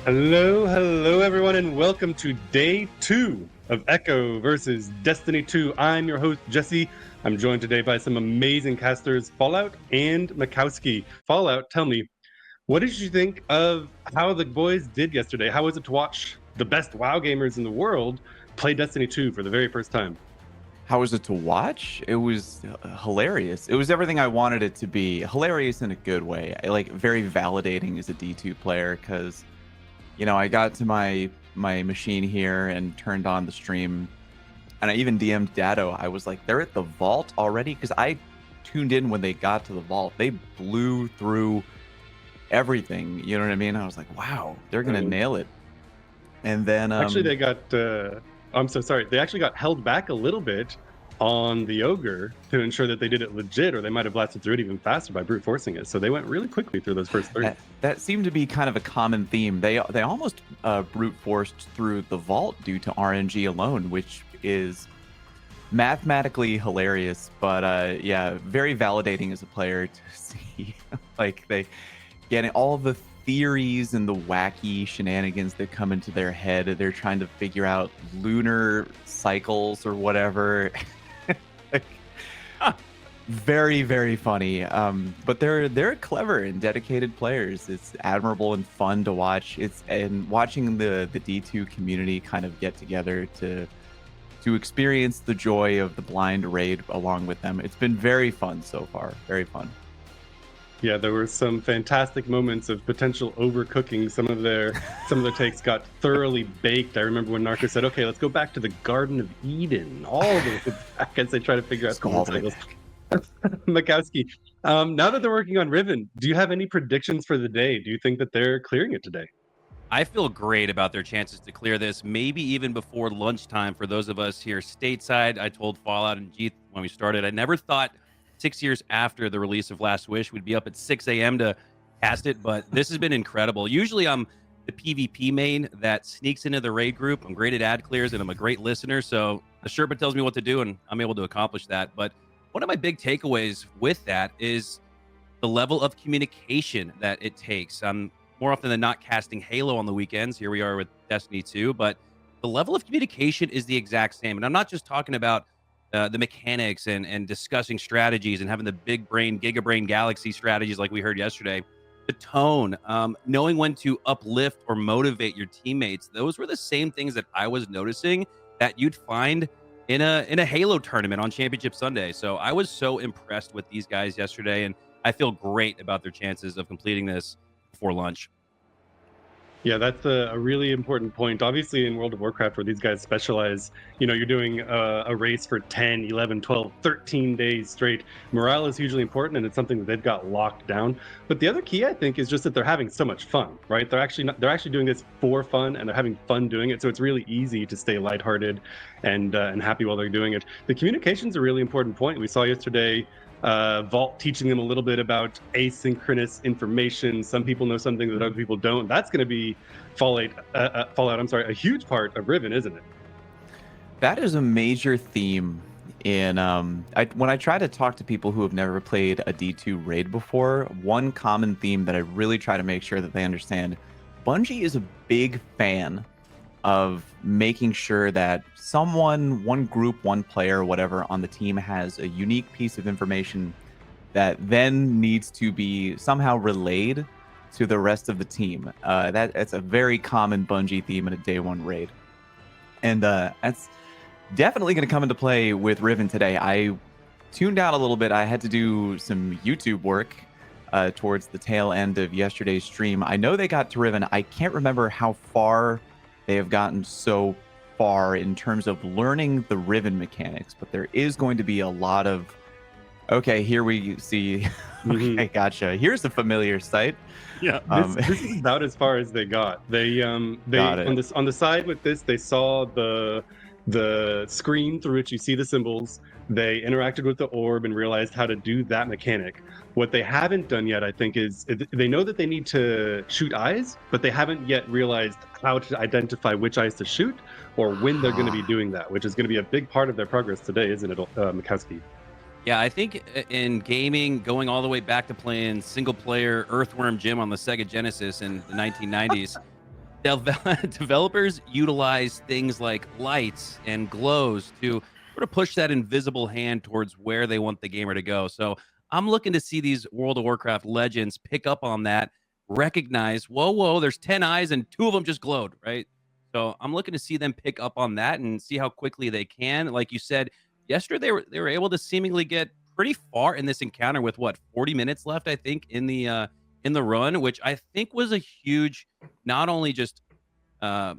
Hello, everyone, and welcome to day 2 of Echo versus Destiny 2. I'm your host, Jesse. I'm joined today by some amazing casters, Fallout and Mikowski. Fallout, tell me, what did you think of how the boys did yesterday? How was it to watch the best WoW gamers in the world play Destiny 2 for the very first time? How was it to watch? It was hilarious. It was everything I wanted it to be. Hilarious in a good way. Like very validating as a D2 player because I got to my machine here and turned on the stream and I even DM'd Dado. I was like, they're at the vault already because I tuned in when they got to the vault. They blew through everything. You know what I mean? I was like, wow, they're gonna nail it. And then Actually, they got, I'm so sorry, they actually got held back a little bit on the Ogre to ensure that they did it legit, or they might have blasted through it even faster by brute forcing it. So they went really quickly through those first 3. that seemed to be kind of a common theme. They almost brute forced through the vault due to RNG alone, which is mathematically hilarious, but yeah, very validating as a player to see like they getting all the theories and the wacky shenanigans that come into their head. They're trying to figure out lunar cycles or whatever. Like, very, very funny. But they're clever and dedicated players. It's admirable and fun to watch. And watching the D2 community kind of get together to experience the joy of the blind raid along with them. It's been very fun so far. Very fun. Yeah, there were some fantastic moments of potential overcooking. Some of their takes got thoroughly baked. I remember when Narco said, "Okay, let's go back to the Garden of Eden." All of it back as they try to figure out the moon cycles. Mikowski, now that they're working on Riven, do you have any predictions for the day? Do you think that they're clearing it today? I feel great about their chances to clear this, maybe even before lunchtime for those of us here stateside. I told Fallout and Jeeth when we started, I never thought 6 years after the release of Last Wish we'd be up at 6 a.m. to cast it, but this has been incredible. Usually I'm the PvP main that sneaks into the raid group. I'm great at ad clears and I'm a great listener, so the Sherpa tells me what to do and I'm able to accomplish that. But one of my big takeaways with that is the level of communication that it takes. I'm more often than not casting Halo on the weekends. Here we are with Destiny 2, but the level of communication is the exact same. And I'm not just talking about the mechanics and discussing strategies and having the big brain, gigabrain galaxy strategies like we heard yesterday. The tone, knowing when to uplift or motivate your teammates. Those were the same things that I was noticing that you'd find in a Halo tournament on Championship Sunday. So I was so impressed with these guys yesterday, and I feel great about their chances of completing this before lunch. Yeah, that's a really important point. Obviously, in World of Warcraft, where these guys specialize, you're doing a race for 10, 11, 12, 13 days straight. Morale is hugely important, and it's something that they've got locked down. But the other key, I think, is just that they're having so much fun, right? They're actually doing this for fun, and they're having fun doing it. So it's really easy to stay lighthearted and happy while they're doing it. The communication's a really important point. We saw yesterday Vault teaching them a little bit about asynchronous information. Some people know something that other people don't. That's going to be Fallout. A huge part of Riven, isn't it? That is a major theme in when I try to talk to people who have never played a D2 raid before. One common theme that I really try to make sure that they understand: Bungie is a big fan of making sure that one group, one player, whatever on the team has a unique piece of information that then needs to be somehow relayed to the rest of the team. That's a very common Bungie theme in a day one raid. And that's definitely going to come into play with Riven today. I tuned out a little bit. I had to do some YouTube work towards the tail end of yesterday's stream. I know they got to Riven. I can't remember how far they have gotten so far in terms of learning the Riven mechanics, but there is going to be a lot of, okay, here we see, okay, gotcha. Here's a familiar sight. Yeah, this is about as far as they got. They on the side with this, they saw the screen through which you see the symbols. They interacted with the orb and realized how to do that mechanic. What they haven't done yet, I think, is they know that they need to shoot eyes, but they haven't yet realized how to identify which eyes to shoot or when they're going to be doing that, which is going to be a big part of their progress today, isn't it, Mikowski? Yeah, I think in gaming, going all the way back to playing single-player Earthworm Jim on the Sega Genesis in the 1990s, developers utilize things like lights and glows to sort of push that invisible hand towards where they want the gamer to go. So I'm looking to see these World of Warcraft legends pick up on that, recognize, whoa, there's 10 eyes and 2 of them just glowed, right? So I'm looking to see them pick up on that and see how quickly they can. Like you said, yesterday they were able to seemingly get pretty far in this encounter with what 40 minutes left, I think, in the run, which I think was a huge, not only just uh,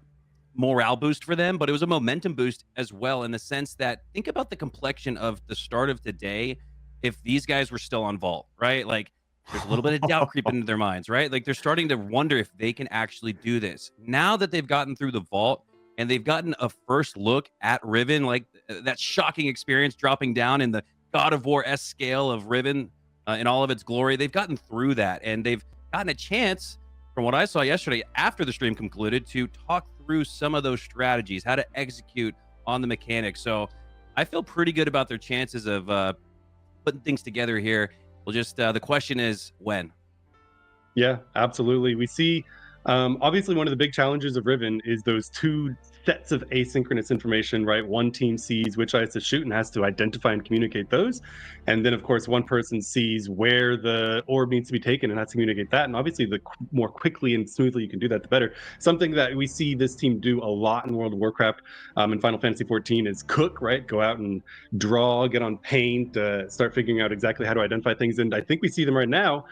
morale boost for them, but it was a momentum boost as well in the sense that think about the complexion of the start of today if these guys were still on vault, right? Like there's a little bit of doubt creeping into their minds, right? Like they're starting to wonder if they can actually do this. Now that they've gotten through the vault and they've gotten a first look at Riven, like that shocking experience dropping down in the God of War S scale of Riven in all of its glory, they've gotten through that and they've gotten a chance from what I saw yesterday after the stream concluded to talk through some of those strategies, how to execute on the mechanics. So I feel pretty good about their chances of putting things together here. We'll just the question is when. Yeah, absolutely. We see, obviously, one of the big challenges of Riven is those two sets of asynchronous information, right? One team sees which eyes to shoot and has to identify and communicate those. And then, of course, one person sees where the orb needs to be taken and has to communicate that. And obviously, the more quickly and smoothly you can do that, the better. Something that we see this team do a lot in World of Warcraft and Final Fantasy 14 is cook, right? Go out and draw, get on paint, start figuring out exactly how to identify things. And I think we see them right now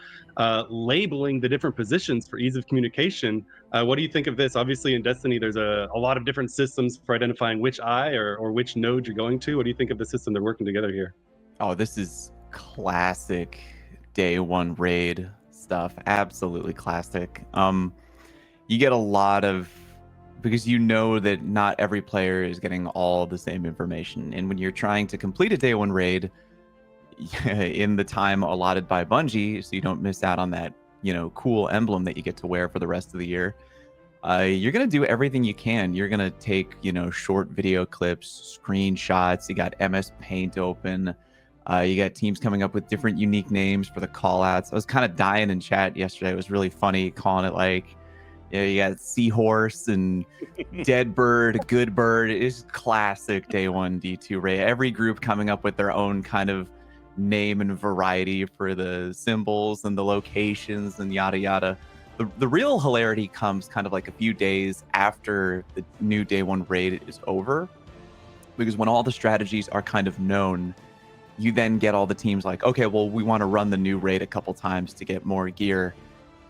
labeling the different positions for ease of communication. What do you think of this? Obviously, in Destiny, there's a lot of different systems for identifying which eye or which node you're going to. What do you think of the system they're working together here? Oh, this is classic day one raid stuff. Absolutely classic. You get a lot of because you know that not every player is getting all the same information, and when you're trying to complete a day one raid in the time allotted by Bungie, so you don't miss out on that, cool emblem that you get to wear for the rest of the year. You're gonna do everything you can. You're gonna take, short video clips, screenshots. You got MS Paint open. You got teams coming up with different unique names for the call outs. I was kind of dying in chat yesterday. It was really funny calling it like, you got Seahorse and Dead Bird, Good Bird. It's classic day one D2 raid. Every group coming up with their own kind of name and variety for the symbols and the locations and yada yada. The real hilarity comes kind of like a few days after the new day one raid is over, because when all the strategies are kind of known, you then get all the teams like, okay, well, we want to run the new raid a couple times to get more gear,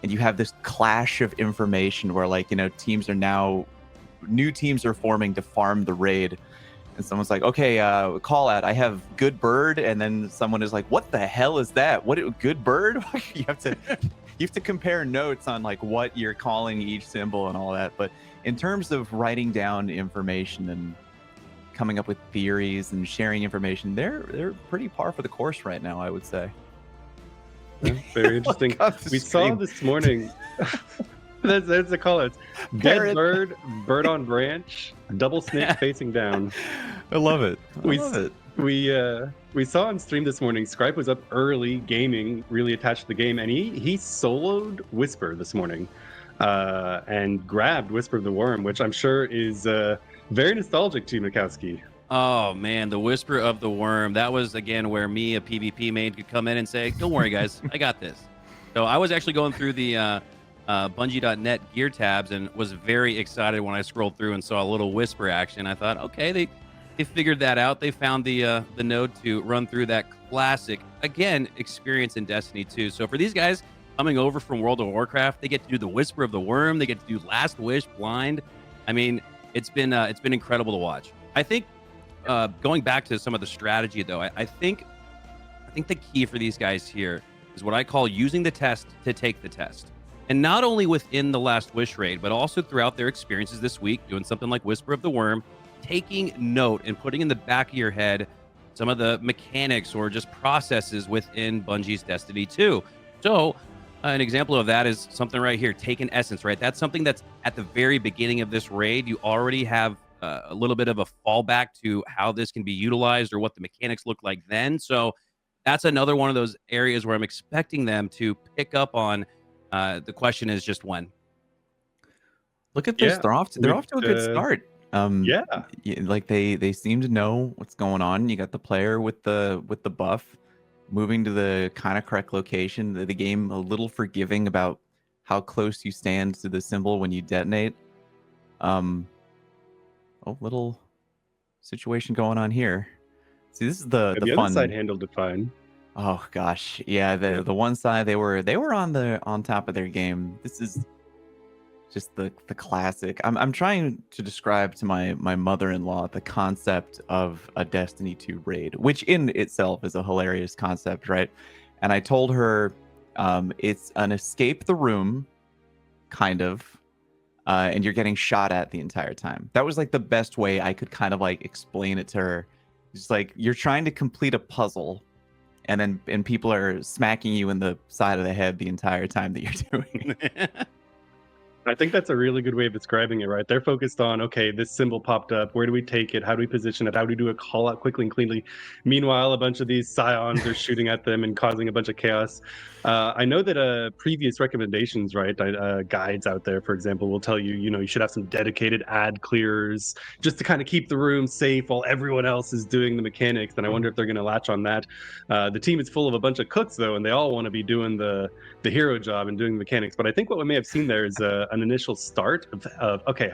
and you have this clash of information where new teams are forming to farm the raid. And someone's like, okay, call out, I have Good Bird. And then someone is like, what the hell is that? Good Bird? you have to compare notes on like what you're calling each symbol and all that. But in terms of writing down information and coming up with theories and sharing information, they're pretty par for the course right now, I would say. Yeah, very interesting. We saw this morning. There's the call outs. Dead Bird, Bird on Branch, Double Snake facing down. I love it. I love it. We saw on stream this morning, Scripe was up early gaming, really attached to the game, and he soloed Whisper this morning and grabbed Whisper of the Worm, which I'm sure is very nostalgic to Mikowski. Oh man, the Whisper of the Worm. That was again where me, a PvP main, could come in and say, "Don't worry, guys, I got this." So I was actually going through the Bungie.net gear tabs and was very excited when I scrolled through and saw a little Whisper action. I thought, okay, they figured that out. They found the node to run through that classic experience in Destiny 2. So for these guys coming over from World of Warcraft, they get to do the Whisper of the Worm. They get to do Last Wish blind. I mean, it's been incredible to watch. I think. Going back to some of the strategy, though, I think the key for these guys here is what I call using the test to take the test. And not only within the Last Wish raid, but also throughout their experiences this week, doing something like Whisper of the Worm, taking note and putting in the back of your head some of the mechanics or just processes within Bungie's Destiny 2. So an example of that is something right here, Taken Essence, right? That's something that's at the very beginning of this raid. You already have a little bit of a fallback to how this can be utilized or what the mechanics look like then. So that's another one of those areas where I'm expecting them to pick up on. The question is just when. Look at this. Yeah, They're off to a good start. yeah. Like they seem to know what's going on. You got the player with the buff moving to the kind of correct location. The game a little forgiving about how close you stand to the symbol when you detonate. A little situation going on here. See, this is the The fun other side handled it fine. Oh gosh, yeah. The one side they were on top of their game. This is just the classic. I'm trying to describe to my mother-in-law the concept of a Destiny 2 raid, which in itself is a hilarious concept, right? And I told her it's an escape the room, kind of, and you're getting shot at the entire time. That was like the best way I could kind of like explain it to her. It's like you're trying to complete a puzzle, and people are smacking you in the side of the head the entire time that you're doing it. I think that's a really good way of describing it, right? They're focused on, okay, this symbol popped up. Where do we take it? How do we position it? How do we do a call out quickly and cleanly? Meanwhile, a bunch of these scions are shooting at them and causing a bunch of chaos. I know that previous recommendations, right, guides out there, for example, will tell you, you should have some dedicated ad clearers just to kind of keep the room safe while everyone else is doing the mechanics. And I wonder if they're going to latch on that. The team is full of a bunch of cooks, though, and they all want to be doing the hero job and doing the mechanics. But I think what we may have seen there is an initial start of okay,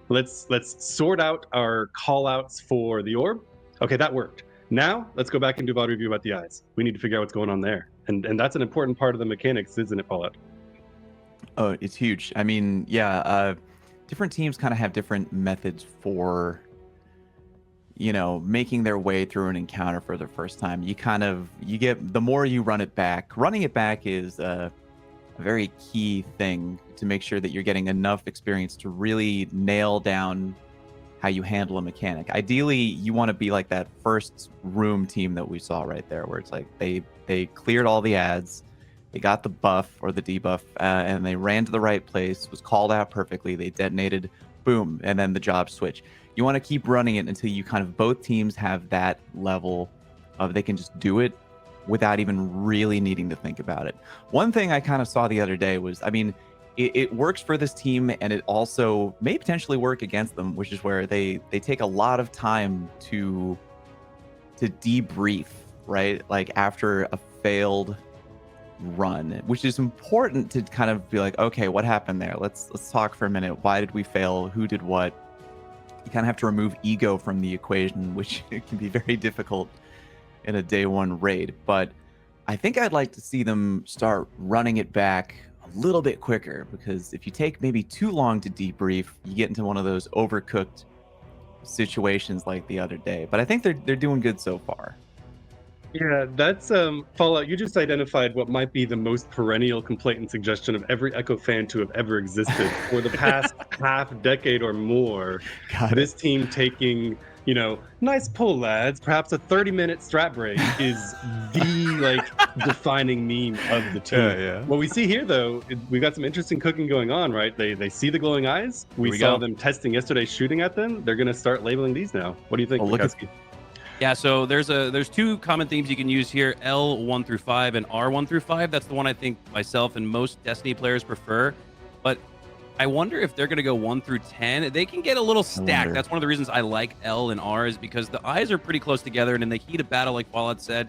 let's sort out our call outs for the orb. Okay, that worked. Now let's go back and do VOD review about the eyes. We need to figure out what's going on there. And that's an important part of the mechanics, isn't it, Fallout? Oh, it's huge. I mean, yeah, different teams kind of have different methods for, making their way through an encounter for their first time. You get, the more you run it back, running it back is a very key thing to make sure that you're getting enough experience to really nail down how you handle a mechanic. Ideally, you want to be like that first room team that we saw right there, where it's like they cleared all the ads, they got the buff or the debuff, and they ran to the right place, was called out perfectly, they detonated, boom, and then the job switch. You want to keep running it until you kind of both teams have that level of they can just do it without even really needing to think about it. One thing I kind of saw the other day was, I mean, it works for this team, and it also may potentially work against them, which is where they take a lot of time to debrief, right? Like after a failed run, which is important to kind of be like, okay, what happened there? Let's talk for a minute. Why did we fail? Who did what? You kind of have to remove ego from the equation, which can be very difficult in a day one raid. But I think I'd like to see them start running it back a little bit quicker, because if you take maybe too long to debrief, you get into one of those overcooked situations like the other day. But I think they're doing good so far. Yeah, that's Fallout. You just identified what might be the most perennial complaint and suggestion of every Echo fan to have ever existed for the past half decade or more. This team taking, nice pull, lads. Perhaps a 30-minute strat break is the defining meme of the team. Yeah. What we see here, though, we've got some interesting cooking going on, right? They see the glowing eyes. We saw them testing yesterday, shooting at them. They're going to start labeling these now. What do you think, Lukowski? Yeah, so there's two common themes you can use here, L1 through 5 and R1 through 5. That's the one I think myself and most Destiny players prefer. But I wonder if they're going to go 1 through 10. They can get a little stacked. That's one of the reasons I like L and R, is because the eyes are pretty close together, and in the heat of battle, like Fallout said,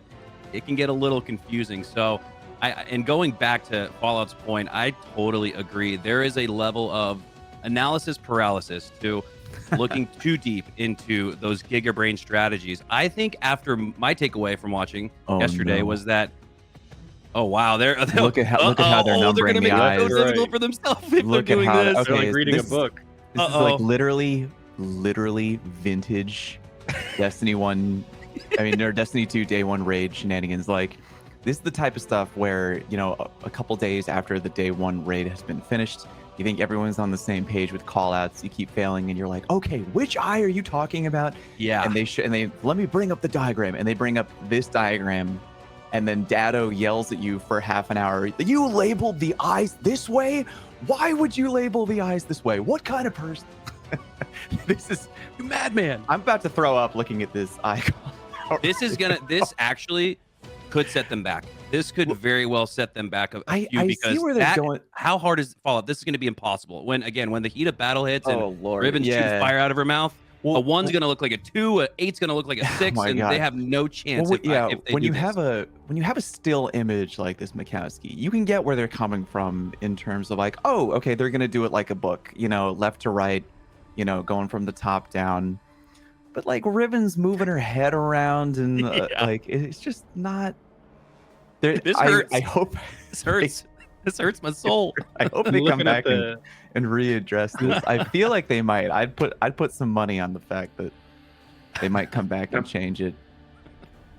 it can get a little confusing. So, and going back to Fallout's point, I totally agree. There is a level of analysis paralysis to looking too deep into those gigabrain strategies. I think after my takeaway from watching yesterday was that, oh wow, look at how they're numbering the eyes. They're going to make it difficult for themselves if they're doing this. Okay, they're like reading a book. This is like literally vintage Destiny 1. I mean, or Destiny 2 day one raid shenanigans. Like, this is the type of stuff where, a couple days after the day one raid has been finished, you think everyone's on the same page with callouts. You keep failing, and you're like, okay, which eye are you talking about? Yeah. And they let me bring up the diagram, and they bring up this diagram, and then Dado yells at you for half an hour. You labeled the eyes this way? Why would you label the eyes this way? What kind of person? This is you madman. I'm about to throw up looking at this icon. This actually could set them back. This could very well set them back a I few see because where they're that going. how hard is Fallout? This is going to be impossible. When the heat of battle hits and Oh Lord, Ribbon shoots yeah. fire out of her mouth, a Well, 1's going to look like a 2, a 8's going to look like a oh 6, my and they God. have no Well, chance if they when do you this. have a still image like this, Mikowski, you can get where they're coming from in terms of like, oh, okay, they're gonna do it like a book, left to right, going from the top down. But like Ribbon's moving her head around and Yeah. like it's just not. There, This I hurts. hope This hurts. This hurts my soul. I hope I'm they come looking back at the and readdress this. I feel like they might. I'd put some money on the fact that they might come back and change it.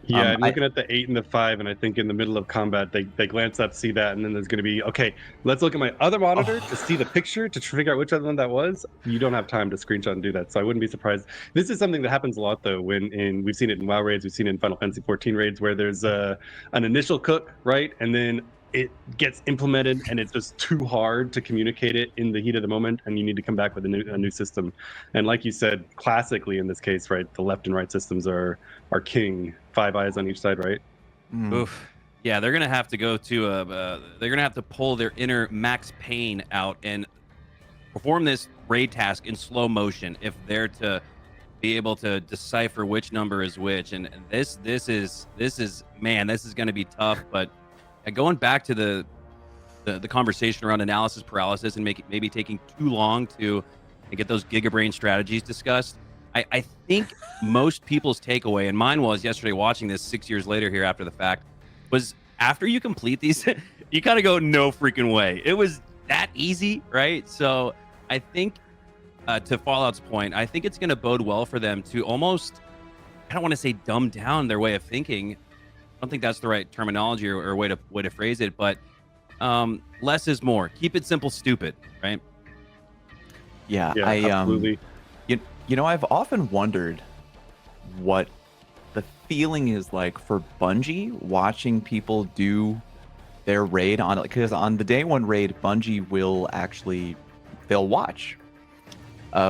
Yeah, I'm I- looking at the 8 and the 5, and I think in the middle of combat, they glance up, see that, and then there's going to be, okay, let's look at my other monitor to see the picture, to figure out which other one that was. You don't have time to screenshot and do that, so I wouldn't be surprised. This is something that happens a lot, though, we've seen it in WoW raids, we've seen it in Final Fantasy 14 raids, where there's an initial cook, right, and then it gets implemented, and it's just too hard to communicate it in the heat of the moment, and you need to come back with a new system. And like you said, classically in this case, right, the left and right systems are king. 5 eyes on each side, right? Mm. Oof. Yeah, they're gonna have to go to they're gonna have to pull their inner Max Payne out and perform this raid task in slow motion if they're to be able to decipher which number is which. And this is man, this is gonna be tough. But going back to the conversation around analysis paralysis and maybe taking too long to get those gigabrain strategies discussed. I think most people's takeaway, and mine was yesterday watching this 6 years later here after the fact, was after you complete these, you kind of go, no freaking way. It was that easy, right? So I think, to Fallout's point, I think it's going to bode well for them to almost, I don't want to say dumb down their way of thinking. I don't think that's the right terminology or way to phrase it, but less is more. Keep it simple, stupid, right? Yeah, Yeah, absolutely. I've often wondered what the feeling is like for Bungie watching people do their raid on it, because on the day one raid, Bungie they'll watch,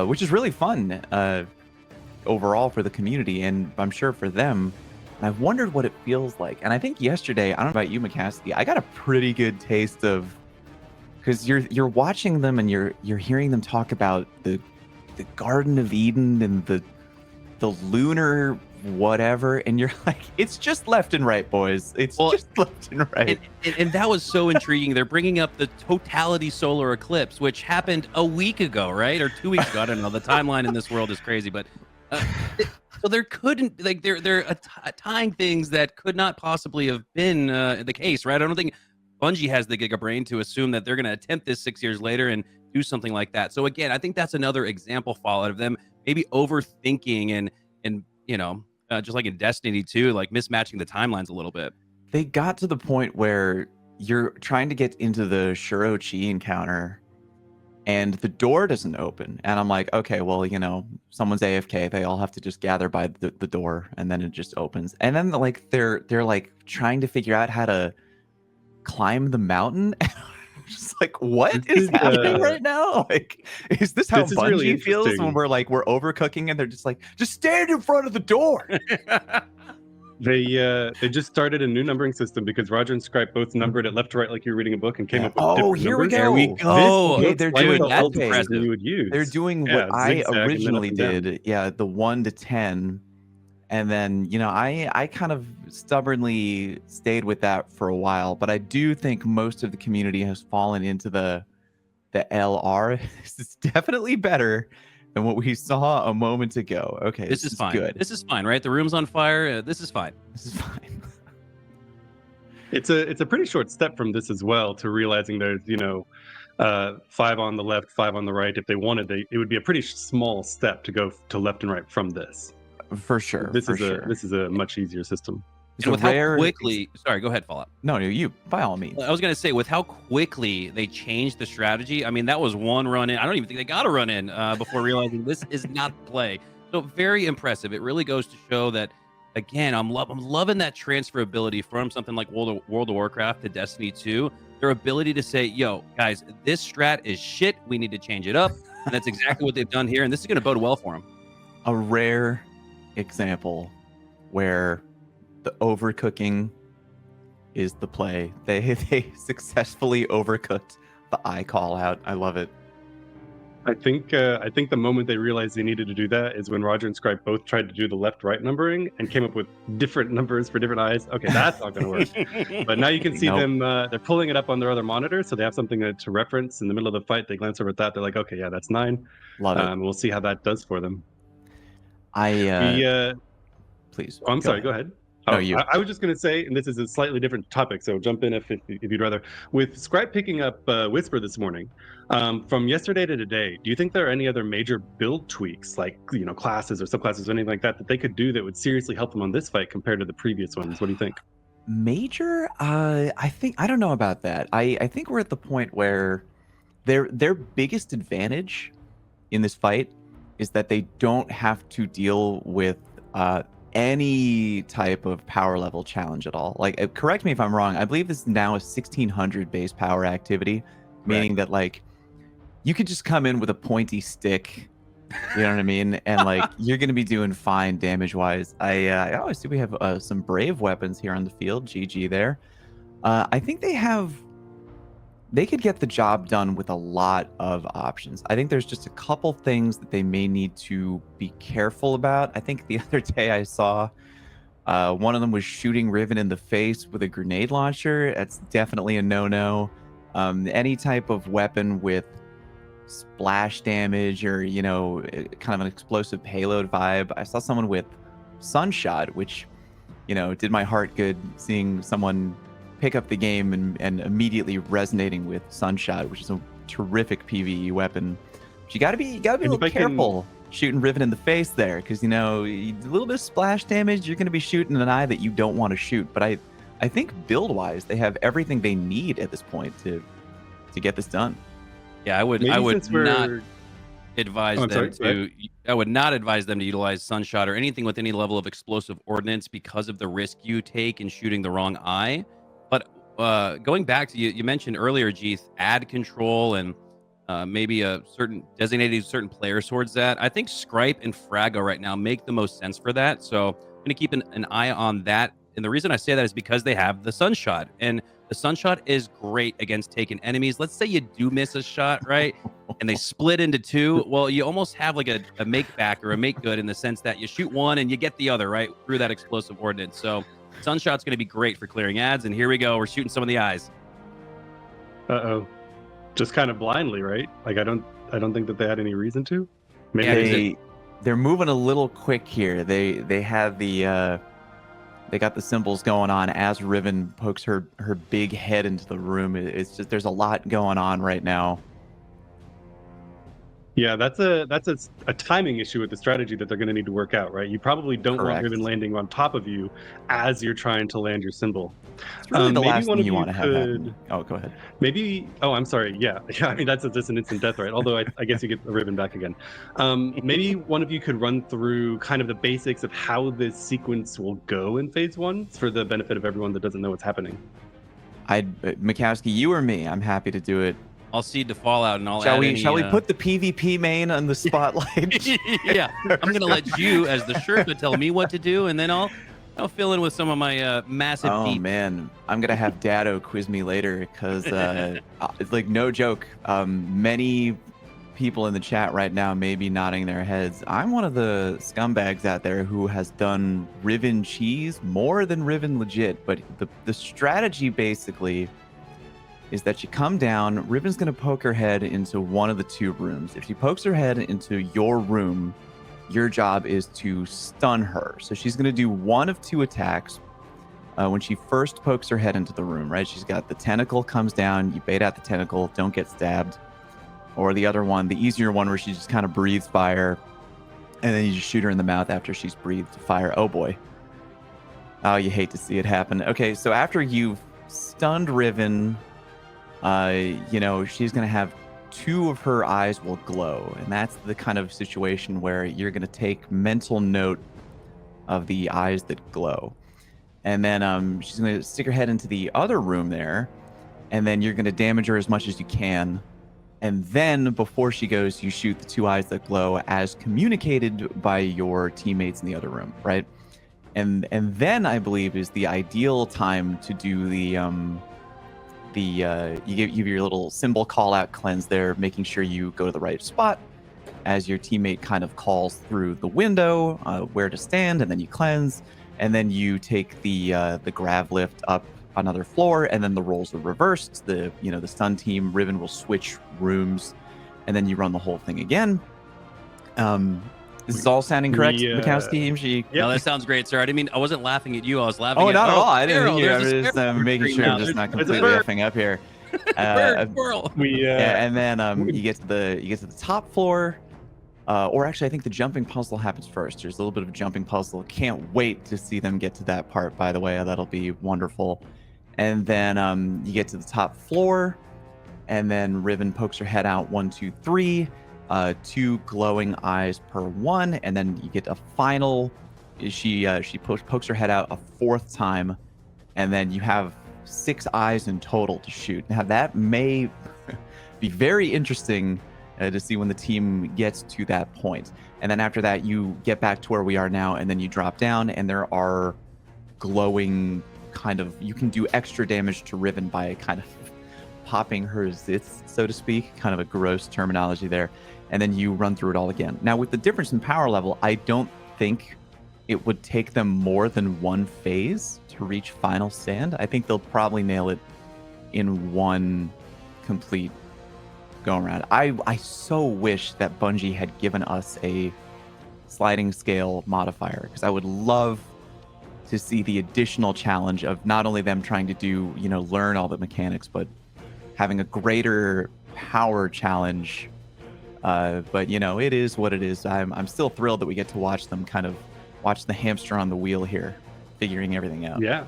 which is really fun overall for the community, and I'm sure for them. And I've wondered what it feels like, and I think yesterday, I don't know about you, McCaskey, I got a pretty good taste of, because you're watching them and you're hearing them talk about the Garden of Eden and the lunar whatever, and you're like, it's just left and right, boys. It's just left and right. And that was so intriguing. They're bringing up the totality solar eclipse, which happened a week ago, right? Or 2 weeks ago. I don't know. The timeline in this world is crazy, but so there couldn't, like, they're tying things that could not possibly have been the case, right? I don't think Bungie has the gigabrain to assume that they're going to attempt this 6 years later and do something like that. So again, I think that's another example, Fallout, of them maybe overthinking and just like in Destiny 2, like mismatching the timelines a little bit. They got to the point where you're trying to get into the Shuro-Chi encounter and the door doesn't open. And I'm like, okay, well, someone's AFK. They all have to just gather by the door and then it just opens. And then like they're like trying to figure out how to climb the mountain. Just like, what is happening right now? Like, is this how Bungie really feels when we're overcooking and they're just like, just stand in front of the door? They just started a new numbering system because Roger and Scripe both numbered it left to right like you're reading a book and came up with different here we numbers. go. There we go. Okay, they're Like doing the that's old system impressive. you would use. They're doing Yeah, what I zigzag and then up originally and down. did. Yeah, the 1 to 10. And then, I kind of stubbornly stayed with that for a while, but I do think most of the community has fallen into the LR. This is definitely better than what we saw a moment ago. Okay, This is fine. good. This is fine, right? The room's on fire. This is fine. This is fine. It's a pretty short step from this as well to realizing there's 5 on the left, 5 on the right. If they wanted, it would be a pretty small step to go to left and right from this. For sure. This for is sure. this is a much easier system. It's And a with how rare. quickly, sorry, go ahead, Fallout. No, you by all means. I was gonna say with how quickly they changed the strategy. I mean, that was one run in. I don't even think they got a run in before realizing this is not the play. So very impressive. It really goes to show that. Again, I'm loving that transferability from something like World of Warcraft to Destiny 2. Their ability to say, "Yo, guys, this strat is shit. We need to change it up," and that's exactly what they've done here. And this is going to bode well for them. A rare example where the overcooking is the play. They successfully overcooked the eye call out. I love it. I think the moment they realized they needed to do that is when Roger and Scribe both tried to do the left-right numbering and came up with different numbers for different eyes. Okay, that's not going to work. But now you can see Nope. them. They're pulling it up on their other monitor, so they have something to reference in the middle of the fight. They glance over at that. They're like, okay, yeah, that's 9. Love it. We'll see how that does for them. Please. I'm sorry. Go ahead. No, you. I was just going to say, and this is a slightly different topic, so jump in if you'd rather. With Scribe picking up Whisper this morning, from yesterday to today, do you think there are any other major build tweaks, like classes or subclasses or anything like that, that they could do that would seriously help them on this fight compared to the previous ones? What do you think? Major? I don't know about that. I think we're at the point where their biggest advantage in this fight is that they don't have to deal with any type of power level challenge at all. Like, correct me if I'm wrong, I believe this is now a 1600 base power activity, meaning that like you could just come in with a pointy stick, you know what I mean, and like you're gonna be doing fine damage wise. I always see we have some brave weapons here on the field. GG there. I think they could get the job done with a lot of options. I think there's just a couple things that they may need to be careful about. I think the other day I saw one of them was shooting Riven in the face with a grenade launcher. That's definitely a no-no. Any type of weapon with splash damage or, kind of an explosive payload vibe. I saw someone with Sunshot, which, did my heart good seeing someone pick up the game and immediately resonating with Sunshot, which is a terrific PvE weapon. But you gotta be a little careful shooting Riven in the face there, because a little bit of splash damage, you're gonna be shooting an eye that you don't want to shoot. But I think build wise, they have everything they need at this point to get this done. Yeah, I would not advise I would not advise them to utilize Sunshot or anything with any level of explosive ordnance because of the risk you take in shooting the wrong eye. But going back to you mentioned earlier, Jeeth, ad control and maybe designating certain players towards that. I think Scripe and Frago right now make the most sense for that. So I'm going to keep an eye on that. And the reason I say that is because they have the Sunshot. And the Sunshot is great against taken enemies. Let's say you do miss a shot, right? And they split into 2. Well, you almost have like a make back or a make good in the sense that you shoot one and you get the other, right? Through that explosive ordnance. So Sunshot's going to be great for clearing ads, and here we go. We're shooting some of the eyes. Uh-oh. Just kind of blindly, right? Like I don't think that they had any reason to. Maybe they're moving a little quick here. They have they got the symbols going on as Riven pokes her big head into the room. It's just there's a lot going on right now. Yeah, that's a timing issue with the strategy that they're going to need to work out, right? You probably don't want Riven landing on top of you as you're trying to land your symbol. It's really the last thing you want to have happen. Oh, go ahead. I'm sorry. Yeah. I mean, that's just an instant death, right? Although I guess you get the Riven back again. Maybe one of you could run through kind of the basics of how this sequence will go in phase 1 for the benefit of everyone that doesn't know what's happening. Mikowski, you or me? I'm happy to do it. I'll cede to Fallout and I'll shall we put the PvP main on the spotlight? Yeah, I'm gonna let you as the Sherpa tell me what to do, and then I'll fill in with some of my massive. Oh man, I'm gonna have Dado quiz me later because it's like no joke. Many people in the chat right now may be nodding their heads. I'm one of the scumbags out there who has done Riven cheese more than Riven legit, but the strategy basically is that you come down, Riven's going to poke her head into one of the 2 rooms. If she pokes her head into your room, your job is to stun her. So she's going to do one of 2 attacks when she first pokes her head into the room, right? She's got the tentacle comes down, you bait out the tentacle, don't get stabbed. Or the other one, the easier one where she just kind of breathes fire, and then you just shoot her in the mouth after she's breathed fire. Oh boy. Oh, you hate to see it happen. Okay, so after you've stunned Riven, she's going to have 2 of her eyes will glow. And that's the kind of situation where you're going to take mental note of the eyes that glow. And then she's going to stick her head into the other room there. And then you're going to damage her as much as you can. And then before she goes, you shoot the 2 eyes that glow as communicated by your teammates in the other room, right? and then I believe is the ideal time to do you give your little symbol call out cleanse there, making sure you go to the right spot as your teammate kind of calls through the window where to stand, and then you cleanse, and then you take the grav lift up another floor, and then the roles are reversed. The stun team Riven will switch rooms, and then you run the whole thing again. This is all sounding correct, Mikowski? No, that sounds great, sir. I wasn't laughing at you. I was laughing at not at all. I didn't Sparrow, think you. I there's a was just sparrow making screen sure now. I'm just not There's a completely bird. effing up here. Bird, squirrel. Yeah, and then you get to the top floor, or actually, I think the jumping puzzle happens first. There's a little bit of a jumping puzzle. Can't wait to see them get to that part. By the way, that'll be wonderful. And then you get to the top floor, and then Riven pokes her head out 1, 2, 3. 2 glowing eyes per one, and then you get a final. She pokes her head out a 4th time, and then you have 6 eyes in total to shoot. Now that may be very interesting to see when the team gets to that point. And then after that, you get back to where we are now, and then you drop down, and there are glowing you can do extra damage to Riven by kind of popping her zits, so to speak, kind of a gross terminology there. And then you run through it all again. Now, with the difference in power level, I don't think it would take them more than 1 phase to reach final stand. I think they'll probably nail it in 1 complete go around. I so wish that Bungie had given us a sliding scale modifier, because I would love to see the additional challenge of not only them trying to do, learn all the mechanics, but having a greater power challenge. But it is what it is. I'm still thrilled that we get to watch them watch the hamster on the wheel here, figuring everything out. Yeah,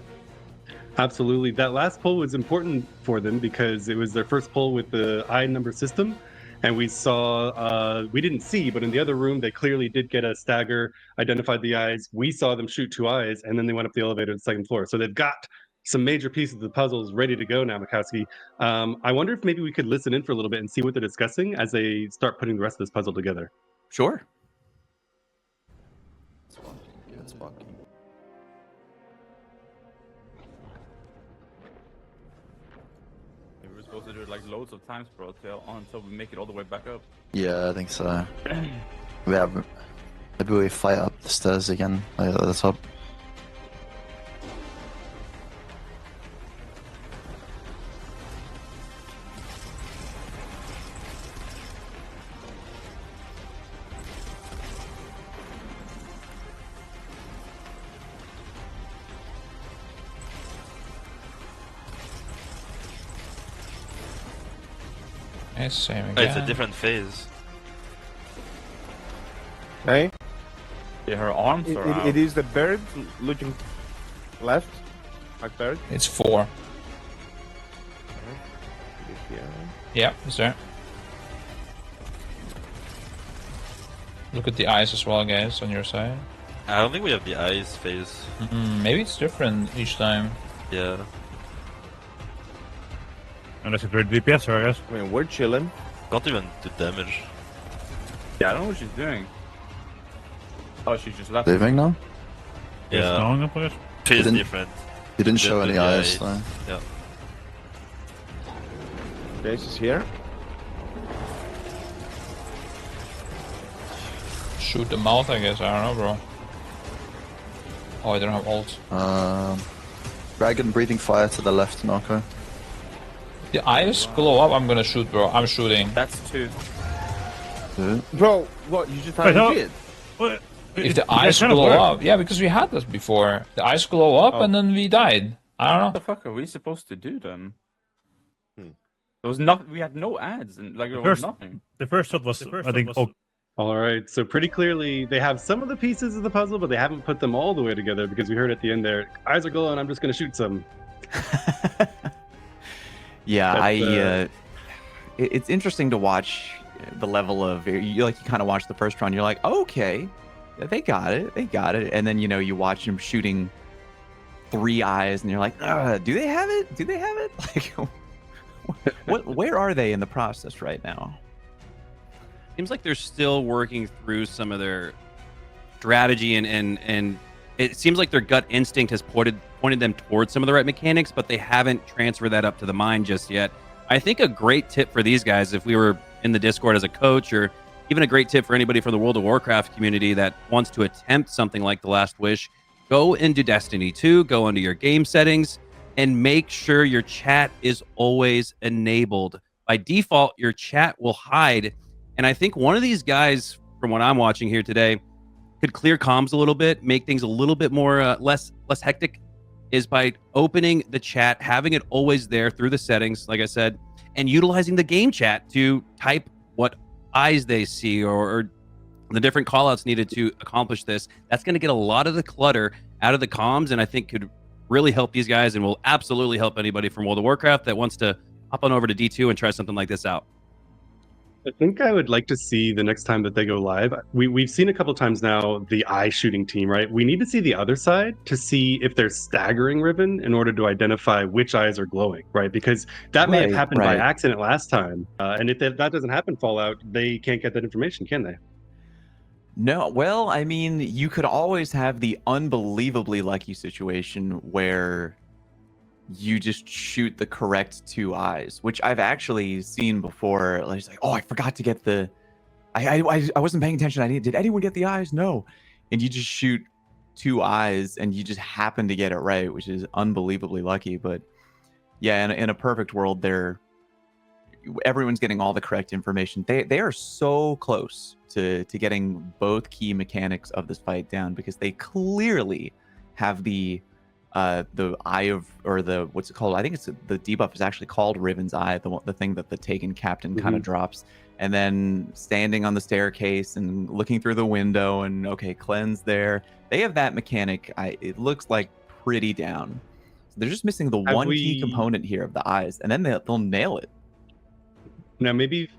absolutely. That last pull was important for them because it was their first pull with the eye number system. And we saw, we didn't see, but in the other room, they clearly did get a stagger, identified the eyes. We saw them shoot 2 eyes, and then they went up the elevator to the 2nd floor. So they've got some major pieces of the puzzles ready to go now, Mikowski. I wonder if maybe we could listen in for a little bit and see what they're discussing as they start putting the rest of this puzzle together. Sure. It's walking. We were supposed to do it like loads of times, bro, until we make it all the way back up. Yeah, I think so. Maybe we fight up the stairs again, like at the top. It's same Oh, again. it's a different phase. Hey, Yeah, her arms are out. it is the bird looking left, like bird. It's 4. Yeah, it's there. Look at the eyes as well, guys, on your side. I don't think we have the eyes phase. Maybe it's different each time. Yeah. Unless it's very DPS, I guess. I mean, we're chilling. Can't even do damage. Yeah, I don't know what she's doing. Oh, she's just left. Leaving now? It's Yeah. going up, I guess. Phase Didn't- different. You didn't show Didn't any do the eyes, though. Yeah. Jace is here. Shoot the mouth, I guess. I don't know, bro. Oh, I don't have ult. Dragon breathing fire to the left, Narco. The eyes glow up. I'm gonna shoot, bro. I'm shooting. That's 2. Bro, what? You just Wait, had no. a kid? What? If the eyes glow up, yeah, because we had this before. The eyes glow up and then we died. I don't What know. the fuck are we supposed to do then? There was nothing. We had no ads and like there was First- nothing. The first shot was, I think, oh, All right, so pretty clearly they have some of the pieces of the puzzle, but they haven't put them all the way together because we heard at the end there, eyes are glowing, I'm just going to shoot some. Yeah, That's, it's interesting to watch the level of you kind of watch the first run. You're like, okay, they got it, and then you watch them shooting 3 eyes, and you're like, do they have it? Like, where are they in the process right now? Seems like they're still working through some of their strategy and it seems like their gut instinct has pointed them towards some of the right mechanics, but they haven't transferred that up to the mind just yet. I think a great tip for these guys, if we were in the Discord as a coach, or even a great tip for anybody from the World of Warcraft community that wants to attempt something like The Last Wish, go into Destiny 2, go into your game settings, and make sure your chat is always enabled. By default, your chat will hide. And I think one of these guys, from what I'm watching here today, could clear comms a little bit, make things a little bit more less hectic, is by opening the chat, having it always there through the settings, like I said, and utilizing the game chat to type what eyes they see or the different callouts needed to accomplish this. That's going to get a lot of the clutter out of the comms, and I think could really help these guys, and will absolutely help anybody from World of Warcraft that wants to hop on over to D2 and try something like this out. I think I would like to see the next time that they go live. We've seen a couple times now the eye shooting team, right? We need to see the other side to see if they're staggering Riven in order to identify which eyes are glowing, right? Because that may have happened by accident last time. And if that doesn't happen, Fallout, they can't get that information, can they? No, well, I mean, you could always have the unbelievably lucky situation where you just shoot the correct 2 eyes, which I've actually seen before. Like, it's like, oh, I forgot to get the, I wasn't paying attention. Did anyone get the eyes? No. And you just shoot 2 eyes and you just happen to get it right, which is unbelievably lucky. But yeah, in a perfect world, everyone's getting all the correct information. They are so close to getting both key mechanics of this fight down, because they clearly have the eye of, or the, what's it called? I think it's the debuff is actually called Riven's Eye, the thing that the Taken Captain kind of drops. And then standing on the staircase and looking through the window and, okay, cleanse there. They have that mechanic. It looks like pretty down. So they're just missing the one key component here of the eyes, and then they'll nail it. Now, maybe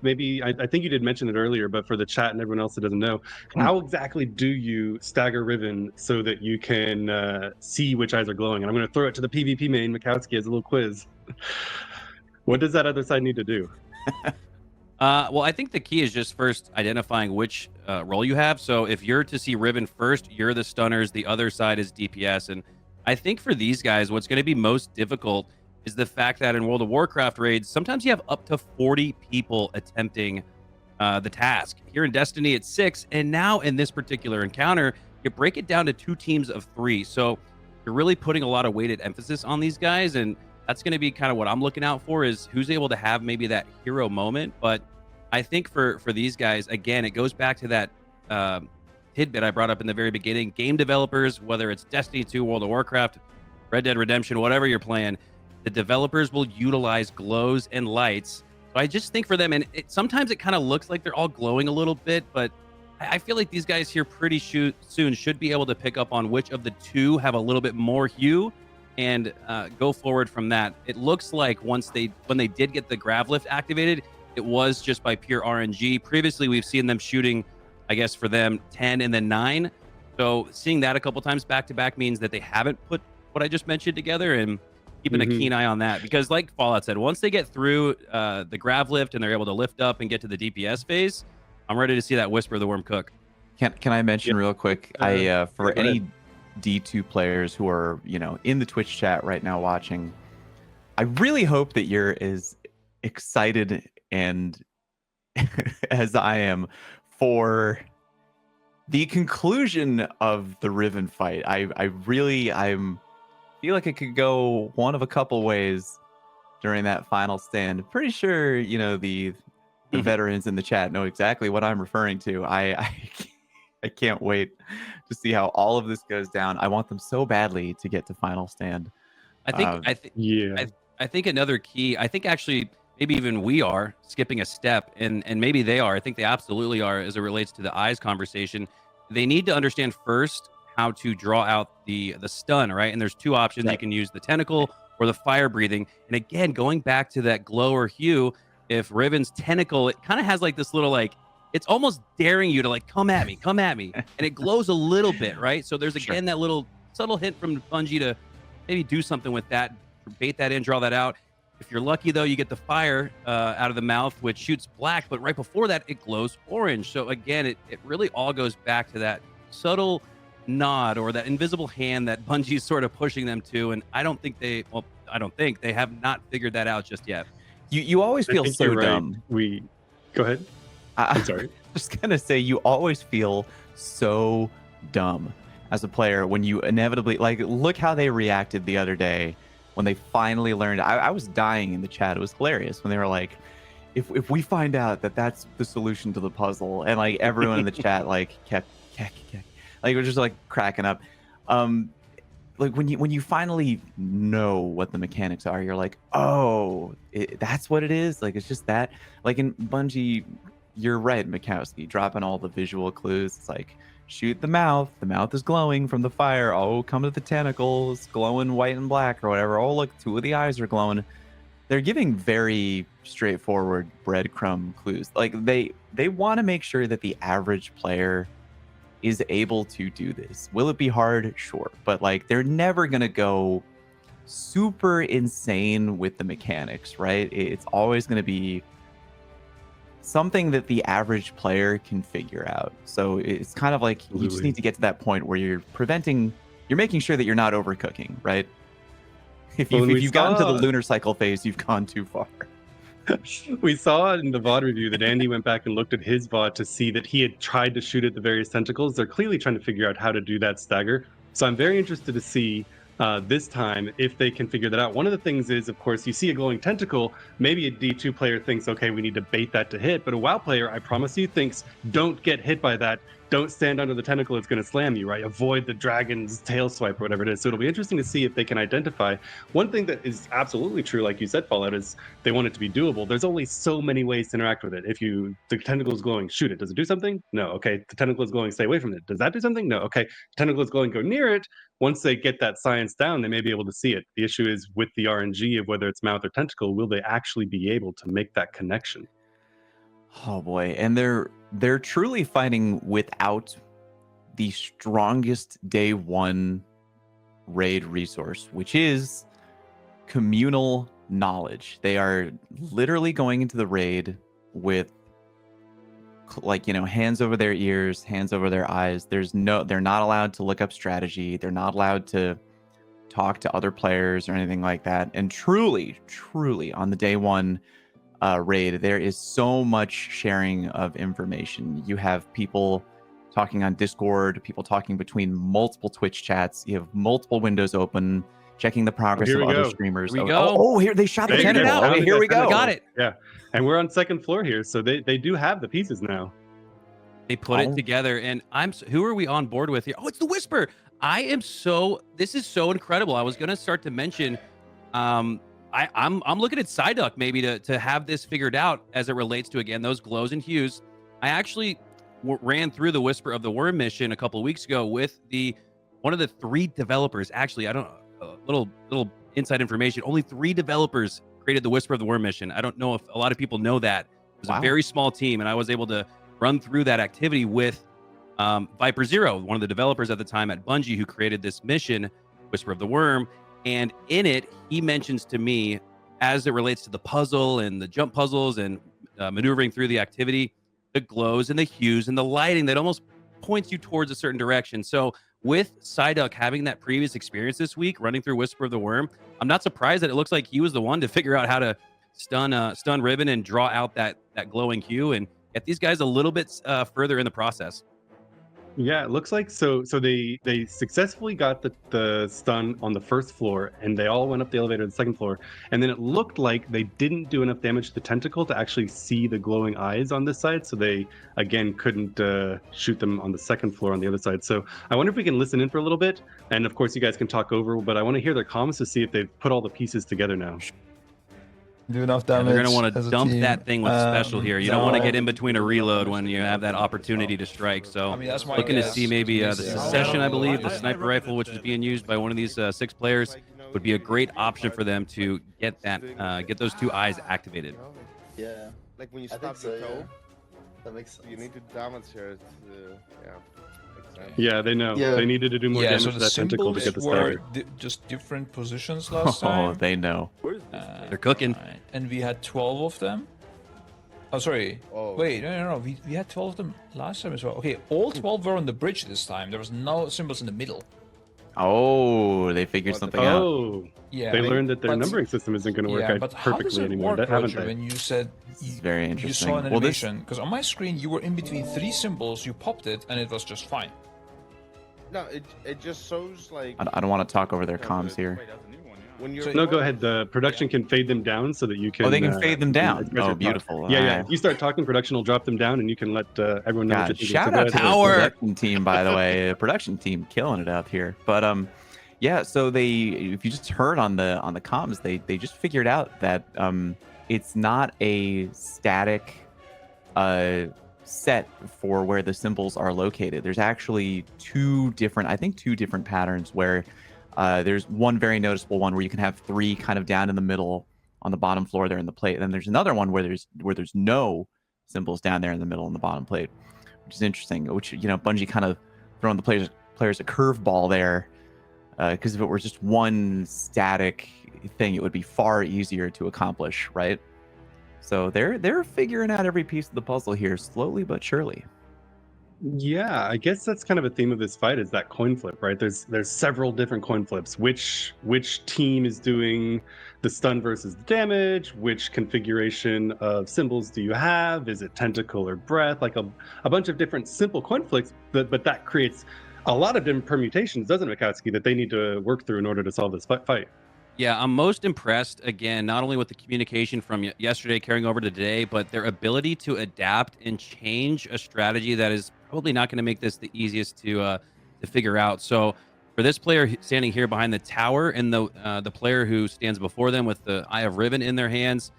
I think you did mention it earlier, but for the chat and everyone else that doesn't know, how exactly do you stagger Riven so that you can see which eyes are glowing? And I'm going to throw it to the PvP main, Mikowski, as a little quiz. What does that other side need to do? Well, I think the key is just first identifying which role you have. So if you're to see Riven first, you're the stunners, the other side is DPS. And I think for these guys, what's going to be most difficult is the fact that in World of Warcraft raids, sometimes you have up to 40 people attempting the task. Here in Destiny, it's 6, and now in this particular encounter, you break it down to 2 teams of 3. So you're really putting a lot of weighted emphasis on these guys, and that's going to be kind of what I'm looking out for, is who's able to have maybe that hero moment. But I think for these guys, again, it goes back to that tidbit I brought up in the very beginning. Game developers, whether it's Destiny 2, World of Warcraft, Red Dead Redemption, whatever you're playing, the developers will utilize glows and lights. So I just think for them, and sometimes it kind of looks like they're all glowing a little bit, but I feel like these guys here pretty soon should be able to pick up on which of the 2 have a little bit more hue and go forward from that. It looks like when they did get the grav lift activated, it was just by pure RNG. Previously, we've seen them shooting, I guess for them, 10 and then 9. So seeing that a couple times back to back means that they haven't put what I just mentioned together, and keeping a keen eye on that, because like Fallout said, once they get through the grav lift and they're able to lift up and get to the DPS phase, I'm ready to see that Whisper of the Worm cook. Can I mention real quick? For any D2 players who are in the Twitch chat right now watching, I really hope that you're as excited and as I am for the conclusion of the Riven fight. I'm feel like it could go one of a couple ways during that final stand. Pretty sure the veterans in the chat know exactly what I'm referring to. I can't wait to see how all of this goes down. I want them so badly to get to final stand. I think another key, I think actually maybe even we are skipping a step, and maybe they are. I think they absolutely are, as it relates to the eyes conversation. They need to understand first how to draw out the stun, right? And there's 2 options. You can use the tentacle or the fire breathing. And again, going back to that glow or hue, if Riven's tentacle, it kind of has like this little, like, it's almost daring you to like, come at me. And it glows a little bit, right? So there's again that little subtle hint from Bungie to maybe do something with that, bait that in, draw that out. If you're lucky though, you get the fire out of the mouth, which shoots black, but right before that, it glows orange. So again, it really all goes back to that subtle nod or that invisible hand that Bungie's sort of pushing them to, and I don't think they have not figured that out just yet. You always I feel think so you're right. dumb. Go ahead. I'm sorry. Just gonna say, you always feel so dumb as a player when you inevitably, like, look how they reacted the other day when they finally learned. I was dying in the chat. It was hilarious when they were like, if we find out that that's the solution to the puzzle, and like everyone in the chat like kept like, we're just like cracking up. Like when you finally know what the mechanics are, you're like, oh, that's what it is. Like, it's just that. Like in Bungie, you're right, Mikowski, dropping all the visual clues. It's like, shoot the mouth is glowing from the fire. Oh, come to the tentacles, glowing white and black or whatever. Oh, look, 2 of the eyes are glowing. They're giving very straightforward breadcrumb clues. Like they want to make sure that the average player is able to do this. Will it be hard? Sure. But like, they're never going to go super insane with the mechanics, right? It's always going to be something that the average player can figure out. So it's kind of like, you just need to get to that point where you're making sure that you're not overcooking, right? If you've gotten to the lunar cycle phase, you've gone too far. We saw in the VOD review that Andy went back and looked at his VOD to see that he had tried to shoot at the various tentacles. They're clearly trying to figure out how to do that stagger. So I'm very interested to see this time if they can figure that out. One of the things is, of course, you see a glowing tentacle, maybe a D2 player thinks, okay, we need to bait that to hit, but a WoW player, I promise you, thinks, don't get hit by that, don't stand under the tentacle, it's going to slam you, right? Avoid the dragon's tail swipe or whatever it is. So it'll be interesting to see if they can identify. One thing that is absolutely true, like you said, Fallout, is they want it to be doable. There's only so many ways to interact with it. If the tentacle is glowing, shoot it. Does it do something? No. Okay. The tentacle is glowing, stay away from it. Does that do something? No. Okay. The tentacle is glowing, go near it. Once they get that science down, they may be able to see it. The issue is with the RNG of whether it's mouth or tentacle, will they actually be able to make that connection? Oh boy. And they're truly fighting without the strongest day one raid resource, which is communal knowledge. They are literally going into the raid with, like, hands over their ears, hands over their eyes. They're not allowed to look up strategy. They're not allowed to talk to other players or anything like that. And truly on the day one raid, there is so much sharing of information. You have people talking on Discord, people talking between multiple Twitch chats. You have multiple windows open, checking the progress of other streamers. Here we go. Oh, here they shot the cannon out. Okay, here we go. Got it. Yeah, and we're on second floor here, so they do have the pieces now. They put it together, and who are we on board with here? Oh, it's the Whisper. This is so incredible. I was gonna start to mention, I'm looking at Psyduck maybe to have this figured out as it relates to, again, those glows and hues. I actually ran through the Whisper of the Worm mission a couple of weeks ago with one of the 3 developers. Actually, I don't know, little inside information. Only 3 developers created the Whisper of the Worm mission. I don't know if a lot of people know that. It was a very small team, and I was able to run through that activity with Viper Zero, one of the developers at the time at Bungie, who created this mission, Whisper of the Worm. And in it, he mentions to me, as it relates to the puzzle and the jump puzzles and maneuvering through the activity, the glows and the hues and the lighting that almost points you towards a certain direction. So with Psyduck having that previous experience this week, running through Whisper of the Worm, I'm not surprised that it looks like he was the one to figure out how to stun Ribbon and draw out that glowing hue and get these guys a little bit further in the process. Yeah, it looks like so they successfully got the stun on the first floor, and they all went up the elevator to the second floor, and then it looked like they didn't do enough damage to the tentacle to actually see the glowing eyes on this side, so they again couldn't shoot them on the second floor on the other side. So I wonder if we can listen in for a little bit, and of course you guys can talk over, but I want to hear their comments to see if they've put all the pieces together now. Do enough damage. They're going to want to dump that thing with special here. You don't want to get in between a reload when you have that opportunity to strike. So I mean, that's my looking guess. to see maybe the Succession, I believe, the sniper rifle, which is being used by one of these 6 players, would be a great option for them to get get those 2 eyes activated. Yeah. Like when you I stop think your so, toe, yeah. That makes sense. you need to damage here. Yeah. Yeah, they know. Yeah. They needed to do more Yeah, damage so to the that tentacle to symbols get the were stagger. just different positions last Oh, time. they know. They're cooking. And we had 12 of them. Oh, sorry. Oh. Wait, no. We had 12 of them last time as well. Okay, all 12 were on the bridge this time. There was no symbols in the middle. Oh, they figured What the something out. Oh, Yeah. they learned that their but- numbering system isn't going to work Yeah, out but how does perfectly it anymore, work, haven't Roger, they? when you said This is very you interesting. saw an Well, this animation? Because on my screen, you were in between 3 symbols, you popped it, and it was just fine. No, it just shows like I don't want to talk over their Yeah, comms but- here. Wait, that's a new one. Yeah. when you're. So- No, go ahead. The production can fade them down so that you can. Oh, they can fade them you can down. express your Oh, thoughts. beautiful. Yeah. Alright. If you start talking, production will drop them down, and you can let everyone know what you're God, thinking. shout So out go to the ahead. Power. production team, by the way. The production team killing it up here. But yeah. So if you just heard on the comms, they just figured out that it's not a static set for where the symbols are located. There's actually two different patterns where there's one very noticeable one where you can have 3 kind of down in the middle on the bottom floor there in the plate. And then there's another one where there's no symbols down there in the middle on the bottom plate, which is interesting. Which, Bungie kind of throwing the players a curveball there, because if it were just one static thing, it would be far easier to accomplish, right? So they're figuring out every piece of the puzzle here, slowly but surely. Yeah, I guess that's kind of a theme of this fight is that coin flip, right? There's several different coin flips. Which team is doing the stun versus the damage? Which configuration of symbols do you have? Is it tentacle or breath? Like a bunch of different simple coin flips, but that creates a lot of different permutations, doesn't it, Mikowski, that they need to work through in order to solve this fight. Yeah, I'm most impressed, again, not only with the communication from yesterday carrying over to today, but their ability to adapt and change a strategy that is probably not going to make this the easiest to figure out. So for this player standing here behind the tower and the player who stands before them with the Eye of Riven in their hands,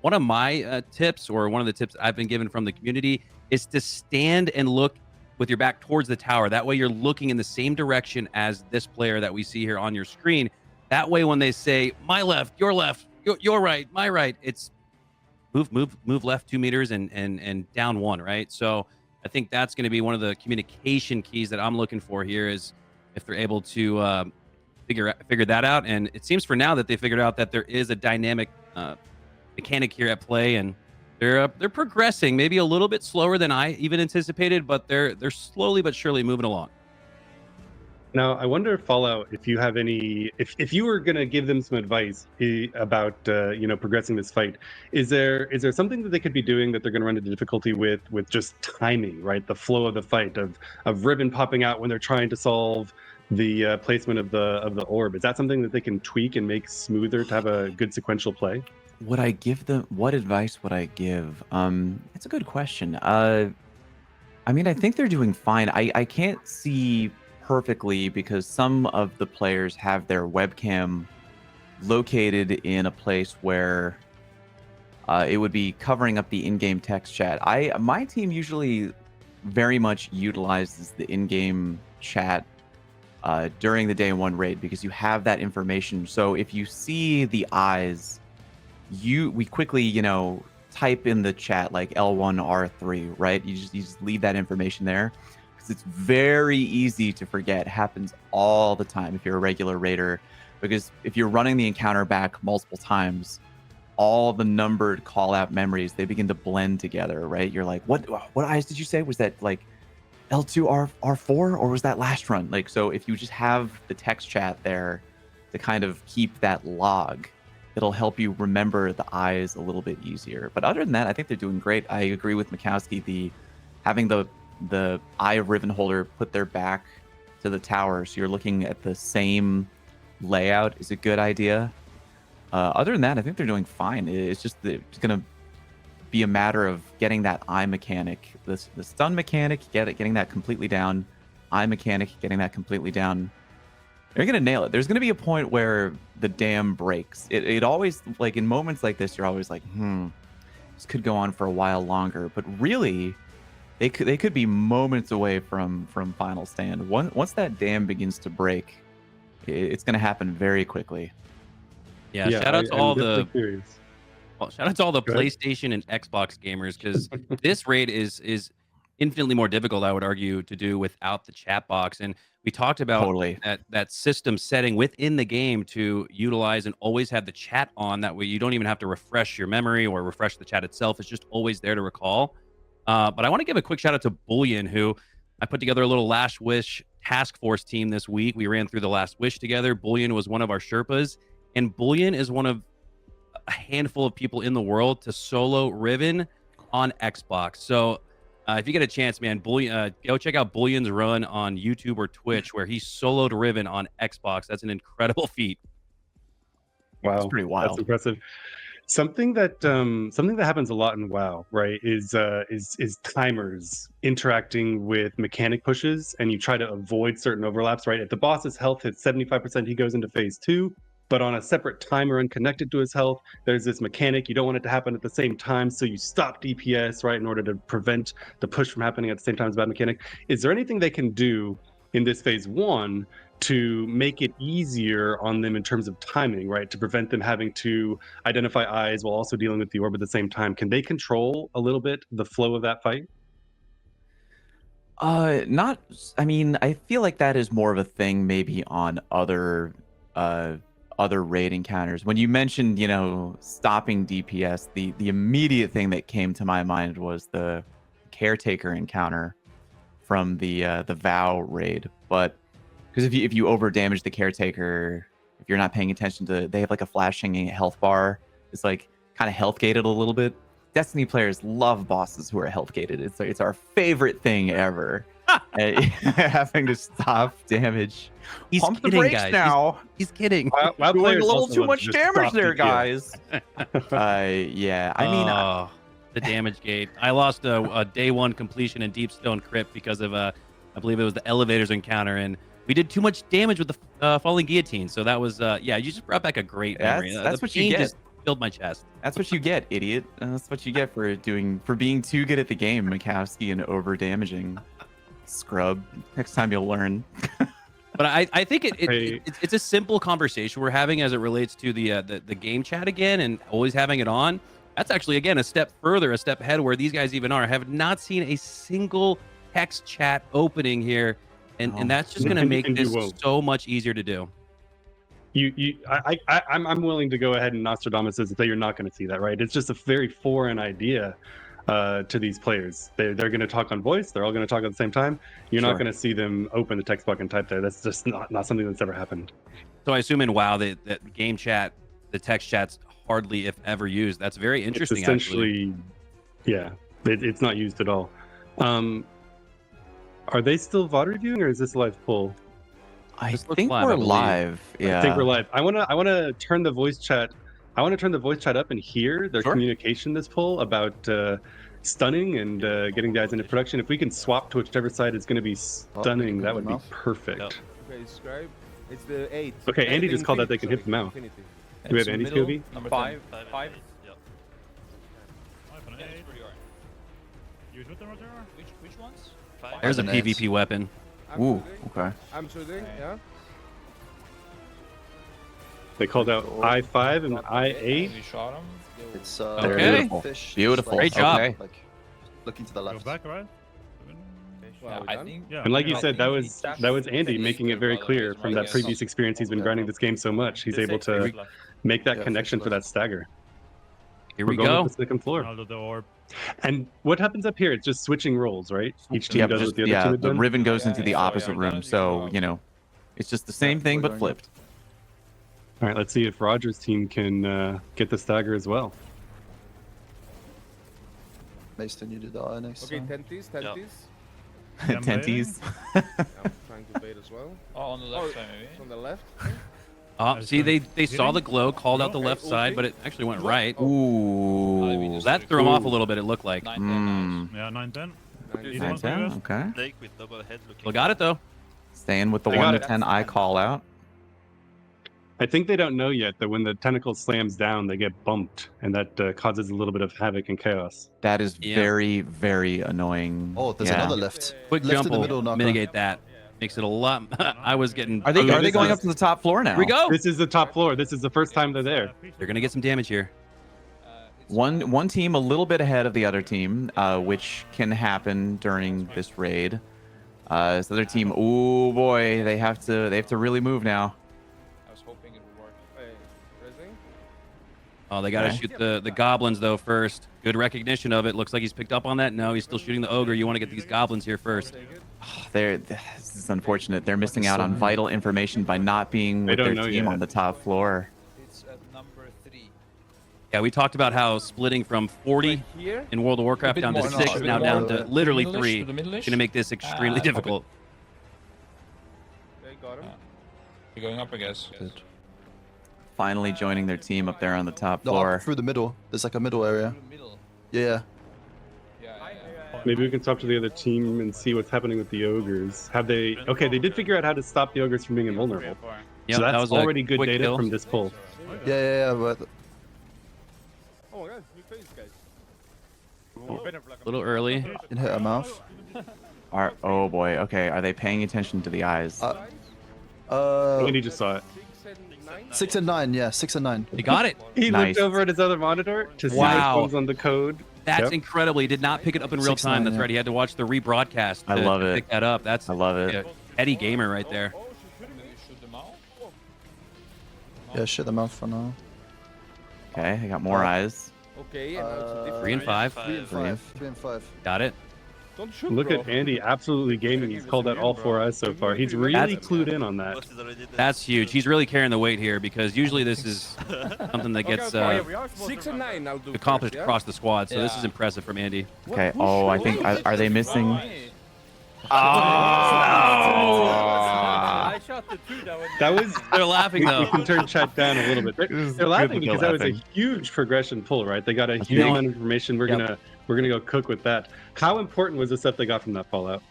one of my tips, or one of the tips I've been given from the community, is to stand and look with your back towards the tower. That way you're looking in the same direction as this player that we see here on your screen. That way, when they say my left, your right, my right, it's move left 2 meters and down 1, right? So I think that's going to be one of the communication keys that I'm looking for here, is if they're able to figure that out. And it seems for now that they figured out that there is a dynamic mechanic here at play, and they're progressing, maybe a little bit slower than I even anticipated, but they're slowly but surely moving along. Now, I wonder, Fallout, if you have any, if you were going to give them some advice about, progressing this fight, is there something that they could be doing that they're going to run into difficulty with just timing, right? The flow of the fight, of Riven popping out when they're trying to solve the placement of the orb. Is that something that they can tweak and make smoother to have a good sequential play? Would I give them, what advice would I give? It's a good question. I think they're doing fine. I can't see perfectly because some of the players have their webcam located in a place where it would be covering up the in-game text chat. My team usually very much utilizes the in-game chat during the day 1 raid because you have that information. So if you see the eyes, we quickly type in the chat like L1 R3, right? You just leave that information there. It's very easy to forget. It happens all the time if you're a regular raider, because if you're running the encounter back multiple times, all the numbered call out memories, they begin to blend together, right? You're like, what eyes did you say? Was that like L2 R4 or was that last run? Like, so if you just have the text chat there to kind of keep that log, it'll help you remember the eyes a little bit easier. But other than that, I think they're doing great. I agree with Mikowski, having the Eye of Riven holder put their back to the tower, so you're looking at the same layout, is a good idea. Other than that, I think they're doing fine. It's just that it's going to be a matter of getting that eye mechanic, the stun mechanic, getting that completely down, eye mechanic, getting that completely down. They're going to nail it. There's going to be a point where the dam breaks. It always, like in moments like this, you're always like, this could go on for a while longer. But really, they could be moments away from final stand. Once that dam begins to break, it's going to happen very quickly. Yeah, shout out to all the curious. shout out to all the Go ahead. PlayStation and Xbox gamers, because this raid is infinitely more difficult, I would argue, to do without the chat box. And we talked about Totally. that system setting within the game to utilize and always have the chat on. That way, you don't even have to refresh your memory or refresh the chat itself. It's just always there to recall. But I want to give a quick shout out to Bullion, who I put together a little Last Wish task force team this week. We ran through the Last Wish together. Bullion was one of our Sherpas, and Bullion is one of a handful of people in the world to solo Riven on Xbox. So if you get a chance, man, Bullion, go check out Bullion's run on YouTube or Twitch, where he soloed Riven on Xbox. That's an incredible feat. Wow, That's pretty wild. That's impressive. Something that happens a lot in WoW, right, is timers interacting with mechanic pushes, and you try to avoid certain overlaps, right? If the boss's health hits 75%, he goes into phase 2, but on a separate timer unconnected to his health, there's this mechanic. You don't want it to happen at the same time, so you stop DPS, right, in order to prevent the push from happening at the same time as bad mechanic. Is there anything they can do in this phase 1 to make it easier on them in terms of timing, right? To prevent them having to identify eyes while also dealing with the orb at the same time. Can they control a little bit the flow of that fight? Not. I mean, I feel like that is more of a thing maybe on other raid encounters. When you mentioned, stopping DPS, the immediate thing that came to my mind was the caretaker encounter from the Vow raid. But because if you over damage the caretaker, if you're not paying attention to, they have like a flashing health bar. It's like kind of health gated a little bit. Destiny players love bosses who are health gated. It's our favorite thing ever. Having to stop damage. He's Pump kidding, the brakes guys. now. He's kidding. WoW Doing players a little also too love much to just damage stop there, DPS. guys. Yeah. I mean, The damage gate. I lost a day 1 completion in Deepstone Crypt because of I believe it was the elevators encounter, and we did too much damage with the falling guillotine. So that was you just brought back a great memory. That's The what you pain get. just filled my chest. that's what you get, idiot. That's what you get for being too good at the game, Mikowski, and over damaging. Scrub. Next time you'll learn. But I think it's a simple conversation we're having as it relates to the game chat again, and always having it on. That's actually, again, a step ahead where these guys even are. I have not seen a single text chat opening here, and that's just going to make And you this won't. so much easier to do. I'm willing to go ahead and Nostradamus says that you're not going to see that, right? It's just a very foreign idea to these players. They're going to talk on voice. They're all going to talk at the same time. You're not Sure. going to see them open the text box and type there. That's just not something that's ever happened. So I assume in WoW that game chat, the text chat's hardly, if ever, used. That's very interesting. It's essentially, yeah, it's not used at all. Are they still VOD reviewing, or is this a live poll? I This looks think live, I we're believe. live. Yeah. I think we're live. I want to turn the voice chat. I want to turn the voice chat up and hear their Sure. communication this poll about stunning and getting guys into production. If we can swap to whichever side is going to be stunning, that would be perfect. Yep. Okay, subscribe. It's the 8. Okay, Andy just called that they can hit the mouth. Do we have Andy's POV? Number 5. 5. Yep. Use with them, Roger? Which ones? There's a Five and PvP weapon. Ooh. Okay. I'm shooting, yeah. They called out I5 and I8. We shot him. It's Okay. Beautiful. fish. Beautiful. Great job. Okay. Like, looking to the Go left. back, right? Wow, I done? think. Yeah. And like you yeah. said, that was Andy making it very clear from that previous experience. He's been grinding this game so much. He's able to make that Yeah, connection fish for that stagger. Here We're we going go. with the second floor. I'll do the orb. And what happens up here? It's just switching roles, right? Each team Yep, does just, what the other yeah, team had the done. ribbon goes into the Yeah, opposite yeah, room, yeah. so it's just the same thing we're but going flipped. All right, let's see if Roger's team can get the stagger as well. Mason, you did the nice. Okay, tenties. Tenties. I'm trying to bait as well. Oh, on the left side, maybe. On the left. See, they saw Hitting? the glow, called out the Okay, left side, okay. but it actually went right. Ooh. That threw him off a little bit, it looked like. 9, Mm. Yeah, 9-10. Nice. 9-10, okay. Snake with double head looking. Well, got it though. Staying with the They got 1 to it. 10 I call out. I think they don't know yet that when the tentacle slams down, they get bumped, and that causes a little bit of havoc and chaos. That is Yeah. very, very annoying. Oh, there's Yeah. another left. Quick Left jump in the will middle, knocker. mitigate that. Makes it a lot. I was getting. Are they booed. are they going is- up to the top floor now? Here we go. This is the top floor. This is the first time they're there. They're gonna get some damage here. One team a little bit ahead of the other team, which can happen during this raid. This other team, oh boy, they have to really move now. I was hoping it would work. Hey, raising? Oh, they got to Okay. shoot the goblins though first. Good recognition of it. Looks like he's picked up on that. No, he's still shooting the ogre. You want to get these goblins here first. This is unfortunate. They're missing out on vital information by not being They with don't their know team yet. on the top floor. It's at number 3. Yeah, we talked about how splitting from 40 Here? in World of Warcraft bit down to more, no, 6, a bit now more down to to the literally middle-ish, 3. to the middle-ish. Going to make this extremely up it. difficult. They got him. You're going up, I guess. Finally joining their team up there on the top No, floor. up through the middle. There's like a middle area. Middle. Yeah. Maybe we can talk to the other team and see what's happening with the ogres. Have they? Okay, they did figure out how to stop the ogres from being invulnerable. Yep, So that's that was a already good quick data kill. from this pull. Yeah, but Oh my god, new face, guys. A little early. it hit her mouth. Oh boy. Okay, are they paying attention to the eyes? Andy just saw it. 6 and 9. Yeah, 6 and 9. They got it. He Nice. looked over at his other monitor to see Wow. which one's on the code. That's Yep. incredible. He did not pick it up in real 6-9, time. That's yeah. right. He had to watch the rebroadcast. I to love it. Pick that up. That's I love it. yeah, Eddie Gamer right there. Maybe shoot them out. Yeah, shit them out for now. Okay, I got more eyes. Okay, and now it's a different 3 and 5. 3 and 5. 3 and 5. Got it. Don't shoot, Look bro. at Andy, absolutely gaming. He's called out all 4 eyes so far. He's really That's- clued in on that. Boss is already dead. That's huge. He's really carrying the weight here because usually this is something that gets 6 and 9 now. accomplished across the squad. So this Yeah. is impressive from Andy. Okay. Oh, I think are they missing? Oh! I shot the 2 that one. That was. They're laughing We though. can turn chat down a little bit. They're laughing because that was a huge progression pull, right? They got a huge Yeah. amount of information. We're gonna go cook with that. How important was the stuff they got from that Fallout?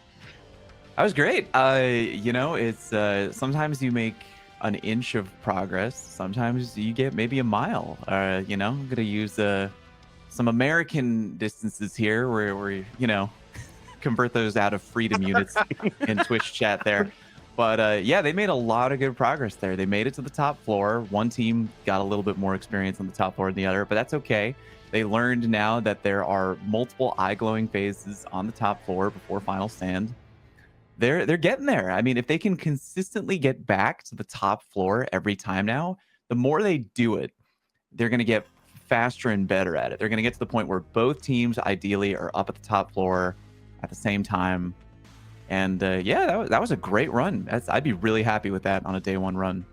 That was great. You know, it's sometimes you make an inch of progress. Sometimes you get maybe a mile. You know, I'm gonna use some American distances here, where we, you know, convert those out of freedom units in Twitch chat there. But yeah, they made a lot of good progress there. They made it to the top floor. One team got a little bit more experience on the top floor than the other, but that's okay. They learned now that there are multiple eye glowing phases on the top floor before final stand. They're getting there. I mean, if they can consistently get back to the top floor every time now, the more they do it, they're going to get faster and better at it. They're going to get to the point where both teams ideally are up at the top floor at the same time. And yeah, that was a great run. I'd be really happy with that on a day 1 run.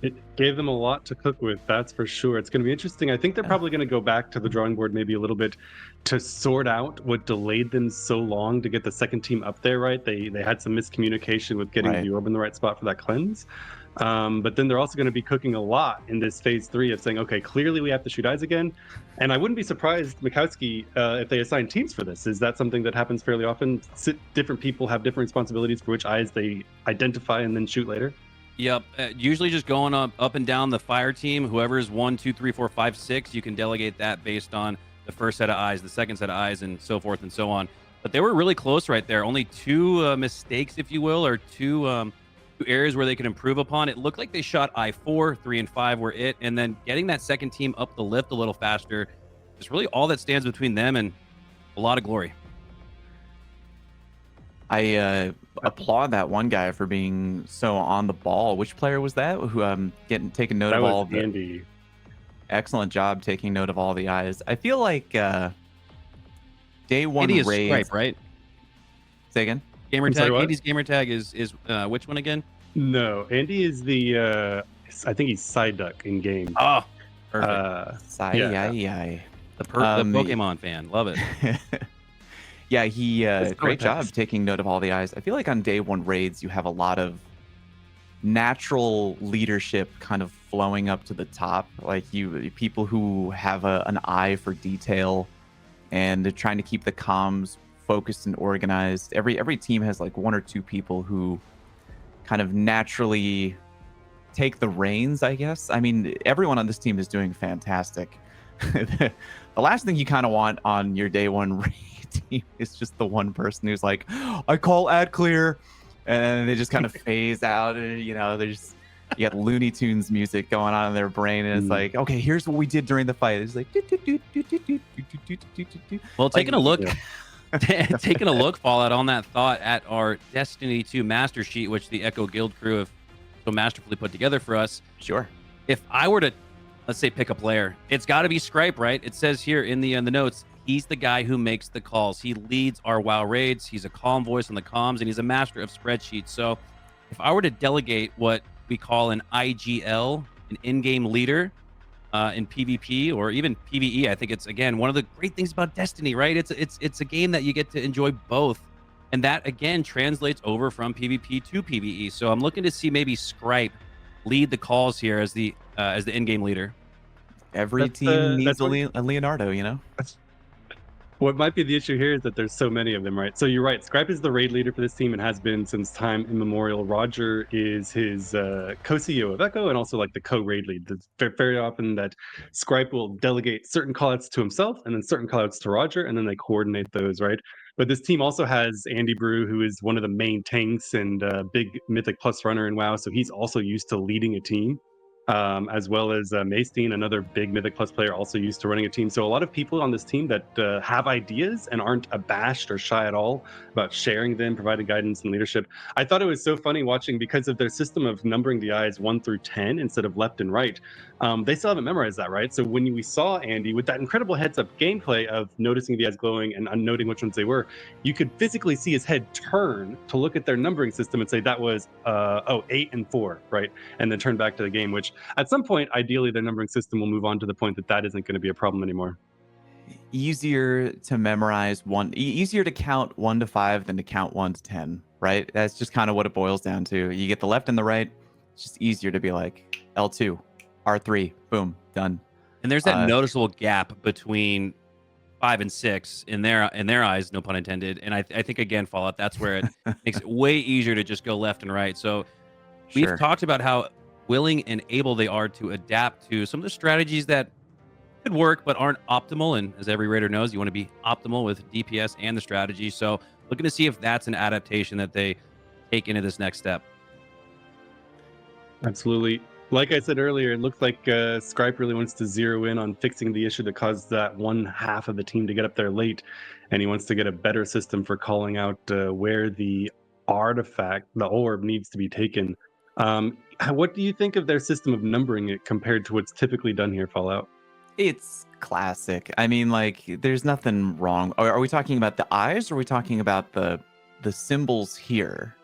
It gave them a lot to cook with, that's for sure. It's going to be interesting. I think they're probably going to go back to the drawing board maybe a little bit to sort out what delayed them so long to get the second team up there, right? They had some miscommunication with getting Right. the orb in the right spot for that cleanse. But then they're also going to be cooking a lot in this phase 3 of saying, okay, clearly we have to shoot eyes again. And I wouldn't be surprised, Mikowski, if they assign teams for this. Is that something that happens fairly often? Different people have different responsibilities for which eyes they identify and then shoot later? Yep. Usually just going up and down the fire team. Whoever's 1, 2, 3, 4, 5, 6, you can delegate that based on the first set of eyes, the second set of eyes, and so forth and so on. But they were really close right there. Only 2 mistakes, if you will, or two areas where they could improve upon. It looked like they shot I4, 3, and 5 were it, and then getting that second team up the lift a little faster is really all that stands between them and a lot of glory. I applaud that one guy for being so on the ball. Which player was that? Who taking note That of all was the Andy. excellent job taking note of all the eyes. I feel like day 1 Andy is raids. Stripe, right? Say again. Gamer I'm sorry, tag. what? Andy's gamer tag is which one again? No, Andy is the, I think he's Psyduck in game. Oh, perfect. Sigh. The Um, Pokemon fan. Love it. Yeah, he Let's go great with that. job taking note of all the eyes. I feel like on day 1 raids you have a lot of natural leadership kind of flowing up to the top, like people who have an eye for detail and they're trying to keep the comms focused and organized. Every team has like 1 or 2 people who kind of naturally take the reins, I guess. I mean, everyone on this team is doing fantastic. The last thing you kind of want on your day 1 raid team is just the one person who's like, I call ad clear, and they just kind of phase out, and you know, You got Looney Tunes music going on in their brain, and it's like, okay, here's what we did during the fight. It's like, Well, taking a look, yeah. taking a look, Fallout, on that thought at our Destiny 2 master sheet, which the Echo Guild crew have so masterfully put together for us. sure. If I were to, let's say, pick a player, it's got to be Scripe, right? It says here in the notes, he's the guy who makes the calls. He leads our WoW raids. He's a calm voice on the comms, and he's a master of spreadsheets. So if I were to delegate what we call an IGL, an in-game leader, in PvP or even PvE, I think it's, again, one of the great things about Destiny, right? It's a game that you get to enjoy both, and that again translates over from PvP to PvE. So I'm looking to see maybe Scripe lead the calls here as the in-game leader. Every That's, team needs that's a, what- a Leonardo, you know? What might be the issue here is that there's so many of them, right? So you're right. Scripe is the raid leader for this team and has been since time immemorial. Roger is his co-CEO of Echo and also like the co-raid lead. It's very often that Scripe will delegate certain callouts to himself and then certain callouts to Roger, and then they coordinate those, right? But this team also has Andy Brew, who is one of the main tanks and big Mythic Plus runner in WoW. So he's also used to leading a team. As well as Maystein, another big Mythic Plus player, also used to running a team. So a lot of people on this team that have ideas and aren't abashed or shy at all about sharing them, providing guidance and leadership. I thought it was so funny watching because of their system of numbering the eyes 1 through 10 instead of left and right. They still haven't memorized that, right? So when we saw Andy with that incredible heads-up gameplay of noticing the eyes glowing and noting which ones they were, you could physically see his head turn to look at their numbering system and say that was 8 and 4, right? And then turn back to the game, which at some point, ideally, their numbering system will move on to the point that isn't going to be a problem anymore. Easier to memorize easier to count 1 to 5 than to count 1 to 10, right? That's just kind of what it boils down to. You get the left and the right. It's just easier to be like L2, R3, boom, done. And there's that noticeable gap between 5 and 6 in their eyes, no pun intended. And I think, again, Fallout, that's where it makes it way easier to just go left and right. So Sure. we've talked about how willing and able they are to adapt to some of the strategies that could work but aren't optimal. And as every raider knows, you want to be optimal with DPS and the strategy. So looking to see if that's an adaptation that they take into this next step. Absolutely. Like I said earlier, it looks like Scripe really wants to zero in on fixing the issue that caused that one half of the team to get up there late. And he wants to get a better system for calling out where the artifact, the orb, needs to be taken. What do you think of their system of numbering it compared to what's typically done here, Fallout? It's classic. I mean, like, there's nothing wrong. Are we talking about the eyes, or are we talking about the symbols here?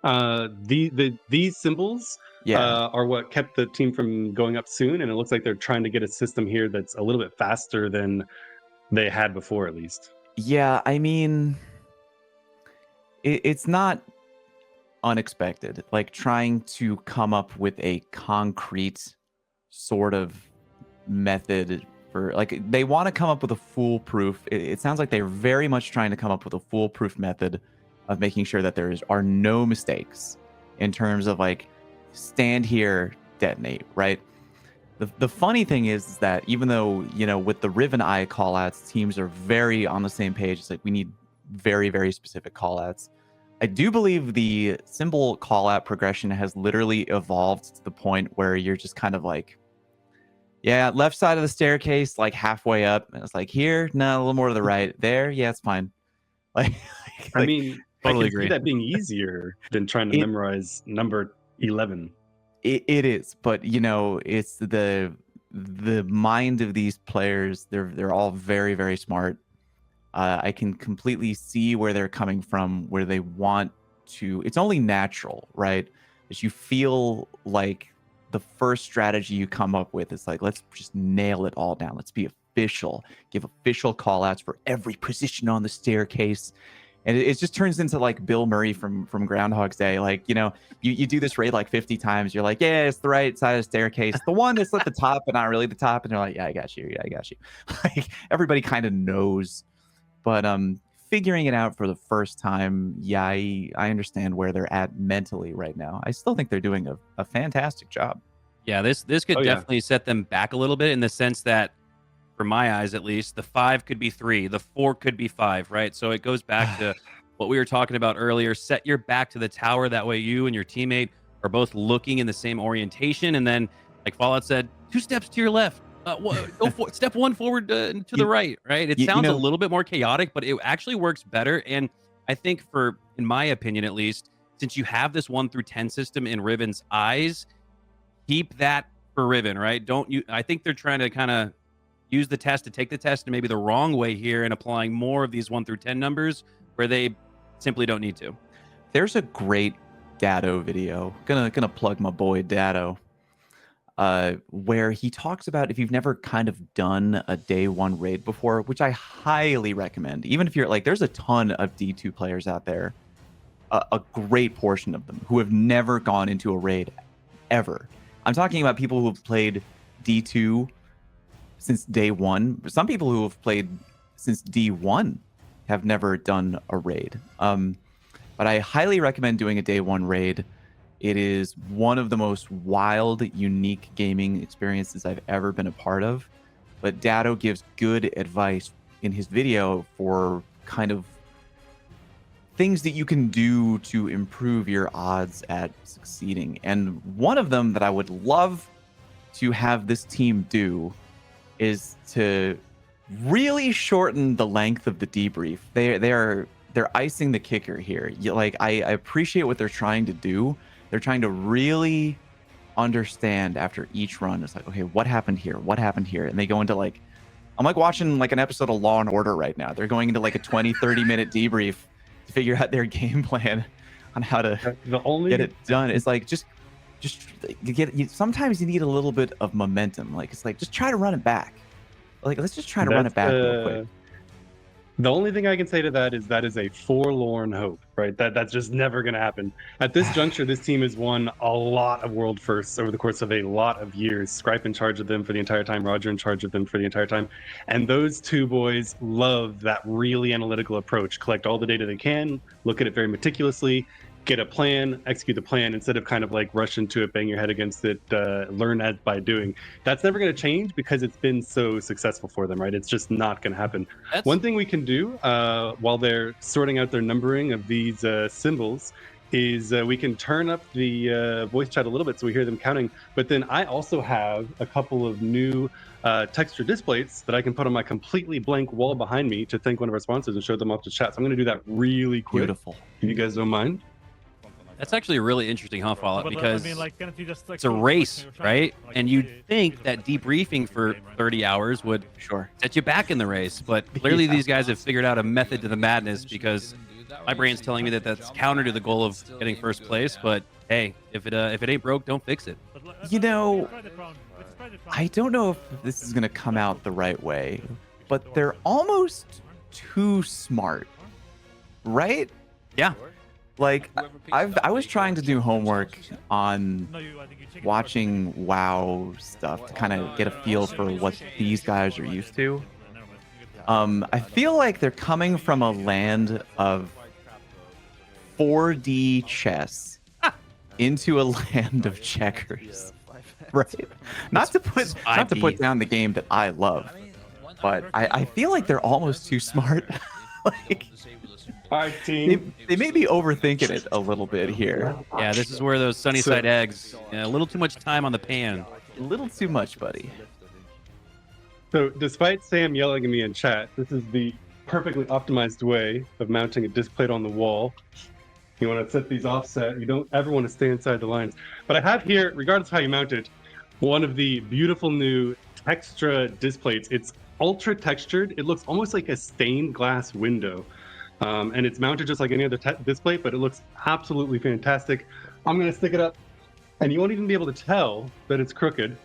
These symbols are what kept the team from going up soon, and it looks like they're trying to get a system here that's a little bit faster than they had before, at least. Yeah, I mean, it's not unexpected. Like, trying to come up with a concrete sort of method for, like, they want to come up with a foolproof. It sounds like they're very much trying to come up with a foolproof method of making sure that there are no mistakes in terms of, like, stand here, detonate, right? The funny thing is that even though, you know, with the Riven Eye callouts, teams are very on the same page. It's like we need very, very specific callouts. I do believe the symbol callout progression has literally evolved to the point where you're just kind of like, yeah, left side of the staircase, like halfway up. And it's like, here, no, a little more to the right. There, yeah, it's fine. Like, I mean, totally I can agree. see that being easier than trying to memorize number 11. It is, but you know, it's the mind of these players. They're all very, very smart. I can completely see where they're coming from, where they want to. It's only natural, right? As you feel like the first strategy you come up with is like, let's just nail it all down. Let's be official. Give official call outs for every position on the staircase. And it just turns into like Bill Murray from Groundhog's Day. Like, you know, you do this raid like 50 times. You're like, yeah, it's the right side of the staircase. The one that's at the top, but not really the top. And they're like, yeah, I got you. Yeah, I got you. Like, everybody kind of knows. But figuring it out for the first time, yeah, I understand where they're at mentally right now. I still think they're doing a fantastic job. Yeah, this could definitely set them back a little bit in the sense that, from my eyes at least, the 5 could be 3, the 4 could be 5, right? So it goes back to what we were talking about earlier. Set your back to the tower. That way you and your teammate are both looking in the same orientation, and then, like Fallout said, 2 steps to your left. Step 1 forward to the right. Right? It sounds a little bit more chaotic, but it actually works better. And I think, in my opinion at least, since you have this 1 through 10 system in Riven's eyes, keep that for Riven, right? I think they're trying to kind of use the test to take the test in maybe the wrong way here and applying more of these 1 through 10 numbers where they simply don't need to. There's a great Dado video. Gonna plug my boy Dado. Where he talks about, if you've never kind of done a day 1 raid before, which I highly recommend, even if you're like, there's a ton of D2 players out there, a great portion of them who have never gone into a raid ever. I'm talking about people who have played D2 since day 1. Some people who have played since D1 have never done a raid. But I highly recommend doing a day 1 raid. It is one of the most wild, unique gaming experiences I've ever been a part of. But Dado gives good advice in his video for kind of things that you can do to improve your odds at succeeding. And one of them that I would love to have this team do is to really shorten the length of the debrief. They're icing the kicker here. I appreciate what they're trying to do. They're trying to really understand after each run. It's like, okay, what happened here? What happened here? And they go into I'm like watching an episode of Law and Order right now. They're going into a 20, 30 minute debrief to figure out their game plan on how to get it done. It's sometimes you need a little bit of momentum. Just try to run it back. Let's just try to run it back real quick. The only thing I can say to that is a forlorn hope, right? That's just never going to happen. At this juncture, this team has won a lot of world firsts over the course of a lot of years. Scripe in charge of them for the entire time, Roger in charge of them for the entire time. And those two boys love that really analytical approach. Collect all the data they can, look at it very meticulously, get a plan, execute the plan instead of rush into it, bang your head against it, learn as by doing. That's never going to change because it's been so successful for them, right? It's just not going to happen. One thing we can do while they're sorting out their numbering of these symbols is we can turn up the voice chat a little bit so we hear them counting. But then I also have a couple of new texture displays that I can put on my completely blank wall behind me to thank one of our sponsors and show them off to chat. So I'm going to do that really quick. Beautiful. If you guys don't mind. That's actually really interesting, huh, Fallout? But, because can't you just, it's a race, right? And you'd think that debriefing for 30 hours would set you back in the race. But clearly these guys have figured out a method to the madness, because my brain's telling me that that's counter to the goal of getting first place. But hey, if it ain't broke, don't fix it. I don't know if this is going to come out the right way, but they're almost too smart, right? Yeah. I was trying to do homework on watching WoW stuff to kind of get a feel for what these guys are used to. I feel like they're coming from a land of 4D chess into a land of checkers, right? Not to put down the game that I love, but I feel like they're almost too smart. They may be overthinking it a little bit here. Yeah, this is where those Sunnyside eggs, a little too much time on the pan. A little too much, buddy. So despite Sam yelling at me in chat, this is the perfectly optimized way of mounting a disc plate on the wall. You want to set these offset. You don't ever want to stay inside the lines. But I have here, regardless of how you mount it, one of the beautiful new Textra disc plates. It's ultra textured. It looks almost like a stained glass window. And it's mounted just like any other disc plate, but it looks absolutely fantastic. I'm going to stick it up, and you won't even be able to tell that it's crooked.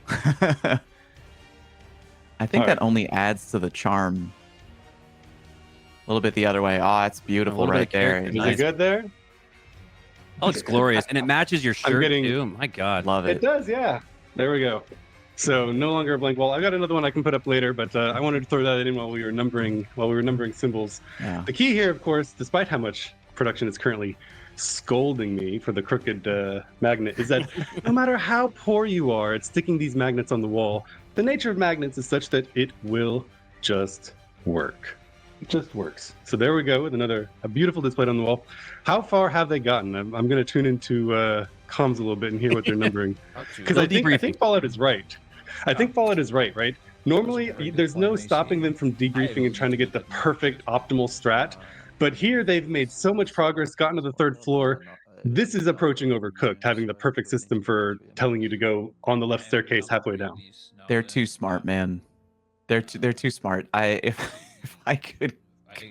I think that only adds to the charm. A little bit the other way. Oh, it's beautiful right there. Is it good there? Oh, it's glorious. And it matches your shirt, too. My God. Love it. It does, yeah. There we go. So no longer a blank wall. I've got another one I can put up later, but I wanted to throw that in while we were numbering symbols. Yeah. The key here, of course, despite how much production is currently scolding me for the crooked magnet, is that no matter how poor you are at sticking these magnets on the wall, the nature of magnets is such that it will just work. It just works. So there we go with a beautiful display on the wall. How far have they gotten? I'm going to tune into comms a little bit and hear what they're numbering. Because I think Fallout is right. I think Fallout is right? Normally, there's no stopping them from debriefing and trying to get the perfect optimal strat. But here they've made so much progress, gotten to the 3rd floor. This is approaching Overcooked, having the perfect system for telling you to go on the left staircase halfway down. They're too smart, man. They're too smart. If I could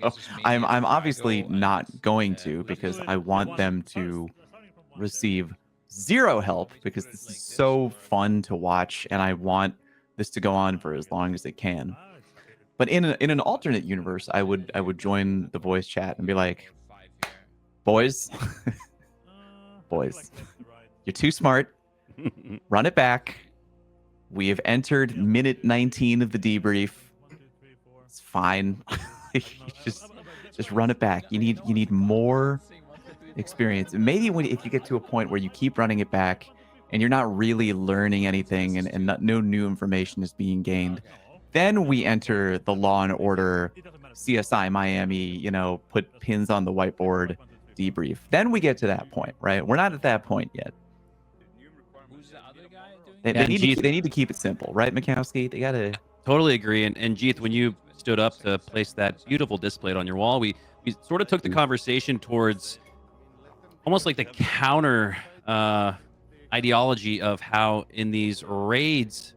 go, I'm obviously not going to, because I want them to receive 0 help, because this is so fun to watch and I want this to go on for as long as it can. But in an alternate universe, I would join the voice chat and be like, boys, you're too smart. Run it back. We have entered minute 19 of the debrief. It's fine. just run it back. You need more experience. And maybe if you get to a point where you keep running it back and you're not really learning anything and no new information is being gained, then we enter the Law and Order CSI Miami, put pins on the whiteboard debrief. Then we get to that point, right? We're not at that point yet. They need to keep it simple, right, Mikowski? They gotta Totally agree. And Jeeth, when you stood up to place that beautiful display on your wall, we sort of took the conversation towards almost like the counter ideology of how in these raids,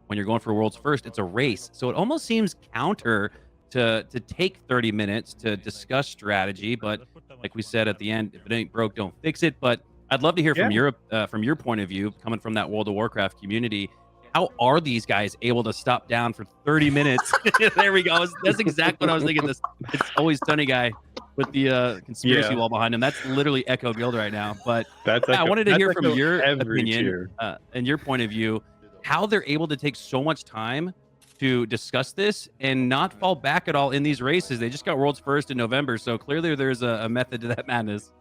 when you're going for world's first, it's a race. So it almost seems counter to take 30 minutes to discuss strategy. But like we said at the end, if it ain't broke, don't fix it. But I'd love to hear from your point of view, coming from that World of Warcraft community. How are these guys able to stop down for 30 minutes? There we go. That's exactly what I was thinking. It's Always Sunny guy with the conspiracy wall behind him. That's literally Echo Guild right now. But I wanted to hear from your opinion and your point of view, how they're able to take so much time to discuss this and not fall back at all in these races. They just got World's First in November, so clearly there's a method to that madness.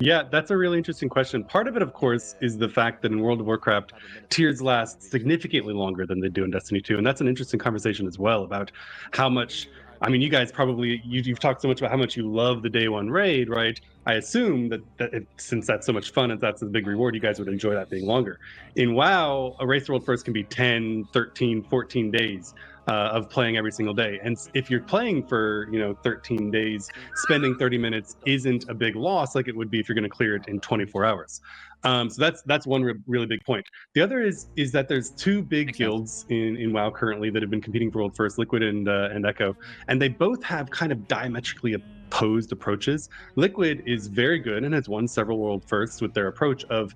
Yeah, that's a really interesting question. Part of it, of course, is the fact that in World of Warcraft, tiers last significantly longer than they do in Destiny 2. And that's an interesting conversation as well about how much, I mean, you guys probably, you've talked so much about how much you love the day one raid, right? I assume that since that's so much fun and that's a big reward, you guys would enjoy that being longer. In WoW, a race to World First can be 10, 13, 14 days. Of playing every single day. And if you're playing for 13 days, spending 30 minutes isn't a big loss like it would be if you're going to clear it in 24 hours. So that's one really big point. The other is that there's 2 big guilds in WoW currently that have been competing for World First, Liquid and Echo, and they both have kind of diametrically opposed approaches. Liquid is very good and has won several World Firsts with their approach of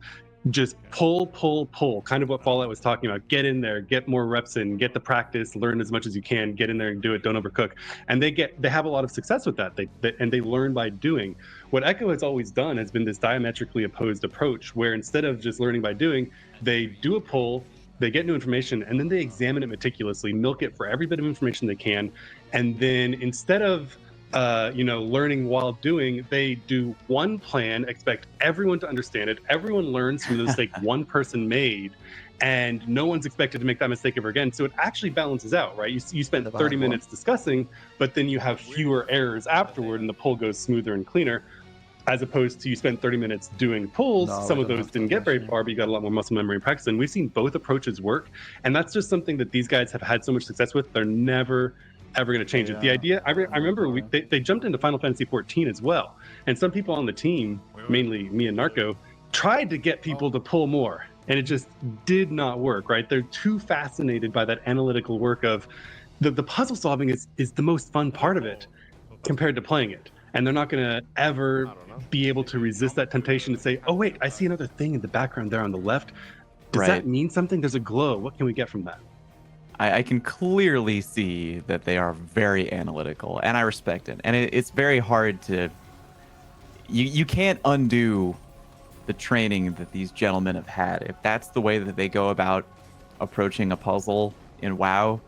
just pull, kind of what Fallout was talking about. Get in there, get more reps in, get the practice, learn as much as you can, get in there and do it, don't overcook. And they have a lot of success with that. They learn by doing. What Echo has always done has been this diametrically opposed approach where instead of just learning by doing, they do a pull, they get new information, and then they examine it meticulously, milk it for every bit of information they can. And then instead of learning while doing, they do one plan, expect everyone to understand it. Everyone learns from the mistake one person made, and no one's expected to make that mistake ever again. So it actually balances out, right? You spend 30 minutes discussing, but then you have fewer errors afterward, and the pull goes smoother and cleaner, as opposed to you spend 30 minutes doing pulls. Some of those didn't get very far, but you got a lot more muscle memory and practice. And we've seen both approaches work, and that's just something that these guys have had so much success with. They're never ever going to change it. The idea, I remember they jumped into Final Fantasy 14 as well, and some people on the team, mainly me and Narco, tried to get people to pull more, and it just did not work, right? They're too fascinated by that analytical work of the puzzle solving is the most fun part of it compared to playing it, and they're not going to ever be able to resist that temptation to say, oh wait, I see another thing in the background there on the left. Does that mean something? There's a glow. What can we get from that? I can clearly see that they are very analytical, and I respect it. And it's very hard to... You can't undo the training that these gentlemen have had. If that's the way that they go about approaching a puzzle in WoW,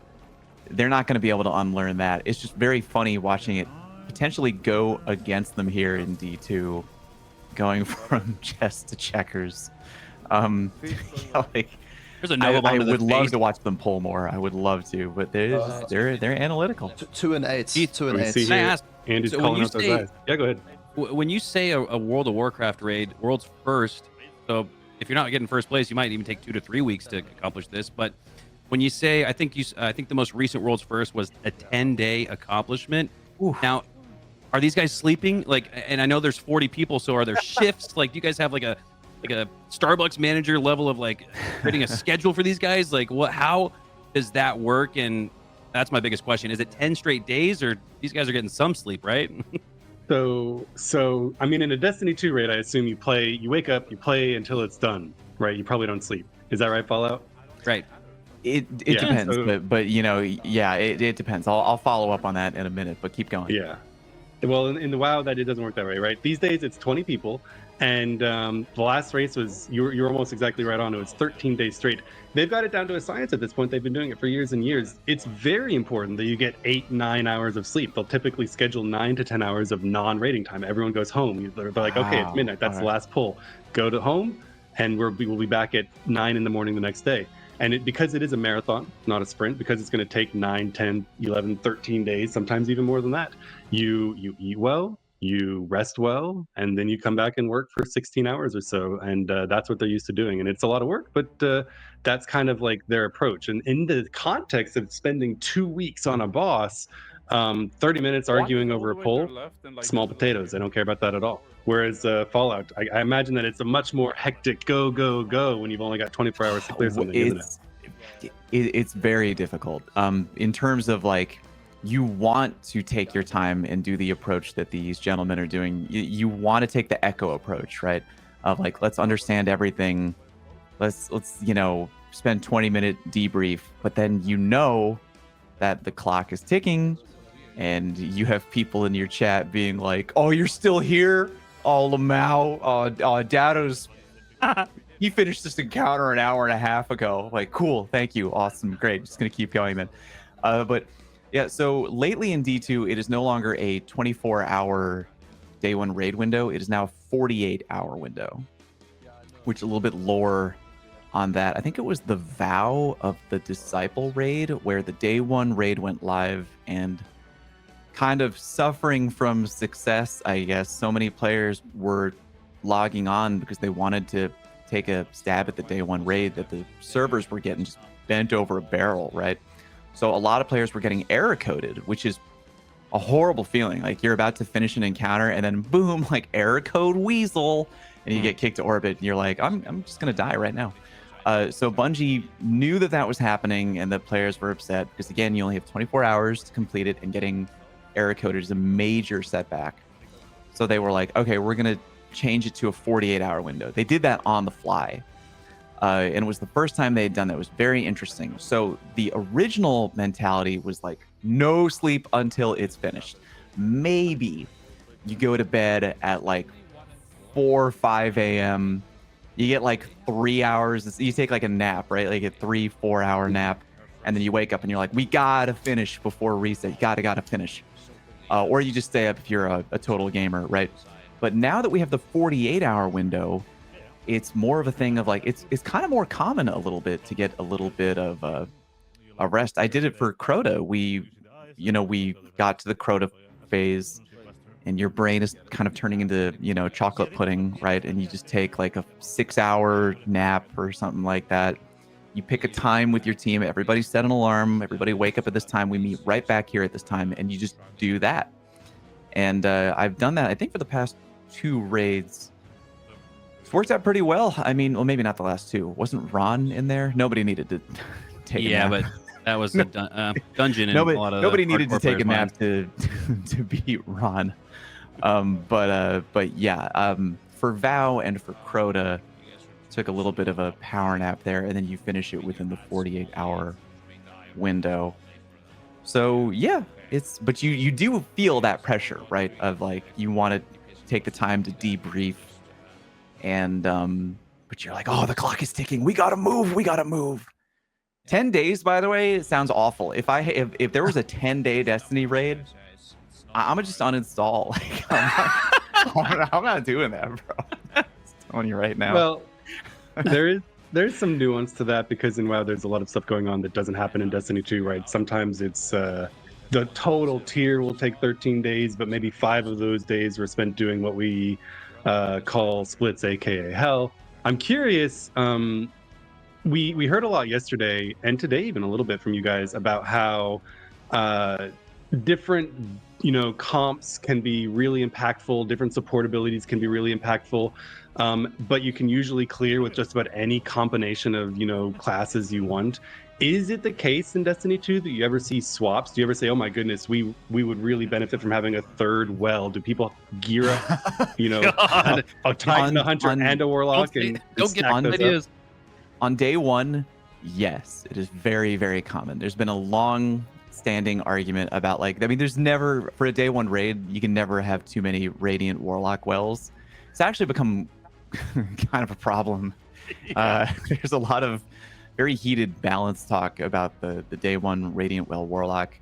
they're not going to be able to unlearn that. It's just very funny watching it potentially go against them here in D2, going from chess to checkers. There's a Nova I bomb to the would love face. to watch them pull more. I would love to, but they're analytical. 2 and 8. Keith, 2 and we 8. see Can I here, ask, Andy's so when calling you out those say- eyes. Yeah, go ahead. when you say a World of Warcraft raid, world's first, so if you're not getting first place, you might even take 2 to 3 weeks to accomplish this. But when you say, I think the most recent world's first was a 10-day accomplishment. Oof. Now, are these guys sleeping? Like, and I know there's 40 people, so are there shifts? Like, do you guys have like a Starbucks manager level of like creating a schedule for these guys? Like, what? How does that work? And that's my biggest question. Is it 10 straight days, or these guys are getting some sleep, right? So I mean, in a Destiny 2 raid, I assume you wake up, you play until it's done, right? You probably don't sleep. Is that right, Fallout? Right. It Yeah, depends, so- but you know, yeah, it depends. I'll follow up on that in a minute, but keep going. Yeah. Well, in the WoW, that it doesn't work that way, right? These days, it's 20 people, and the last race was you're almost exactly right on. It was 13 days straight. They've got it down to a science at this point. They've been doing it for years and years. It's very important that you get 8-9 hours of sleep. They'll typically schedule 9 to 10 hours of non-raiding time. Everyone goes home. They're like, okay, it's Wow. midnight. That's the Alright. last pull. Go to home, and we'll be back at 9 in the morning the next day. And because it is a marathon, not a sprint, because it's going to take 9, 10, 11, 13 days, sometimes even more than that, you eat well, you rest well, and then you come back and work for 16 hours or so. And that's what they're used to doing. And it's a lot of work, but that's kind of like their approach. And in the context of spending 2 weeks on a boss, 30 minutes arguing over a poll, small potatoes. I don't care about that at all. Whereas Fallout, I imagine that it's a much more hectic go when you've only got 24 hours to clear something, isn't it? It's very difficult. In terms of like, you want to take your time and do the approach that these gentlemen are doing. You want to take the Echo approach, right? Of like, let's understand everything. Let's spend 20-minute debrief, but then that the clock is ticking, and you have people in your chat being like, "Oh, you're still here? Oh, Lamau, Dado's he finished this encounter an hour and a half ago." Like, cool, thank you, awesome, great. Just gonna keep going then. But yeah, so lately in D2, it is no longer a 24-hour day one raid window. It is now a 48-hour window, which a little bit lore on that. I think it was the Vow of the Disciple raid where the day one raid went live, and kind of suffering from success, I guess. So many players were logging on because they wanted to take a stab at the day one raid that the servers were getting just bent over a barrel, right? So a lot of players were getting error coded, which is a horrible feeling. Like, you're about to finish an encounter and then boom, like error code weasel, and you get kicked to orbit, and you're like, I'm just gonna die right now. So Bungie knew that was happening, and that players were upset because, again, you only have 24 hours to complete it, and getting error coded is a major setback. So they were like, okay, we're gonna change it to a 48-hour window. They did that on the fly. And it was the first time they had done that. It was very interesting. So the original mentality was like, no sleep until it's finished. Maybe you go to bed at like 4 or 5 a.m. You get like 3 hours. You take like a nap, right? Like a 3-4 hour nap. And then you wake up and you're like, we gotta finish before reset. You gotta finish. Or you just stay up if you're a total gamer, right? But now that we have the 48-hour window, it's more of a thing of like, it's kind of more common a little bit to get a little bit of a rest. I did it for Crota. We got to the Crota phase, and your brain is kind of turning into, chocolate pudding, right? And you just take like a 6-hour nap or something like that. You pick a time with your team. Everybody set an alarm. Everybody wake up at this time. We meet right back here at this time, and you just do that. And I've done that, I think, for the past 2 raids. It's worked out pretty well. I mean, well, maybe not the last 2. Wasn't Ron in there? Nobody needed to take a nap. But that was a dungeon. And a lot of nobody needed to hardcore take a players' nap to beat Ron. But yeah, for Vow and for Crota, took a little bit of a power nap there, and then you finish it within the 48-hour window. So yeah, but you do feel that pressure, right? Of like, you want to take the time to debrief, and but you're like, oh, the clock is ticking. We gotta move. 10 days, by the way, it sounds awful. If there was a 10-day Destiny raid, I'm gonna just uninstall. Like, I'm not doing that, bro. I'm telling you right now. Well, there there's some nuance to that because in WoW there's a lot of stuff going on that doesn't happen in Destiny 2, right? Sometimes it's the total tier will take 13 days, but maybe 5 of those days were spent doing what we call splits, aka hell. I'm curious. We heard a lot yesterday and today, even a little bit from you guys about how different comps can be really impactful. Different support abilities can be really impactful. But you can usually clear with just about any combination of classes you want. Is it the case in Destiny 2 that you ever see swaps? Do you ever say, "Oh my goodness, we would really benefit from having a third well"? Do people gear up, a Titan, a Hunter, and a Warlock? Don't get stack those up? ideas. On day one, yes, it is very, very common. There's been a long-standing argument about there's never, for a day one raid, you can never have too many Radiant Warlock wells. It's actually become kind of a problem. There's a lot of very heated balance talk about the day one Radiant Well Warlock.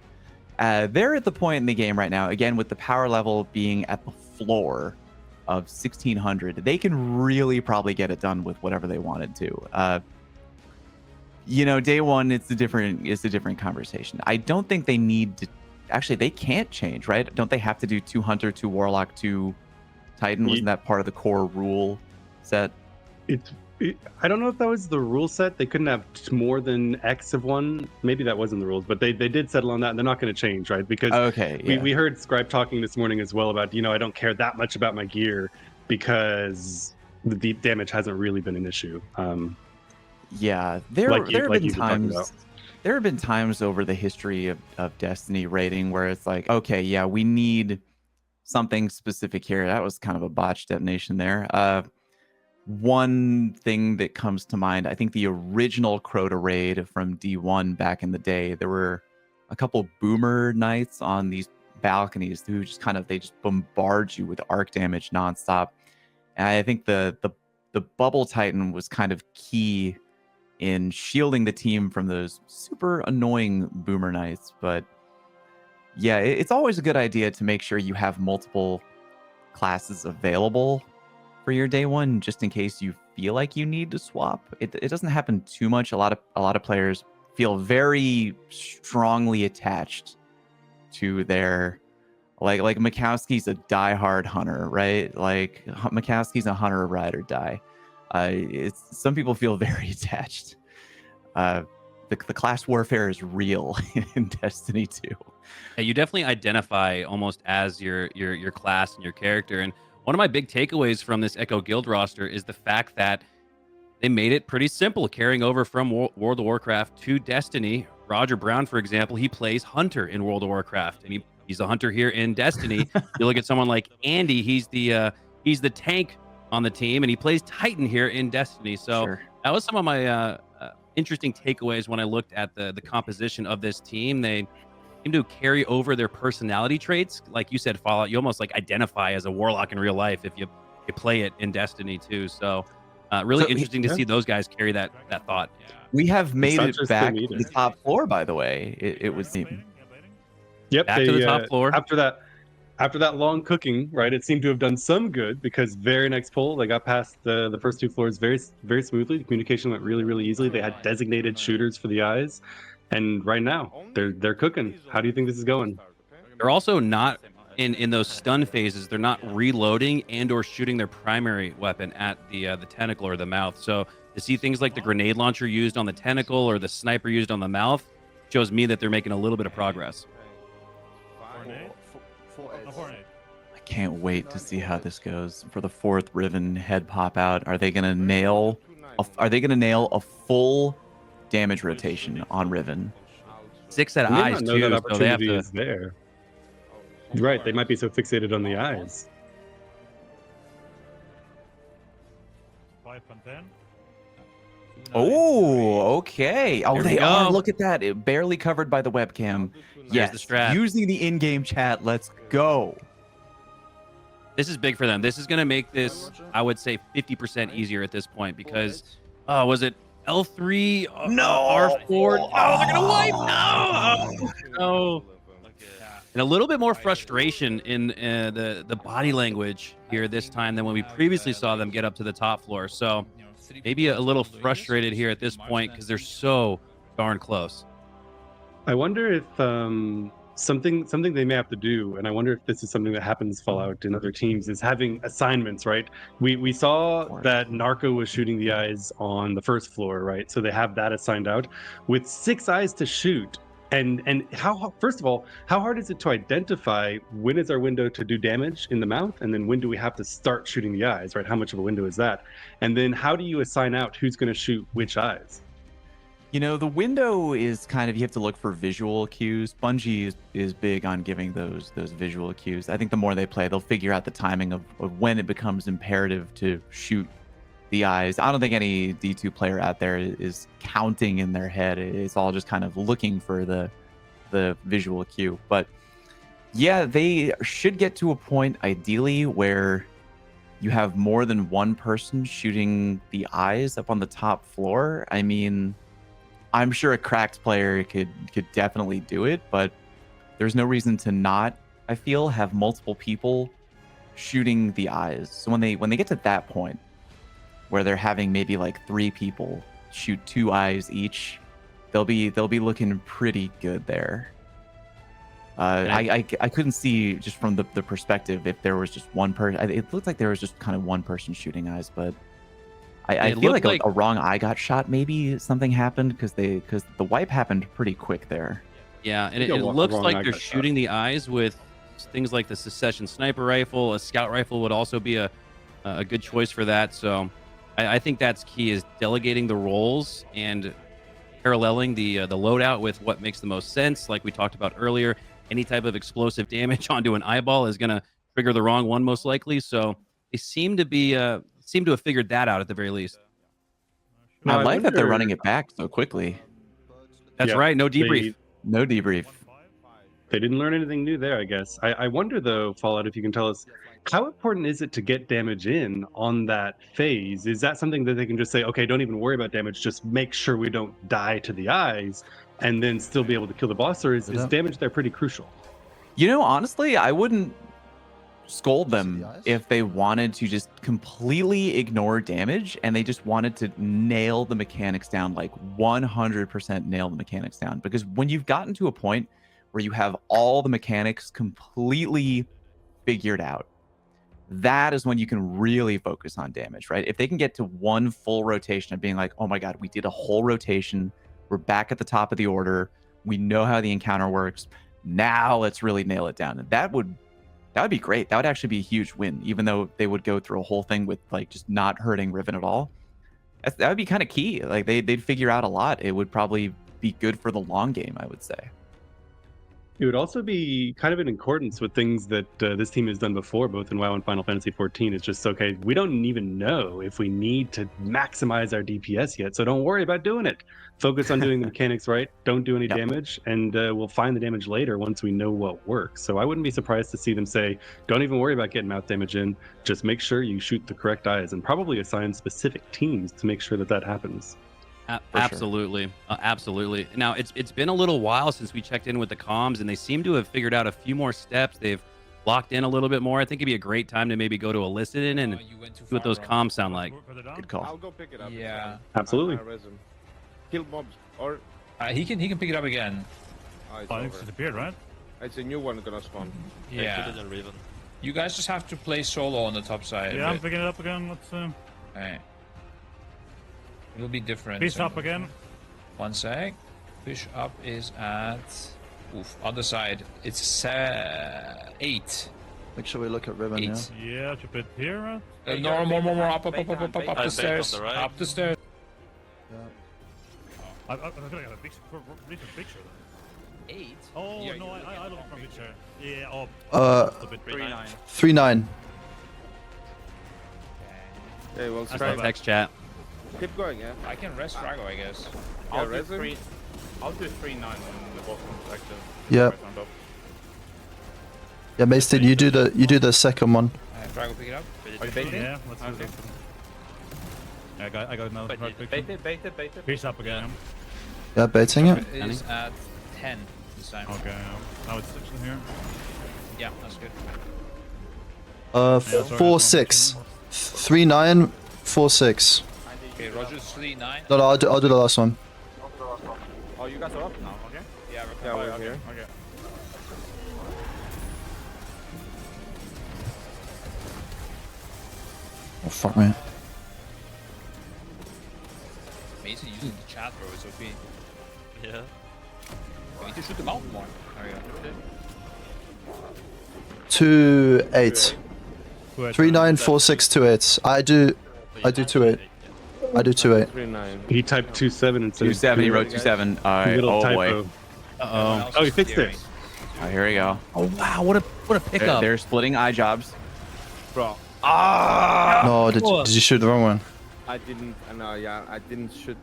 They're at the point in the game right now, again, with the power level being at the floor of 1600, they can really probably get it done with whatever they wanted to. Day one, it's a different conversation. I don't think they need to. Actually, they can't change, right? Don't they have to do 2 Hunter, 2 Warlock, 2 Titan? Wasn't that part of the core rule set? I don't know if that was the rule set. They couldn't have more than X of one. Maybe that wasn't the rules, but they did settle on that, and they're not going to change, right? Because we heard Scribe talking this morning as well about, I don't care that much about my gear because the deep damage hasn't really been an issue. There have been times over the history of Destiny raiding where it's like, okay, yeah, we need something specific here. That was kind of a botched detonation there. One thing that comes to mind, I think the original Crota raid from D1 back in the day, there were a couple boomer knights on these balconies who just they bombard you with arc damage nonstop. And I think the Bubble Titan was kind of key in shielding the team from those super annoying boomer knights. But yeah, it's always a good idea to make sure you have multiple classes available for your day one, just in case you feel like you need to swap. It doesn't happen too much. A lot of players feel very strongly attached to their like Mikowski's a diehard hunter, right? Like Mikowski's a hunter, ride or die. Some people feel very attached. The class warfare is real in Destiny 2. Yeah, you definitely identify almost as your class and your character. And one of my big takeaways from this Echo Guild roster is the fact that they made it pretty simple carrying over from World of Warcraft to Destiny. Roger Brown, for example, he plays Hunter in World of Warcraft, and he's a Hunter here in Destiny. You look at someone like Andy, he's the tank on the team, and he plays Titan here in Destiny. So that was some of my interesting takeaways when I looked at the composition of this team. They seem to carry over their personality traits. Like you said, Fallout, you almost identify as a warlock in real life if you play it in Destiny too. So really interesting to see those guys carry that thought. We have made it back to the top floor, by the way. It was Yep, back to the top floor. After that long cooking, right? It seemed to have done some good because very next pull they got past the first 2 floors very, very smoothly. The communication went really, really easily. They had designated shooters for the eyes. And right now, they're cooking. How do you think this is going? They're also not in those stun phases. They're not reloading and or shooting their primary weapon at the tentacle or the mouth. So to see things like the grenade launcher used on the tentacle or the sniper used on the mouth shows me that they're making a little bit of progress. I can't wait to see how this goes for the 4th Riven head pop out. Are they gonna nail a full damage rotation on Riven? 6 set of eyes too, so they have to. Is there. Right, they might be so fixated on the eyes. 5 and 10. Oh, okay. Oh, There they we are. go. Look at that. It barely covered by the webcam. There's the Yes, strat. using the in-game chat. Let's go. This is big for them. This is going to make this, I would say, 50% easier at this point because, was it L3? No. R4? No, they're going to wipe. No. No. And a little bit more frustration in the body language here this time than when we previously saw them get up to the top floor. So maybe a little frustrated here at this point because they're so darn close. I wonder if something they may have to do, and I wonder if this is something that happens Fallout in other teams, is having assignments, right? We saw that Narco was shooting the eyes on the first floor, right? So they have that assigned out with 6 eyes to shoot. And how, first of all, how hard is it to identify when is our window to do damage in the mouth, and then when do we have to start shooting the eyes, right? How much of a window is that? And then how do you assign out who's going to shoot which eyes? You know, the window is kind of, you have to look for visual cues. Bungie is big on giving those visual cues. I think the more they play, they'll figure out the timing of when it becomes imperative to shoot the eyes. I don't think any D2 player out there is counting in their head. It's all just kind of looking for the visual cue. But yeah, they should get to a point ideally where you have more than one person shooting the eyes up on the top floor. I mean, I'm sure a cracked player could definitely do it, but there's no reason to not, I feel, have multiple people shooting the eyes. So when they get to that point where they're having maybe like 3 people shoot 2 eyes each, they'll be looking pretty good there. I couldn't see just from the perspective if there was just one person. It looked like there was just kind of one person shooting eyes, but I feel like a wrong eye got shot. Maybe something happened because the wipe happened pretty quick there. Yeah, and it looks like they're shooting the eyes with things like the Secession sniper rifle. A scout rifle would also be a good choice for that. So I think that's key, is delegating the roles and paralleling the loadout with what makes the most sense. Like we talked about earlier, any type of explosive damage onto an eyeball is going to trigger the wrong one most likely. So they seem to have figured that out at the very least. I like that they're running it back so quickly. That's right. No debrief. No debrief. They didn't learn anything new there, I guess. I wonder, though, Fallout, if you can tell us, how important is it to get damage in on that phase? Is that something that they can just say, okay, don't even worry about damage, just make sure we don't die to the eyes, and then still be able to kill the boss? Or is damage there pretty crucial? You know, honestly, I wouldn't scold them if they wanted to just completely ignore damage and they just wanted to nail the mechanics down, like 100% nail the mechanics down. Because when you've gotten to a point where you have all the mechanics completely figured out, that is when you can really focus on damage, right? If they can get to one full rotation of being like, oh my god, we did a whole rotation, we're back at the top of the order, we know how the encounter works, now let's really nail it down. And that would be great. That would actually be a huge win, even though they would go through a whole thing with like just not hurting Riven at all. That would be kind of key. Like they'd figure out a lot. It would probably be good for the long game, I would say. It would also be kind of in accordance with things that this team has done before, both in WoW and Final Fantasy XIV. It's just, okay, we don't even know if we need to maximize our DPS yet, so don't worry about doing it. Focus on doing the mechanics right, don't do any damage, and we'll find the damage later once we know what works. So I wouldn't be surprised to see them say, don't even worry about getting mouth damage in, just make sure you shoot the correct eyes, and probably assign specific teams to make sure that happens. Absolutely. Absolutely. Now, it's been a little while since we checked in with the comms, and they seem to have figured out a few more steps. They've locked in a little bit more. I think it'd be a great time to maybe go to a listen and see what those comms sound like. Good call. I'll go pick it up. Yeah. Absolutely. Kill mobs, or He can pick it up again. it's Oh, it's over. disappeared, right? It's a new one gonna spawn. Yeah. Put it in Riven. You guys just have to play solo on the top side. Yeah, I'm picking it up again. Let's Alright. It'll be different. piece up again. One sec. Push up is at other side. It's 8. Make sure we look at Riven, 8. yeah? Yeah, to put here, right? No, more up the stairs. on the right. Up the stairs. I'm gonna get a recent picture. 8. Oh Yeah, no, you I look from picture. Yeah, oh. Uh, A bit 3-9. 3-9. Okay, well, That's try my text chat. keep going, yeah. I can rest Drago, I guess. Yeah, resin. I'll do 3-9 on the bottom section. Yeah. Yeah, Mason, you do the second one. Drago, pick it up. Are you baiting? Yeah, let's do Okay. it. Yeah, I got another right picture. Bait it. Piece up again. Yeah, baiting it. It is at 10 this time. Okay, now it's 6 in here. Yeah, that's good. Yeah, sorry, 4-6. 3-9, 4-6. Okay, Roger 3-9. No, I'll do the last one. Oh, you guys are up now. Okay. Yeah, Yeah, we're okay. here. Okay. Oh fuck me. Mason using the chat, bro. It's okay. Yeah. We need to shoot the mountain more. There we go. 2-8. 3-9-4-6-2-8. I do 2-8. I do 2-8. 3-9. He typed 2-7 instead of 2-7. He 2-8. wrote 2-7. All right. Little Oh typo. boy. Oh, he fixed it. Oh, here we go. Oh wow, what a pickup. They're splitting eye jobs. Bro, No, did you shoot the wrong one? I didn't. No, yeah, I didn't shoot.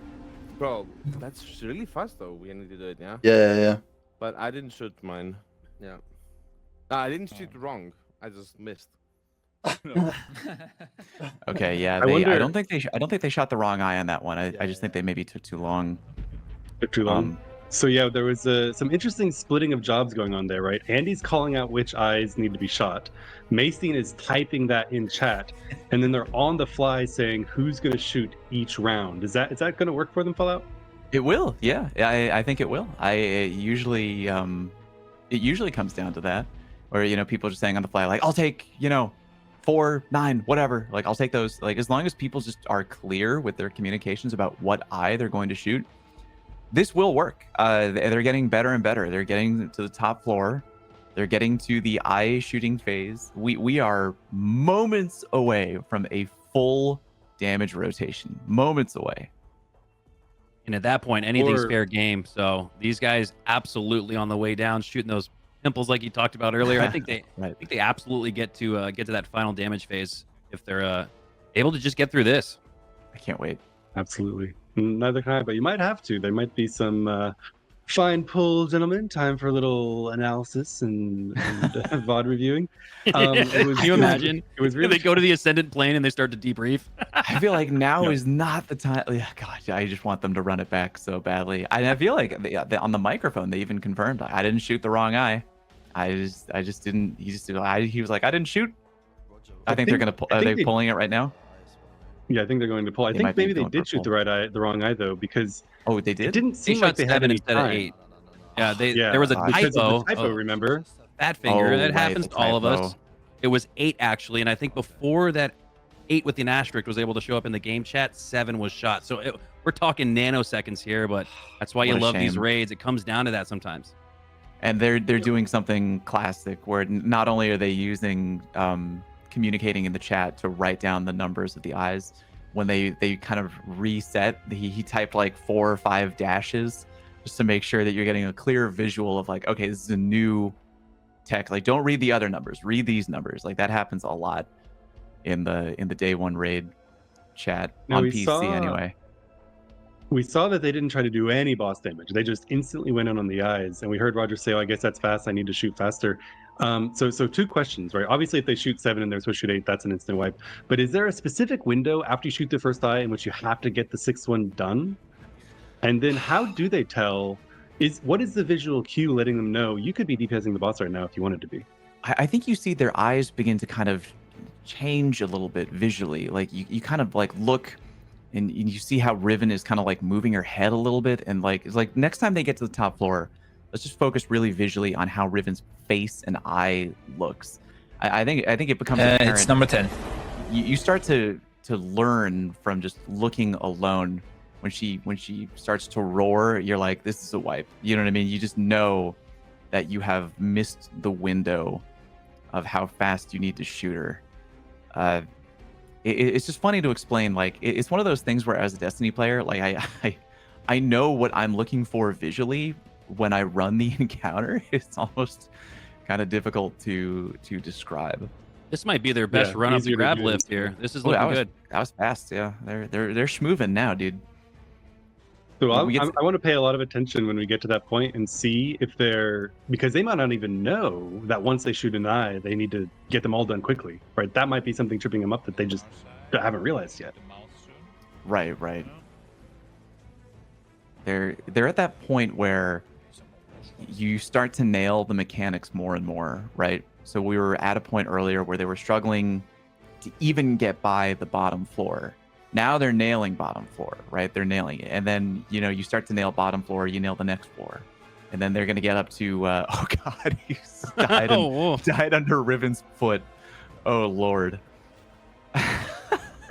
Bro, that's really fast though. We need to do it, yeah. Yeah. But I didn't shoot mine. Yeah. No, I didn't shoot wrong. I just missed. Okay, yeah. I I wonder- don't think they. I don't think they shot the wrong eye on that one. I just think they maybe took too long. Took too long. So yeah, there was some interesting splitting of jobs going on there, right? Andy's calling out which eyes need to be shot. Mason is typing that in chat, and then they're on the fly saying who's going to shoot each round. Is that going to work for them, Fallout? It will. Yeah, I think it will. It usually comes down to that, where people just saying on the fly like, I'll take 4, 9, whatever. Like I'll take those. Like as long as people just are clear with their communications about what eye they're going to shoot, this will work. They're getting better and better. They're getting to the top floor. They're getting to the eye shooting phase. We are moments away from a full damage rotation. Moments away. And at that point, anything's Or- fair game. So these guys absolutely on the way down, shooting those pimples like you talked about earlier. I think they, Right. I think they absolutely get to that final damage phase if they're able to just get through this. I can't wait. Absolutely. Neither can I, but you might have to. There might be some fine pull, gentlemen. Time for a little analysis and VOD reviewing. Can you imagine? It was really they go to the ascendant plane and they start to debrief. I feel like now No. is not the time. Yeah, gosh, I just want them to run it back so badly. I feel like on the microphone they even confirmed I didn't shoot the wrong eye. I just didn't. He was like, I didn't shoot. I think they're gonna pull. Are they pulling it right now? Yeah, I think they're going to pull. I They think might be maybe they going did for shoot pull. the wrong eye though, because Oh, they it did. didn't They seem shot like they had 7 any instead time. of 8. Yeah, Yeah, there was a because typo. of the typo. Remember? Fat finger. Oh, that right, happens the to all of us. typo. It was 8 actually, and I think before that 8 with the asterisk was able to show up in the game chat, 7 was shot. So we're talking nanoseconds here, but that's why you What a love these shame. raids. It comes down to that sometimes. And they're doing something classic where not only are they using communicating in the chat to write down the numbers of the eyes, when they kind of reset, he typed like 4 or 5 dashes just to make sure that you're getting a clear visual of like, okay, this is a new tech. Like don't read the other numbers, read these numbers. Like that happens a lot in the day one raid chat Now, on we PC saw- anyway. We saw that they didn't try to do any boss damage. They just instantly went in on the eyes, and we heard Roger say, "Oh, I guess that's fast. I need to shoot faster." So 2 questions, right? Obviously, if they shoot 7 and they're supposed to shoot 8, that's an instant wipe. But is there a specific window after you shoot the first eye in which you have to get the 6th one done? And then how do they tell? What is the visual cue letting them know you could be DPSing the boss right now if you wanted to be? I think you see their eyes begin to kind of change a little bit visually. Like you kind of like look and you see how Riven is kind of like moving her head a little bit. And like, it's like next time they get to the top floor, let's just focus really visually on how Riven's face and eye looks. I think it becomes apparent. It's number 10. You start to learn from just looking alone. When she starts to roar, you're like, this is a wipe. You know what I mean? You just know that you have missed the window of how fast you need to shoot her. It's just funny to explain. Like it's one of those things where, as a Destiny player, like I know what I'm looking for visually when I run the encounter. It's almost kind of difficult to describe. This might be their best Yeah, run up easier the to grab do lift than- here. This is Oh, looking good. That was fast. Yeah, they're schmoving now, dude. So I We get- want to pay a lot of attention when we get to that point and see if they're, because they might not even know that once they shoot an eye, they need to get them all done quickly, right? That might be something tripping them up that they just haven't realized yet. Right. They're at that point where you start to nail the mechanics more and more, right? So we were at a point earlier where they were struggling to even get by the bottom floor. Now they're nailing bottom floor, right? They're nailing it. And then, you know, you start to nail bottom floor, you nail the next floor. And then they're going to get up to, oh God, he died, Oh, died under Riven's foot. Oh, Lord.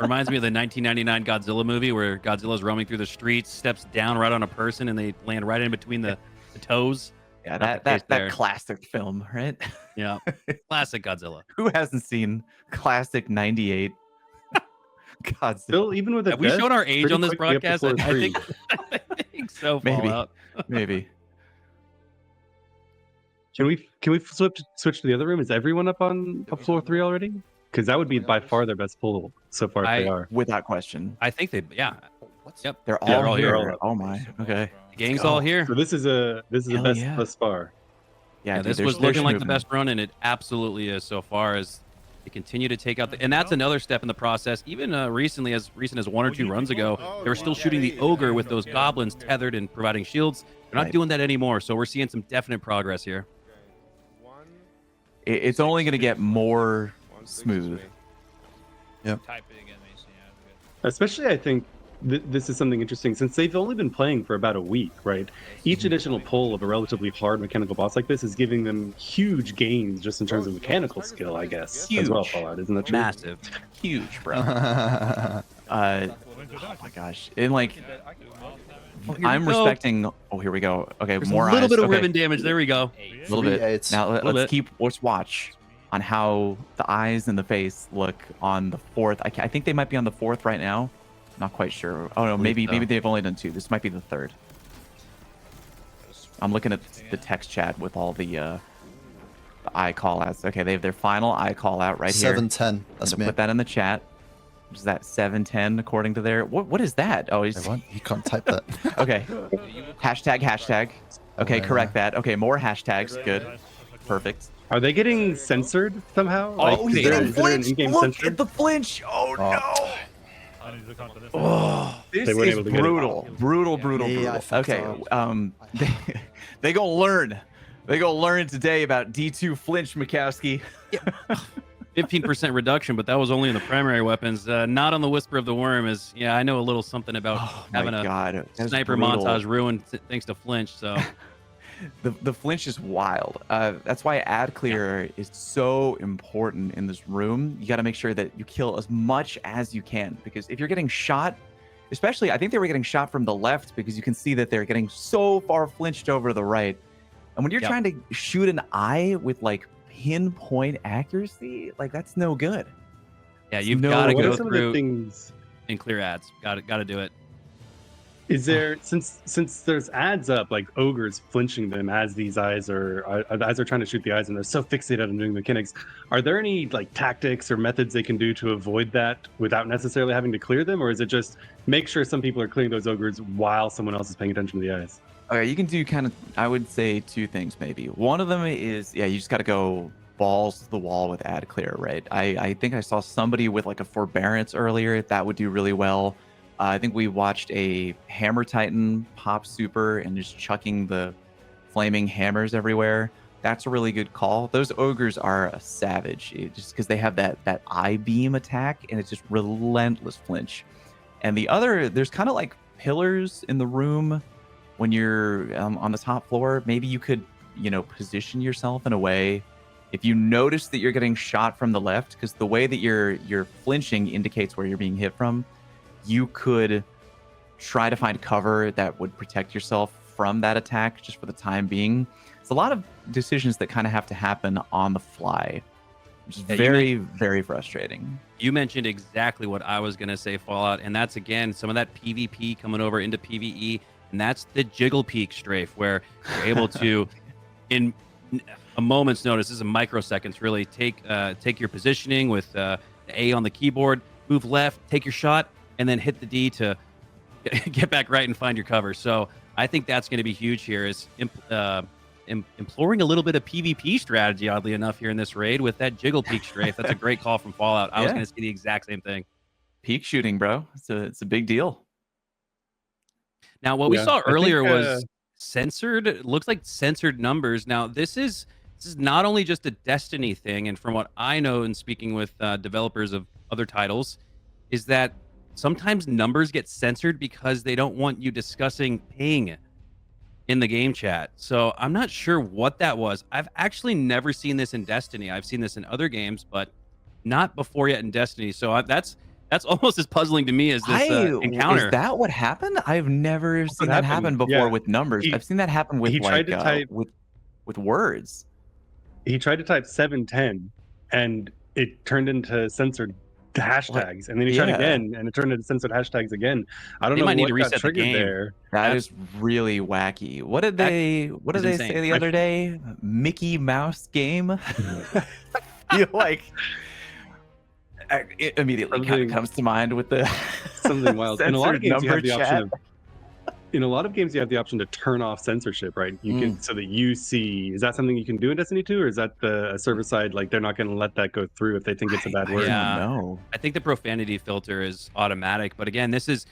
reminds me of the 1999 Godzilla movie where Godzilla's roaming through the streets, steps down right on a person, and they land right in between the toes. Yeah, Not the case that there. classic film, right? Yeah, classic Godzilla. Who hasn't seen classic 98 Godzilla? Still, even with the Have we shown our age on this broadcast? I think. think so. Maybe. Fallout. Maybe. Can we switch to the other room? Is everyone up on floor 3 already? Because that would be by far their best pull so far. If they are. Without question. I think they. Yeah. Yep. They're all, Yeah, they're all here. here. Oh my. Okay. The gang's go. all here. So this is a Hell best yeah. thus far. Yeah, Yeah, dude, this there's- was there's looking like the movement. best run, and it absolutely is so far as they continue to take out the. And that's another step in the process. Even recently, as recent as 1 or 2 runs ago, they were still shooting the ogre with those goblins tethered and providing shields. They're not Right. doing that anymore, so we're seeing some definite progress here. It's only going to get more smooth. Especially, I think this is something interesting since they've only been playing for about a week, right? Each additional pull of a relatively hard mechanical boss like this is giving them huge gains just in terms of mechanical skill, I guess, as well. Huge. Fallout, isn't that true? Massive. Huge, bro. Oh my gosh. And like, I'm we go. respecting. Oh, here we go. Okay, There's more a little eyes. bit of Okay. ribbon damage. There we go. A little bit. 3-8. Now Little let's bit. let's watch on how the eyes and the face look on the 4th. I think they might be on the 4th right now. Not quite sure. Oh no, maybe so. maybe they've only done 2. This might be the 3rd. I'm looking at the text chat with all the eye call outs. Okay, they have their final eye call out right here. 7-10. That's I'm me. gonna put that in the chat. Is that 710 according to their what is that? Oh, he's Wait, what? You can't type that. okay. Hashtag. Okay, yeah. correct that. Okay, more hashtags. Good. Perfect. Are they getting censored somehow? Oh, is he's there- getting is there an flinch. in-game Look censor? at the flinch. Oh, no. I need to look after this. This They weren't is able to get it. brutal. Yeah, I fucked Okay, up. they gonna learn. They gonna learn today about D2 flinch, Mikowski. 15% reduction, but that was only in the primary weapons. Not on the Whisper of the Worm. Is yeah, I know a little something about Oh having my a god, that's sniper brutal. montage ruined thanks to flinch. So The flinch is wild. That's why ad clear is so important in this room. You got to make sure that you kill as much as you can, because if you're getting shot, especially I think they were getting shot from the left, because you can see that they're getting so far flinched over to the right. And when you're Yep. trying to shoot an eye with like pinpoint accuracy, like that's no good. yeah, you've No, got to What go are some of the through things? and clear ads. Got to do it. Is there since there's ads up like ogres flinching them as these eyes as they're trying to shoot the eyes and they're so fixated on doing mechanics? Are there any like tactics or methods they can do to avoid that without necessarily having to clear them, or is it just make sure some people are clearing those ogres while someone else is paying attention to the eyes? Okay, you can do kind of, I would say 2 things maybe. One of them is, yeah, you just got to go balls to the wall with ad clear, right? I think I saw somebody with like a forbearance earlier. That would do really well. I think we watched a Hammer Titan pop super and just chucking the flaming hammers everywhere. That's a really good call. Those ogres are a savage, just because they have that eye beam attack and it's just relentless flinch. And the other, there's kind of like pillars in the room when you're on the top floor. Maybe you could, position yourself in a way. If you notice that you're getting shot from the left, because the way that you're flinching indicates where you're being hit from, you could try to find cover that would protect yourself from that attack just for the time being. It's a lot of decisions that kind of have to happen on the fly, which is Yeah, very, very frustrating. You mentioned exactly what I was going to say, Fallout, and that's again some of that PvP coming over into PvE, and that's the jiggle peek strafe where you're able to, in a moment's notice, this is microseconds, really take your positioning with the A on the keyboard, move left, take your shot, and then hit the D to get back right and find your cover. So I think that's going to be huge here, is imploring a little bit of PvP strategy, oddly enough, here in this raid with that jiggle peek strafe. That's a great call from Fallout. I was Yeah. going to say the exact same thing. Peak shooting, bro. It's a big deal. Now, what we Yeah, saw I think, earlier was censored. It looks like censored numbers. Now, this is not only just a Destiny thing, and from what I know in speaking with developers of other titles, is that sometimes numbers get censored because they don't want you discussing ping in the game chat. So I'm not sure what that was. I've actually never seen this in Destiny. I've seen this in other games, but not before yet in Destiny. So that's almost as puzzling to me as this encounter. Is that what happened? I've never seen that happen before Yeah. with numbers. I've seen that happen with he tried like to type- with words. He tried to type 710 and it turned into censored hashtags, and then he tried Yeah. again and it turned into censored hashtags again. I don't They know might need what to got reset the triggered game. there. That is really wacky. What did they is say insane. the other day? Mickey Mouse game? You like it immediately kind of Something- comes to mind with the Something wild. In a lot of censored games, you have number the option chat. of. In a lot of games, you have the option to turn off censorship, right? You can so that you see. Is that something you can do in Destiny 2, or is that the server side? Like they're not going to let that go through if they think it's a bad word. Yeah. No. I think the profanity filter is automatic, but again, this is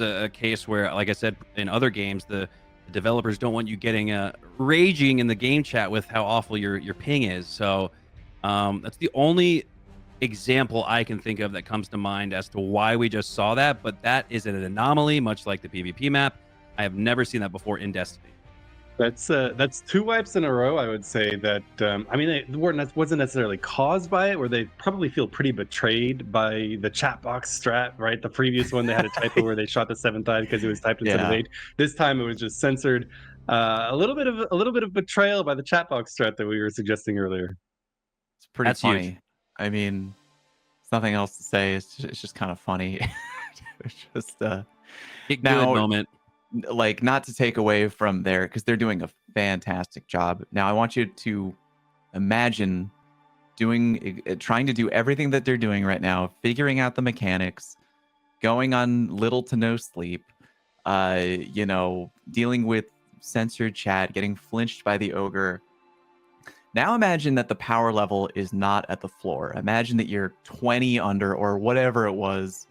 a case where, like I said, in other games, the developers don't want you getting raging in the game chat with how awful your ping is. So that's the only example I can think of that comes to mind as to why we just saw that. But that is an anomaly, much like the PvP map. I have never seen that before in Destiny. That's 2 wipes in a row. I would say that. I mean, they wasn't necessarily caused by it, where they probably feel pretty betrayed by the chat box strat. Right, the previous one they had a typo where they shot the 7th eye because it was typed instead of Yeah. 8. This time it was just censored. A little bit of betrayal by the chat box strat that we were suggesting earlier. It's pretty That's huge. funny. I mean, there's nothing else to say. It's just kind of funny. It's just Get good Now- moment. like not to take away from there because they're doing a fantastic job. Now I want you to imagine trying to do everything that they're doing right now, figuring out the mechanics, going on little to no sleep, dealing with censored chat, getting flinched by the ogre. Now imagine that the power level is not at the floor. Imagine that you're 20 under or whatever it was,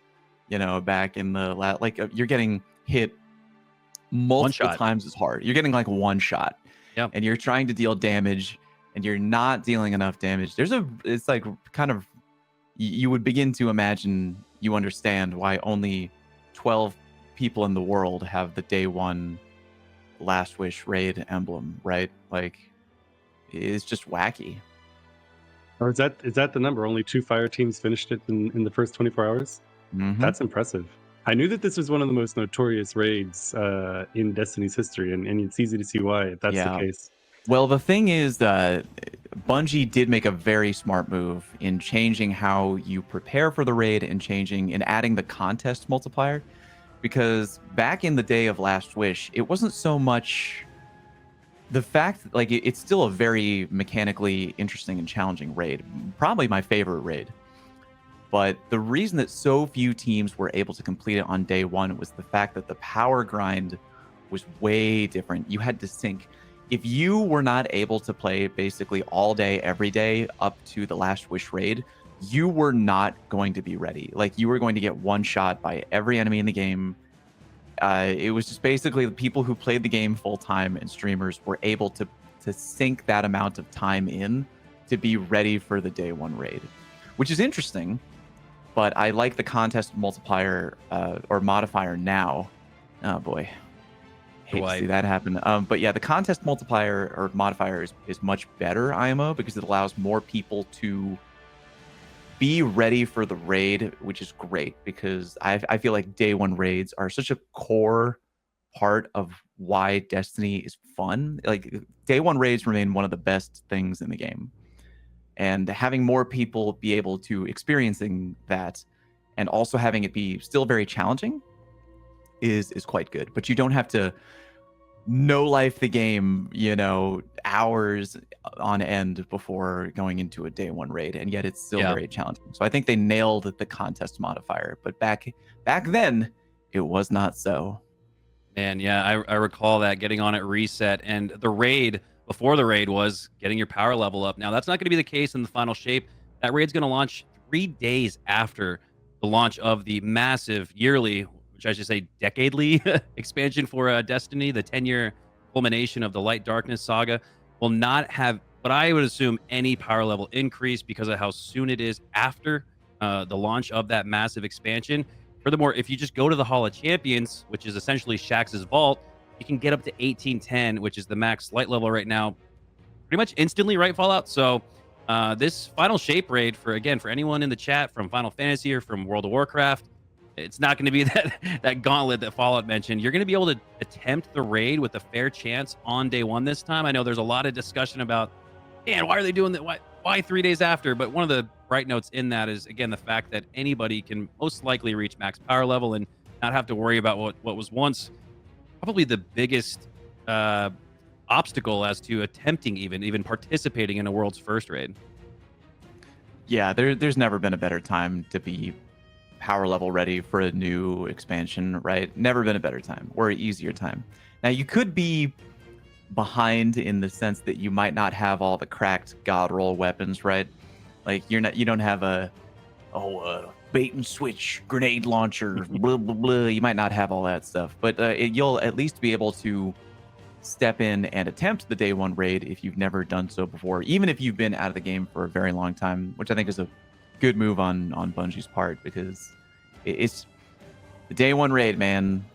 back in the you're getting hit multiple shot. times as hard. You're getting like one shot. Yep. And you're trying to deal damage and you're not dealing enough damage. It's like kind of you would begin to imagine you understand why only 12 people in the world have the day 1 Last Wish raid emblem, right? Like it's just wacky. Or is that the number? Only 2 fire teams finished it in the first 24 hours. Mhm. That's impressive. I knew that this was one of the most notorious raids in Destiny's history, and it's easy to see why if that's Yeah. the case. Well, the thing is, Bungie did make a very smart move in changing how you prepare for the raid and adding the contest multiplier. Because back in the day of Last Wish, it wasn't so much the fact it's still a very mechanically interesting and challenging raid. Probably my favorite raid. But the reason that so few teams were able to complete it on day 1 was the fact that the power grind was way different. You had to sync. If you were not able to play basically all day, every day up to the Last Wish raid, you were not going to be ready. Like you were going to get one shot by every enemy in the game. It was just basically the people who played the game full time and streamers were able to sink that amount of time in to be ready for the day 1 raid, which is interesting. But I like the contest multiplier or modifier now. Oh boy, hate to see that happen. But yeah, the contest multiplier or modifier is much better IMO because it allows more people to be ready for the raid, which is great because I feel like day 1 raids are such a core part of why Destiny is fun. Like day 1 raids remain one of the best things in the game. And having more people be able to experiencing that and also having it be still very challenging is quite good. But you don't have to no life the game, hours on end before going into a day 1 raid. And yet it's still very challenging. So I think they nailed the contest modifier. But back then, it was not so. And yeah, I recall that getting on at reset and the raid before the raid was getting your power level up. Now, that's not going to be the case in the final shape. That raid's going to launch 3 days after the launch of the massive yearly, which I should say decadely expansion for Destiny. The 10-year culmination of the Light Darkness saga will not have, but I would assume, any power level increase because of how soon it is after the launch of that massive expansion. Furthermore, if you just go to the Hall of Champions, which is essentially Shax's vault, you can get up to 1810, which is the max light level right now, pretty much instantly, right, Fallout? So this final shape raid for anyone in the chat from Final Fantasy or from World of Warcraft, it's not going to be that gauntlet that Fallout mentioned. You're going to be able to attempt the raid with a fair chance on day one this time. I know there's a lot of discussion about, man, why are they doing that? Why 3 days after? But one of the bright notes in that is, again, the fact that anybody can most likely reach max power level and not have to worry about what was once probably the biggest obstacle as to attempting even participating in a world's first raid. Yeah, there's never been a better time to be power level ready for a new expansion, right? Never been a better time or an easier time. Now, you could be behind in the sense that you might not have all the cracked god roll weapons, right? Like you don't have a bait and switch grenade launcher, blah blah blah. You might not have all that stuff, but you'll at least be able to step in and attempt the day one raid if you've never done so before, even if you've been out of the game for a very long time, which I think is a good move on Bungie's part, because it's the day one raid, man.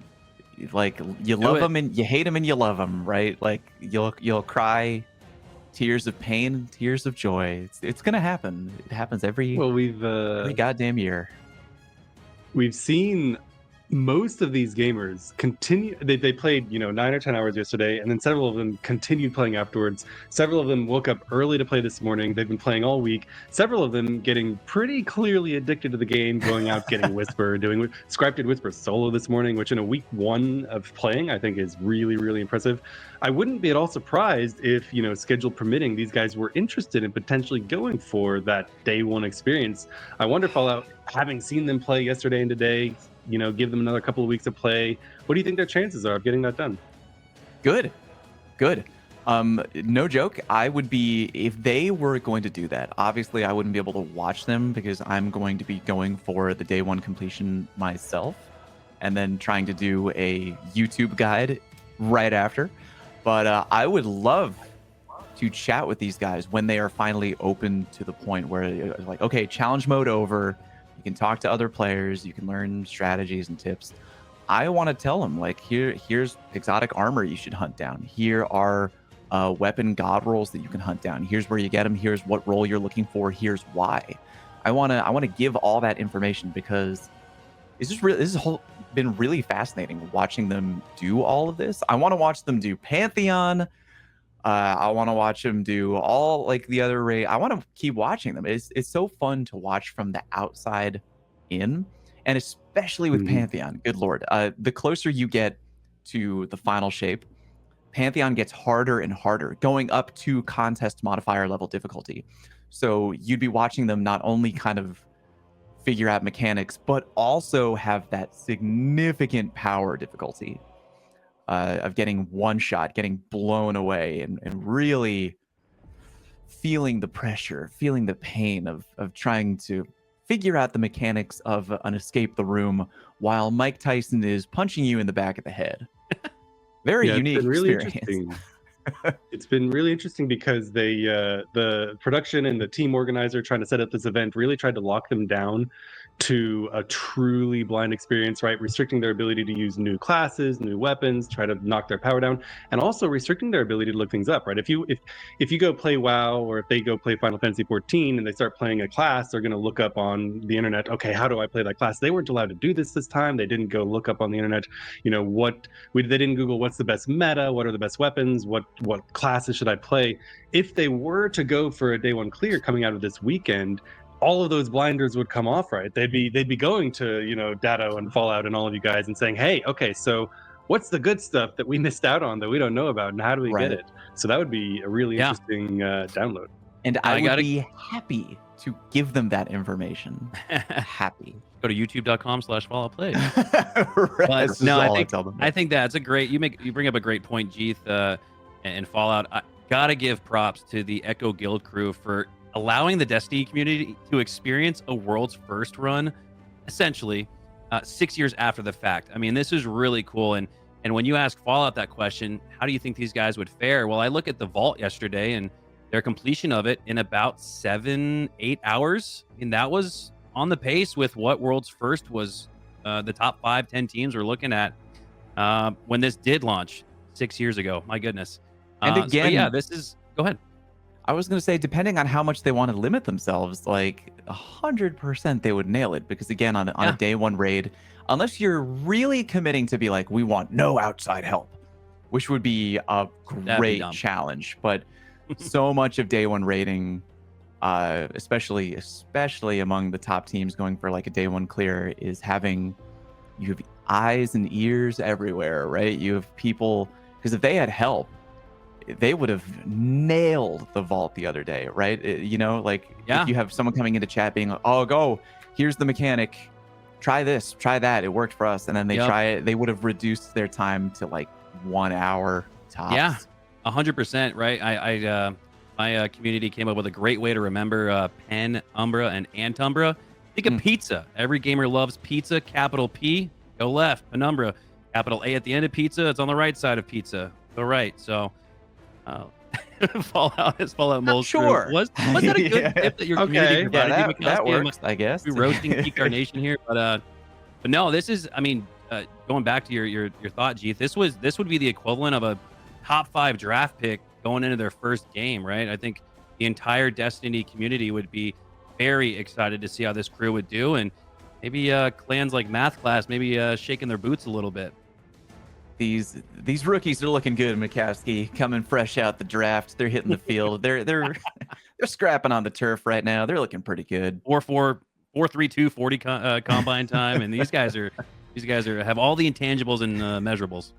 Like, you love them and you hate them and you love them, right? Like, you'll cry tears of pain, tears of joy. It's gonna happen. It happens every goddamn year. We've seen most of these gamers continue. They played 9 or 10 hours yesterday, and then several of them continued playing afterwards. Several of them woke up early to play this morning. They've been playing all week. Several of them getting pretty clearly addicted to the game, going out getting Whisper, doing Scribe did Whisper solo this morning, which in a week 1 of playing I think is really, really impressive. I wouldn't be at all surprised if, schedule permitting, these guys were interested in potentially going for that day one experience. I wonder, Fallout, having seen them play yesterday and today, give them another couple of weeks of play, what do you think their chances are of getting that done? Good. No joke. I would be, if they were going to do that, obviously I wouldn't be able to watch them because I'm going to be going for the day one completion myself and then trying to do a YouTube guide right after. But I would love to chat with these guys when they are finally open to the point where it's like, okay, challenge mode over. You can talk to other players. You can learn strategies and tips. I want to tell them, like, here's exotic armor you should hunt down. Here are weapon god rolls that you can hunt down. Here's where you get them. Here's what role you're looking for. Here's why. I want to give all that information because this has been really fascinating watching them do all of this. I want to watch them do Pantheon. I want to watch them do all like the other raid. I want to keep watching them. It's so fun to watch from the outside in, and especially with Pantheon. Good Lord. The closer you get to the final shape, Pantheon gets harder and harder, going up to contest modifier level difficulty. So you'd be watching them not only kind of figure out mechanics, but also have that significant power difficulty of getting one shot, getting blown away, and really feeling the pressure, feeling the pain of trying to figure out the mechanics of an escape the room while Mike Tyson is punching you in the back of the head. Very unique experience. It's been really interesting because the production and the team organizer trying to set up this event really tried to lock them down to a truly blind experience, right? Restricting their ability to use new classes, new weapons, try to knock their power down, and also restricting their ability to look things up, right? If you go play WoW, or if they go play Final Fantasy 14 and they start playing a class, they're going to look up on the internet, okay, how do I play that class? They weren't allowed to do this time. They didn't go look up on the internet, they didn't Google what's the best meta, what are the best weapons, what classes should I play. If they were to go for a day one clear coming out of this weekend, all of those blinders would come off, right? They'd be going to Datto and Fallout and all of you guys and saying, hey, okay, so what's the good stuff that we missed out on that we don't know about, and how do we get it? So that would be a really interesting download. And I would be happy to give them that information. Happy. Go to youtube.com/FalloutPlays. Right. But no, I think that's a great. You bring up a great point, Jeeth, and Fallout. I gotta give props to the Echo Guild crew for allowing the Destiny community to experience a world's first run, essentially 6 years after the fact. I mean, this is really cool. And when you ask Fallout that question, how do you think these guys would fare? Well, I look at the vault yesterday and their completion of it in about 7-8 hours. I mean, that was on the pace with what world's first was the top 5-10 teams we're looking at when this did launch 6 years ago. My goodness. And So again, yeah, this is. Go ahead. I was going to say, depending on how much they want to limit themselves, like 100% they would nail it. Because again, on a day one raid, unless you're really committing to be like, we want no outside help, which would be a great challenge. But so much of day one raiding, especially among the top teams going for like a day one clear, is having, you have eyes and ears everywhere, right? You have people, because if they had help, they would have nailed the vault the other day, right? You know, like if you have someone coming into chat being like, oh, go, here's the mechanic, try this, try that, it worked for us, and then they try it, they would have reduced their time to like 1 hour tops. Yeah, 100%, right? My community came up with a great way to remember Penumbra and Antumbra. Think of pizza. Every gamer loves pizza. Capital P, go left. Penumbra, capital A at the end of pizza. It's on the right side of pizza. Go right. So, Fallout is Fallout Moles. Sure. Was that a good tip that your community provided you? Mikowski? That works, I guess. We're roasting Geek Carnation here, but no, this is. I mean, going back to your thought, Jeeth, this would be the equivalent of a top 5 draft pick going into their first game, right? I think the entire Destiny community would be very excited to see how this crew would do, and maybe clans like Math Class maybe shaking their boots a little bit. These rookies are looking good, Mikowski, coming fresh out the draft. They're hitting the field. They're scrapping on the turf right now. They're looking pretty good. 4.3.2 40 combine time, and these guys have all the intangibles and measurables.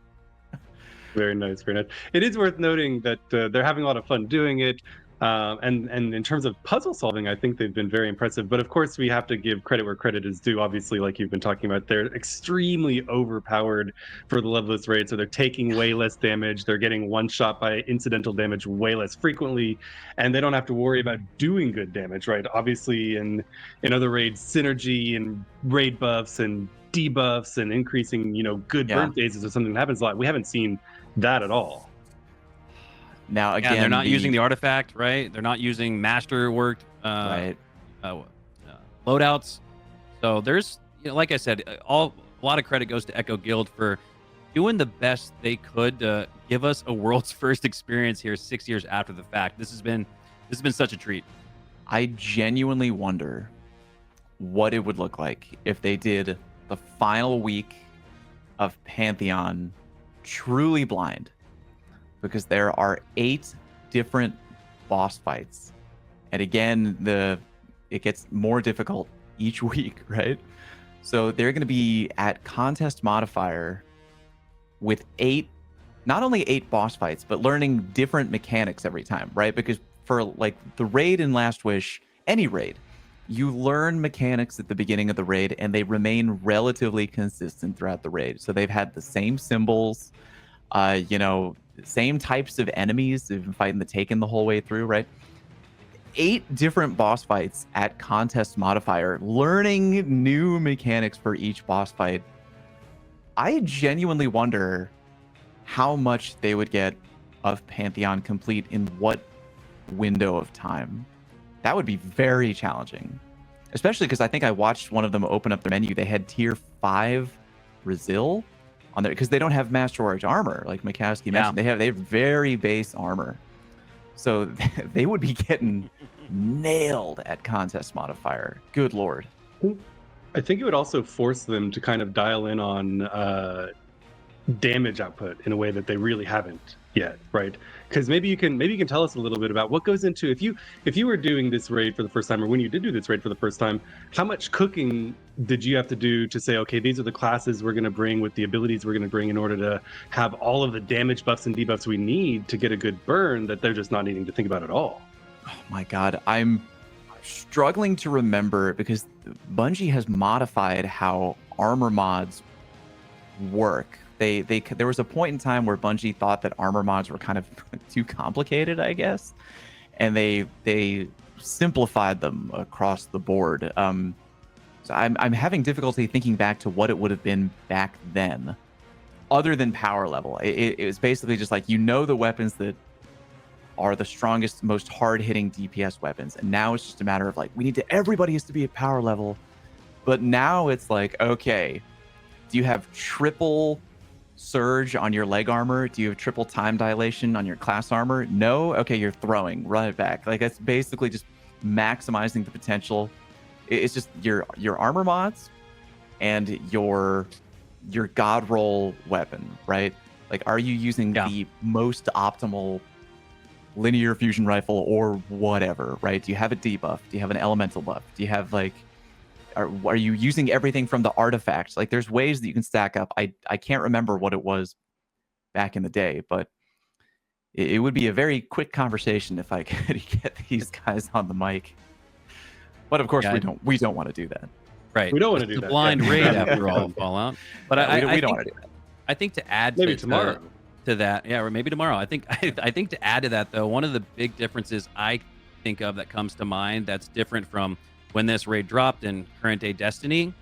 Very nice, very nice. It is worth noting that they're having a lot of fun doing it. And in terms of puzzle solving, I think they've been very impressive. But of course, we have to give credit where credit is due. Obviously, like you've been talking about, they're extremely overpowered for the Loveless raid. So they're taking way less damage. They're getting one shot by incidental damage way less frequently, and they don't have to worry about doing good damage, right? Obviously, in other raids, synergy and raid buffs and debuffs and increasing, good burn phases or something that happens a lot. We haven't seen that at all. Now again, they're not using the artifact, right? They're not using masterworked loadouts. So there's, like I said, a lot of credit goes to Echo Guild for doing the best they could to give us a world's first experience here 6 years after the fact. This has been such a treat. I genuinely wonder what it would look like if they did the final week of Pantheon truly blind. Because there are 8 different boss fights, and again, it gets more difficult each week, right? So they're going to be at contest modifier with not only 8 boss fights, but learning different mechanics every time, right? Because for like the raid in Last Wish, any raid, you learn mechanics at the beginning of the raid, and they remain relatively consistent throughout the raid. So they've had the same symbols, same types of enemies. They've been fighting the Taken the whole way through, right? 8 different boss fights at contest modifier, learning new mechanics for each boss fight. I genuinely wonder how much they would get of Pantheon complete in what window of time. That would be very challenging, especially because I think I watched one of them open up their menu. They had tier 5 Brazil on there because they don't have Masterwork armor, like Mikowski mentioned. They have very base armor, so they would be getting nailed at contest modifier. Good lord. I think it would also force them to kind of dial in on damage output in a way that they really haven't yet, right? Because maybe you can tell us a little bit about what goes into if you were doing this raid for the first time, or when you did do this raid for the first time, how much cooking did you have to do to say, okay, these are the classes we're going to bring with the abilities we're going to bring in order to have all of the damage buffs and debuffs we need to get a good burn that they're just not needing to think about at all? Oh my god, I'm struggling to remember because Bungie has modified how armor mods work. There was a point in time where Bungie thought that armor mods were kind of too complicated, I guess, and they simplified them across the board. So I'm having difficulty thinking back to what it would have been back then, other than power level. It was basically just like, the weapons that are the strongest, most hard-hitting DPS weapons, and now it's just a matter of like, everybody has to be at power level. But now it's like, okay, Do you have triple surge on your leg armor? Do you have triple time dilation on your class armor? No? Okay, you're throwing. Run it back. Like, that's basically just maximizing the potential. It's just your armor mods and your god roll weapon, right? Like, are you using the most optimal linear fusion rifle or whatever, right? Do you have a debuff? Do you have an elemental buff? Do you have like, are you using everything from the artifacts? Like, there's ways that you can stack up. I can't remember what it was back in the day, but it would be a very quick conversation if I could get these guys on the mic. But of course, we don't want to do that. Right. We don't want to do It's that. a blind Yeah. raid after all, Fallout. But we don't want to do that. I think to add Maybe tomorrow. to that, or maybe tomorrow. I think to add to that though, one of the big differences I think of that comes to mind that's different from when this raid dropped in current day Destiny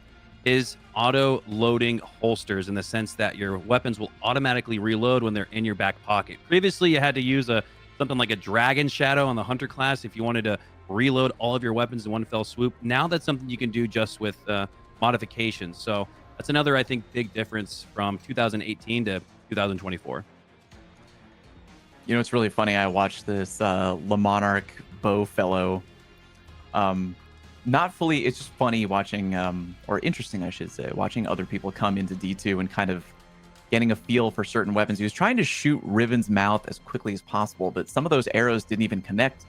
is auto loading holsters, in the sense that your weapons will automatically reload when they're in your back pocket. Previously, you had to use something like a Dragon Shadow on the Hunter class if you wanted to reload all of your weapons in one fell swoop. Now that's something you can do just with modifications. So that's another, I think, big difference from 2018 to 2024. You know, it's really funny. I watched this Le Monarch bow fellow. Not fully, it's just funny watching, or interesting, I should say, watching other people come into D2 and kind of getting a feel for certain weapons. He was trying to shoot Riven's mouth as quickly as possible, but some of those arrows didn't even connect,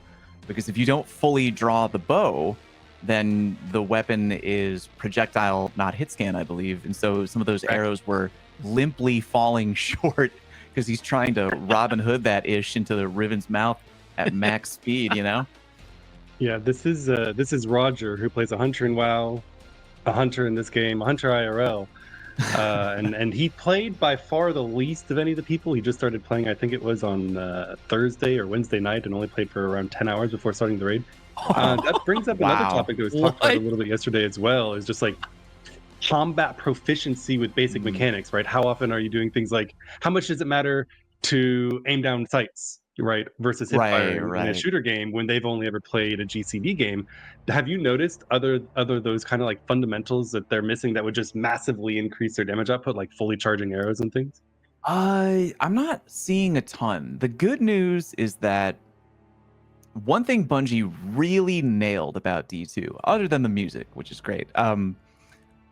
because if you don't fully draw the bow, then the weapon is projectile, not hit scan, I believe. And so some of those arrows were limply falling short because he's trying to Robin Hood that ish into the Riven's mouth at max speed, you know? Yeah, this is Roger, who plays a hunter in WoW, a hunter in this game, a hunter IRL, and he played by far the least of any of the people. He just started playing, I think it was on Thursday or Wednesday night, and only played for around 10 hours before starting the raid. That brings up another topic that was talked about a little bit yesterday as well, is just like combat proficiency with basic mechanics, right? How often are you doing things like, how much does it matter to aim down sights, right, versus hip fire in a shooter game when they've only ever played a GCD game? Have you noticed other those kind of like fundamentals that they're missing that would just massively increase their damage output, like fully charging arrows and things? I'm not seeing a ton. The good news is that one thing Bungie really nailed about D2, other than the music, which is great,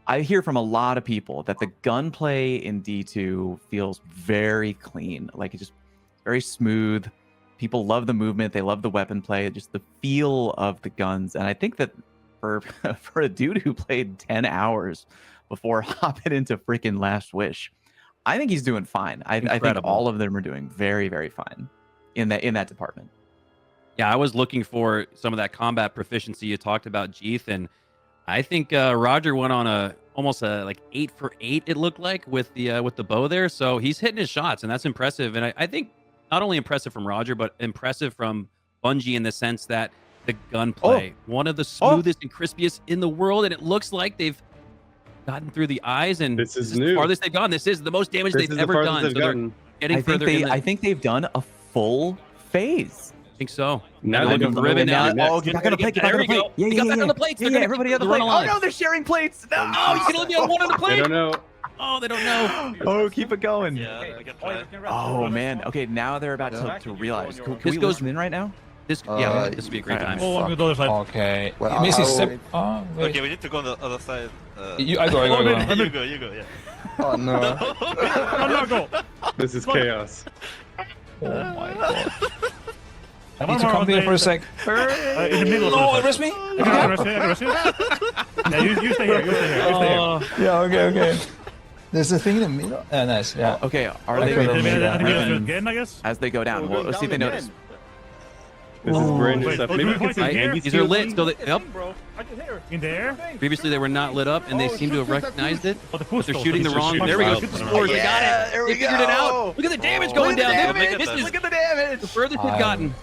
I hear from a lot of people that the gunplay in D2 feels very clean. Like, it's just very smooth. People love the movement. They love the weapon play, just the feel of the guns. And I think that for a dude who played 10 hours before hopping into freaking Last Wish, I think he's doing fine. I think all of them are doing very, very fine in that department. Yeah, I was looking for some of that combat proficiency you talked about, Jeeth, and I think Roger went on almost like 8 for 8. It looked like with the bow there, so he's hitting his shots, and that's impressive. And I think not only impressive from Roger, but impressive from Bungie in the sense that the gunplay, one of the smoothest and crispiest in the world, and it looks like they've gotten through the eyes, and this is the new. farthest they've gone. This is the most damage they've ever done. So they're getting further in. I think they've done a full phase. I think so. Now they're looking Riven now. Get back on the plate. Get back on the plate. Yeah, get back on the plates. Yeah, everybody on the plate. Oh no, they're sharing plates. No, you can only be on one on the plate. They don't know. Oh, they don't know. Oh, keep it going. Yeah, I can try. Oh man. Okay, now they're about to realize. Can we goes listen in right now? This would be a great time. Oh, I'm gonna go to the side. Okay. Well, Missy, I'll step. Oh, wait. Okay, we need to go on the other side. I go. I go. You go, yeah. Oh no. No, go. This is chaos. Oh my god. I One need to more come on here the- for a sec. In the middle of No, the arrest me. I can arrest you. Yeah, you stay here. You stay here. You stay here. Yeah. Okay. There's a thing in the middle. Yeah, nice. Yeah. Okay, are Okay, they then I think Riven. it's just again, I guess. as they go down? We're Let's see if they going down notice. This is brand new Wait, stuff. oh, Maybe do we we can see point in Andy's These are field lit. team? So yep. In there. Previously they were not lit up, and they seem to have recognized it. Oh, the But they're pistol. shooting the He's wrong. just There we go. shooting Shoot the wild. scores. They got it. There we They figured it go. out. Look at the damage going Look down. at the This damage. is Look at the damage. the furthest they've gotten.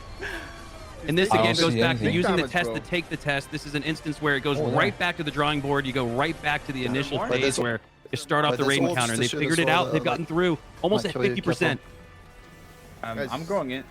And this I don't again goes see back to anything. using the Damage, test bro. to take the test. This is an instance where it goes Oh, yeah. right back to the drawing board. You go right back to the initial But phase this- where you start off but the this raid also encounter, and they should figured as it well, out. They've gotten through almost at actually 50%. Guys, I'm going in.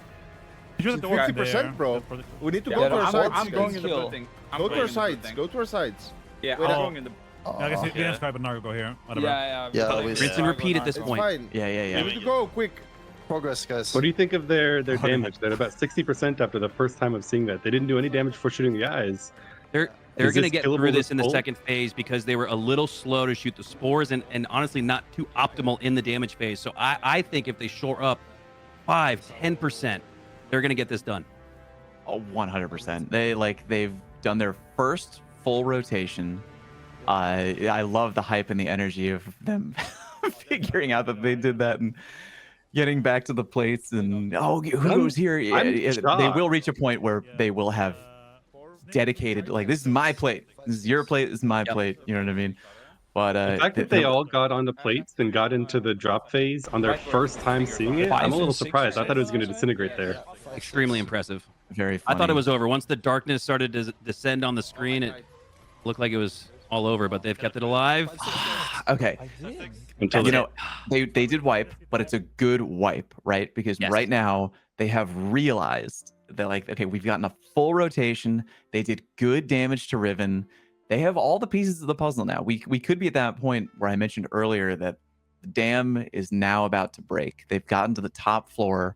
You It's the door 50%, there. bro. We need to Yeah, go to our I'm sides. going in the Go blue thing. to our sides. Go to our sides. Yeah, Wait, I'm going in the. I guess we didn't Skype and Naruto here. Whatever. Yeah, we Rinse and repeat at this It's point. fine. Yeah. We need to go quick. progress, guys. What do you think of their What damage? They're about 60% after the first time of seeing that. They didn't do any damage before shooting the eyes. They're Is going to this get killable through with this in the full? second phase because they were a little slow to shoot the spores and honestly not too optimal in the damage phase. So I think if they shore up 5-10%, they're going to get this done. Oh, 100%. They've done their first full rotation. I love the hype and the energy of them figuring out that they did that and getting back to the plates and who goes here? They will reach a point where they will have dedicated, like, this is my plate, this is your plate, this is my plate. You know what I mean? But The fact that they all got onto plates and got into the drop phase on their first time seeing it, I'm a little surprised. I thought it was going to disintegrate there. Extremely impressive. very funny. I thought it was over. Once the darkness started to descend on the screen, it looked like it was all over, but they've kept it alive. Okay. Until You know, they did wipe, but it's a good wipe, right? Because Yes. right now they have realized that, like, okay, we've gotten a full rotation. They did good damage to Riven. They have all the pieces of the puzzle now. We could be at that point where I mentioned earlier that the dam is now about to break. They've gotten to the top floor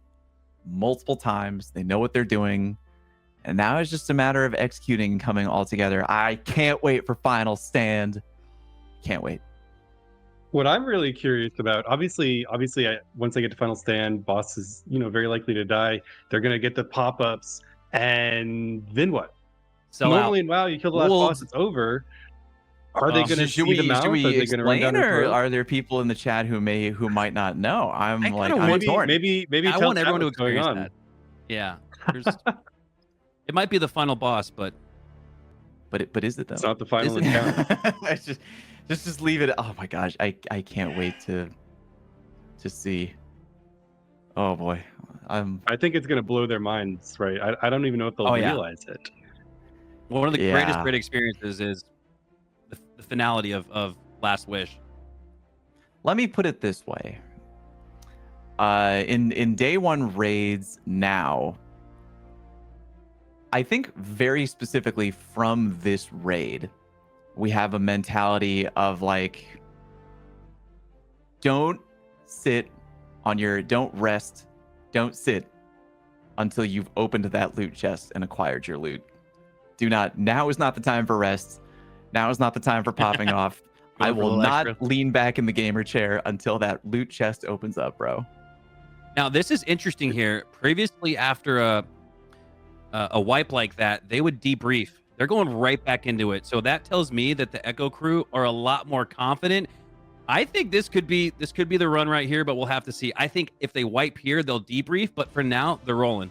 multiple times. They know what they're doing. And now it's just a matter of executing and coming all together. I can't wait for Final Stand. Can't wait. What I'm really curious about, obviously, once they get to Final Stand, boss is, very likely to die. They're gonna get the pop-ups, and then what? Sell Normally out. in WoW, you kill the last Well, boss, it's over. Are they gonna should see them out? should Are we they gonna run explain, down their or throat? are there people in the chat who might not know? I'm kinda like, I'm want- torn. Maybe I tell want chat everyone to what's going experience on. that. Yeah. It might be the final boss, but But is it though? It's not the final Is it? encounter. It's just leave it. Oh my gosh, I can't wait to see. Oh boy, I think it's gonna blow their minds, right? I don't even know if they'll Oh, yeah. realize it. one of the greatest Yeah. great experiences is the finality of Last Wish. Let me put it this way. In day one raids now, I think very specifically from this raid, we have a mentality of like, don't rest, don't sit until you've opened that loot chest and acquired your loot. Now is not the time for rest. Now is not the time for popping off. Go I for a will little not extra. lean back in the gamer chair until that loot chest opens up, bro. Now, this is interesting here. Previously, after a wipe like that, they would debrief. They're going right back into it. So that tells me that the Echo crew are a lot more confident. I think this could be the run right here, but we'll have to see. I think if they wipe here, they'll debrief. But for now, they're rolling.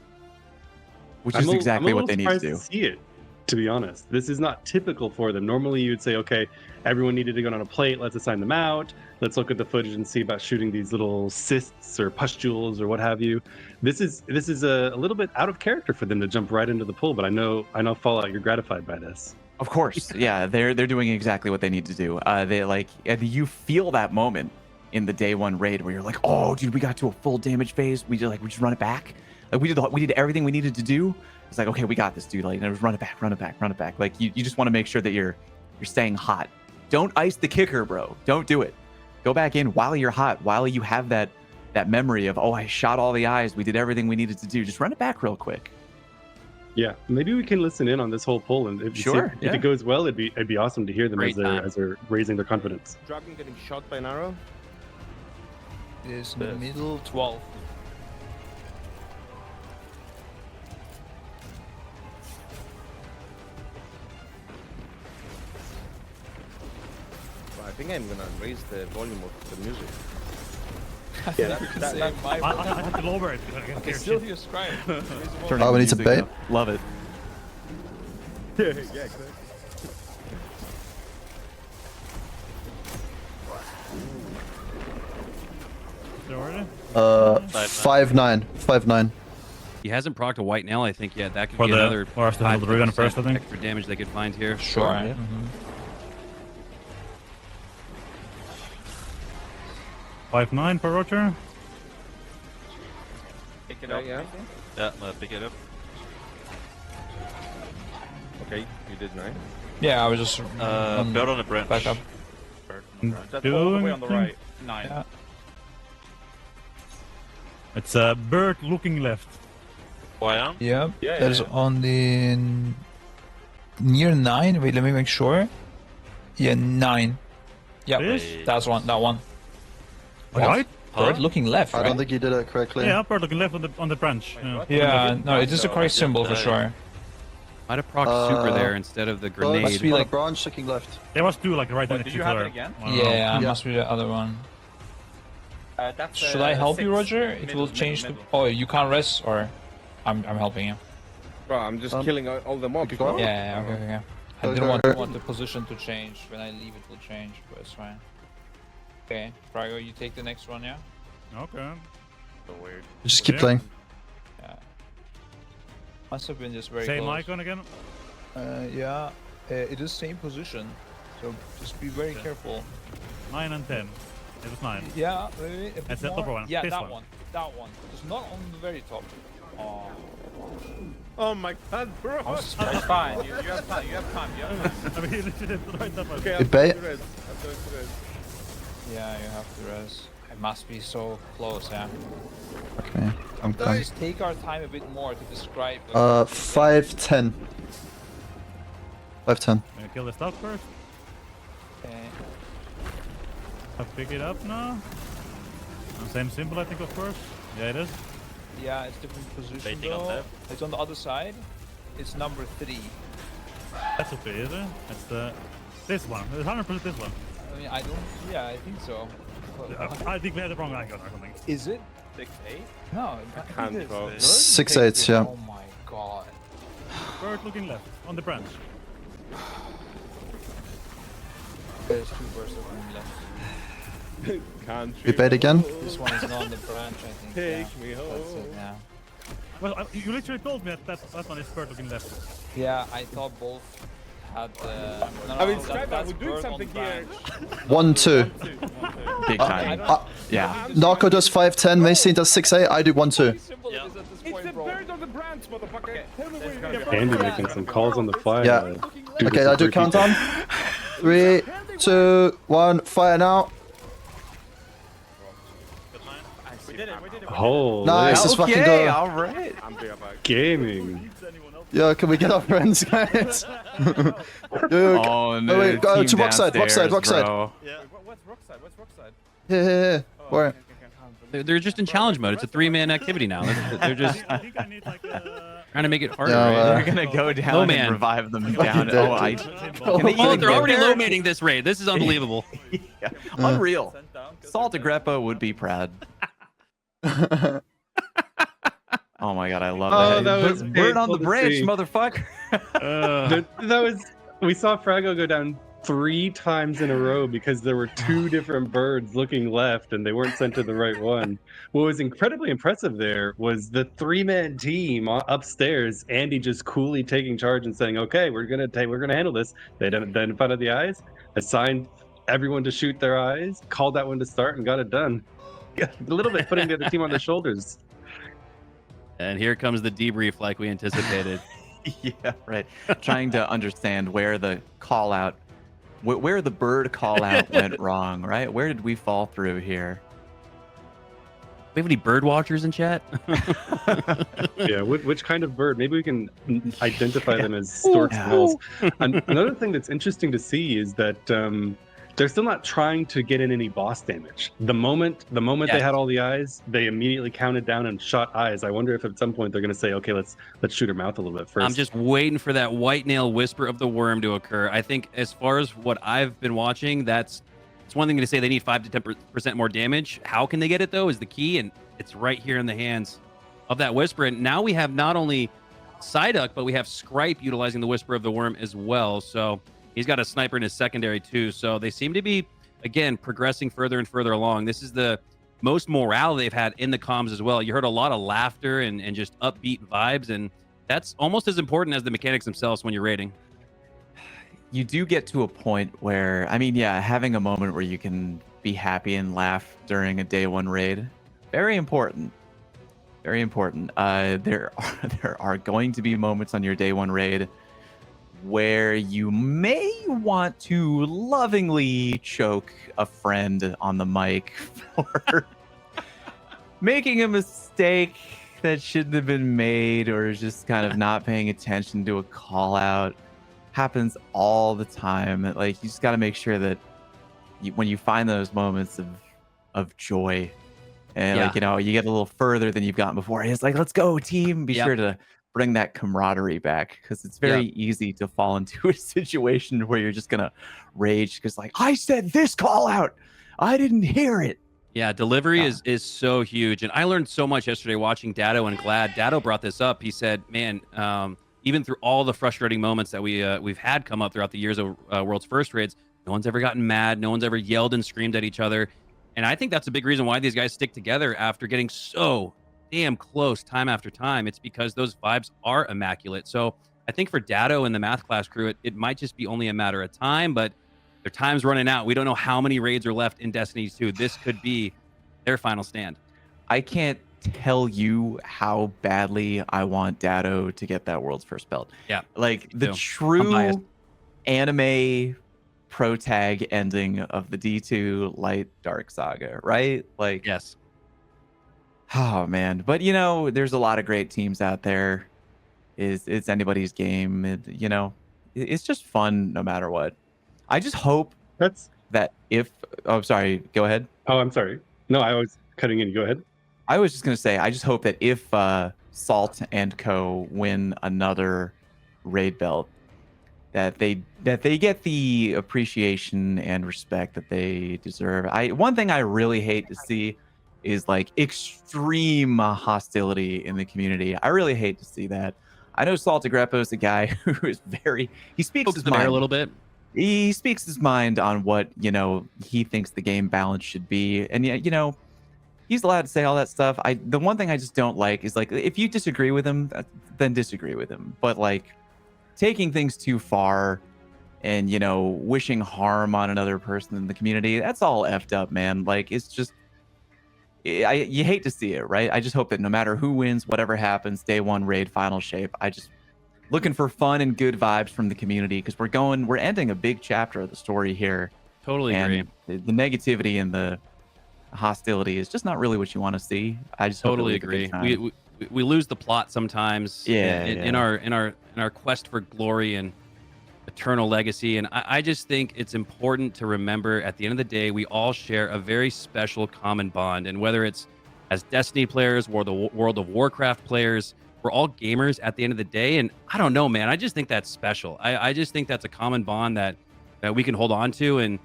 Which is exactly what they need to do. See it, to be honest. This is not typical for them. Normally, you'd say, okay, everyone needed to go on a plate. Let's assign them out. Let's look at the footage and see about shooting these little cysts or pustules or what have you. This is a little bit out of character for them to jump right into the pool. But I know Fallout, you're gratified by this. Of course, yeah, they're doing exactly what they need to do. And you feel that moment in the day one raid where you're like, oh, dude, we got to a full damage phase. We just run it back. Like we did everything we needed to do. It's like, okay, we got this, dude. Like, and it was run it back. Like you just want to make sure that you're staying hot. Don't ice the kicker, bro. Don't do it. Go back in while you're hot, while you have that memory of, oh, I shot all the eyes. We did everything we needed to do. Just run it back real quick. Yeah, maybe we can listen in on this whole poll, and if Yeah. it goes well, it'd be awesome to hear them Great time. as they're raising their confidence. Dragon getting shot by an arrow. Is in the middle 12. Well, I think I'm gonna raise the volume of the music. I have to lower it. I can hear Still shit. hear Scribe. Turning Oh, we the need to music bait. up. Love it. Yeah, exactly. Is it already? 5-9. He hasn't procced a white nail, I think, yet. That could For be the another or us to handle the Riven first, I think. extra damage they could find here. Sure. Yeah. 5-9 for Roger. Pick it Yeah, up. yeah. Yeah, pick it up. Okay, you did 9. Yeah, I was just Bird on the branch. back up. That's all the way on the Doing right. 9. Yeah. It's a bird looking left. Why am? Yeah, Yeah, that is yeah. on the near 9. Wait, let me make sure. Yeah, 9. Yeah, This? that's one. That one. Right? Bird looking left, I right? don't think you did it correctly. Yeah, bird looking left on the branch. Yeah. Yeah, no, it is a correct symbol for sure. Might have proc super Uh, there instead of the Well, it must grenade. be like- like branch looking left. There was two like right Wait, next did to you each have other. it again? Wow. Yeah, must be the other one. That's, Should I help you, 6. Roger? It Middle, will change middle. the. Oh, you can't rest, or I'm helping you. Bro, I'm just killing all the mobs, you bro. go? Yeah, okay. I Okay. didn't want the position to change. When I leave, it will change, but it's fine. Okay, Prago, you take the next one, yeah? Okay. So weird. Just keep Yeah. playing. Yeah. Must have been just very Same close. icon again. Yeah, it is same position, so just be very careful. 9 and 10. It was 9. Yeah, wait, a bit That's the more. upper one, Yeah, this that one. one. That one. It's not on the very top. Oh, Oh my god, bro. I was surprised. It's fine. You have time. You have time. You have time. I mean, literally right up. Okay, You bet. I'm going to rest. Yeah, you have to rest. It must be so close, yeah. Okay, I'm coming. Just take our time a bit more to describe. the- 5-10. 5-10. Gonna kill the stuff first. Okay. I'll pick it up now. Same symbol, I think, of course. Yeah, it is. Yeah, it's different position Waiting on though. left. It's on the other side. It's number 3. That's okay, is it? It's the this one. It's 100% this one. I mean, I don't. Yeah, I think so. I think we had the wrong icon or something. Is it? 6, 8. No, can't, it is. bro. Bird 6-8, takes it. yeah. Oh my god. Bird looking left on the branch. There's 2 birds looking left. Country We bait again? This one is not on the branch, I think. Take yeah. me That's it, home. yeah. Well, you literally told me that one is bird looking left. Yeah, I thought both had the. No, I mean, that- Striper, that's we're doing bird on something here. branch. 1-2. Big time. Yeah. Narco does 5-10, Mason does 6-8, I do 1-2. Symbol it is at this It's point, the bro. bird on the branch, motherfucker. Tell me where There's you're gotta be Andy making some calls on the fly. Yeah. Do Okay, this I do for people. countdown. 3, 2, 1, fire now. We did it. We did it. Holy Nice, let's fucking Okay, go. all right. I'm big back. gaming. Yo, can we get our friends, guys? Yo, Oh no. wait, go team to rock side, rock side, downstairs, rock side. bro. Yeah. What's Rockside? What's Rockside? here. Where? They're just in challenge mode. It's a 3-man activity now. They're just I think I need like a. trying to make it harder. Yeah, right? We're gonna go down Oh, and man. revive them down. did. Oh, I. Oh, Can they Oh, even they're get already there? low mating this raid. This is unbelievable. Yeah. Unreal. Sent down. Go Salt sent Agrippa would be proud. Oh my god, I love Oh, that. that was Bird on painful the to bridge, see. motherfucker. That was. We saw Frago go down 3 times in a row because there were 2 different birds looking left and they weren't sent to the right one. What was incredibly impressive there was the 3-man team upstairs. Andy just coolly taking charge and saying, "Okay, we're gonna handle this." They identified the eyes, assigned everyone to shoot their eyes, called that one to start, and got it done. A little bit putting the other team on their shoulders. And here comes the debrief like we anticipated. Yeah, right. Trying to understand where the call out, where the bird call out went wrong, right? Where did we fall through here? We have any bird watchers in chat? Yeah, which kind of bird? Maybe we can identify them as storks. Yeah. Gulls. Another thing that's interesting to see is that they're still not trying to get in any boss damage. The moment Yes. they had all the eyes, they immediately counted down and shot eyes. I wonder if at some point they're going to say, "Okay, let's shoot her mouth a little bit first." I'm just waiting for that white nail whisper of the worm to occur. I think as far as what I've been watching, it's one thing to say they need 5 to 10% more damage. How can they get it though is the key, and it's right here in the hands of that whisper. And now we have not only Psyduck, but we have Scripe utilizing the whisper of the worm as well. So he's got a sniper in his secondary too. So they seem to be, again, progressing further and further along. This is the most morale they've had in the comms as well. You heard a lot of laughter and just upbeat vibes, and that's almost as important as the mechanics themselves when you're raiding. You do get to a point where, I mean, yeah, having a moment where you can be happy and laugh during a day 1 raid, very important. Very important. There are going to be moments on your day 1 raid where you may want to lovingly choke a friend on the mic for making a mistake that shouldn't have been made, or just kind of not paying attention to a call out. Happens all the time. Like, you just got to make sure that when you find those moments of joy, and Yeah. like, you know, you get a little further than you've gotten before, it's like, let's go team. Be Yep. sure to bring that camaraderie back, because it's very easy to fall into a situation where you're just gonna rage because, like, I said this call out, I didn't hear it. Yeah, delivery is so huge, and I learned so much yesterday watching Dado and Glad. Dado brought this up. He said, "Man, even through all the frustrating moments that we've had come up throughout the years of World's First Raids, no one's ever gotten mad. No one's ever yelled and screamed at each other, and I think that's a big reason why these guys stick together after getting so damn close time after time. It's because those vibes are immaculate. So I think for Dado and the math class crew, it might just be only a matter of time, but their time's running out. We don't know how many raids are left in Destiny 2. This could be their final stand. I can't tell you how badly I want Dado to get that world's first belt. Yeah, like the too. I'm biased. true anime pro tag ending of the D2 Light Dark Saga, right? Like, yes. Oh man, but you know, there's a lot of great teams out there. It's anybody's game. You know, it's just fun no matter what. I just hope that if sorry, go ahead. Oh, I'm sorry. No, I was cutting in. Go ahead. I was just gonna say, I just hope that if Salt and Co. win another raid belt, that they get the appreciation and respect that they deserve. One thing I really hate to see is like extreme hostility in the community. I really hate to see that. I know Salt Agreppo is a guy who is he speaks his mind a little bit. He speaks his mind on what, you know, he thinks the game balance should be. And yeah, you know, he's allowed to say all that stuff. The one thing I just don't like is, like, if you disagree with him, then disagree with him. But like taking things too far and, you know, wishing harm on another person in the community, that's all effed up, man. Like, it's just, you hate to see it, right? I just hope that no matter who wins, whatever happens, day one raid final shape, I just looking for fun and good vibes from the community, because we're ending a big chapter of the story here. Totally and agree. The negativity and the hostility is just not really what you want to see. I just Totally hope that we agree. get a good time. We lose the plot sometimes. Yeah, in our quest for glory and eternal legacy. And I just think it's important to remember, at the end of the day, we all share a very special common bond. And whether it's as Destiny players or the World of Warcraft players, we're all gamers at the end of the day. And I don't know, man, I just think that's special. I just think that's a common bond that we can hold on to and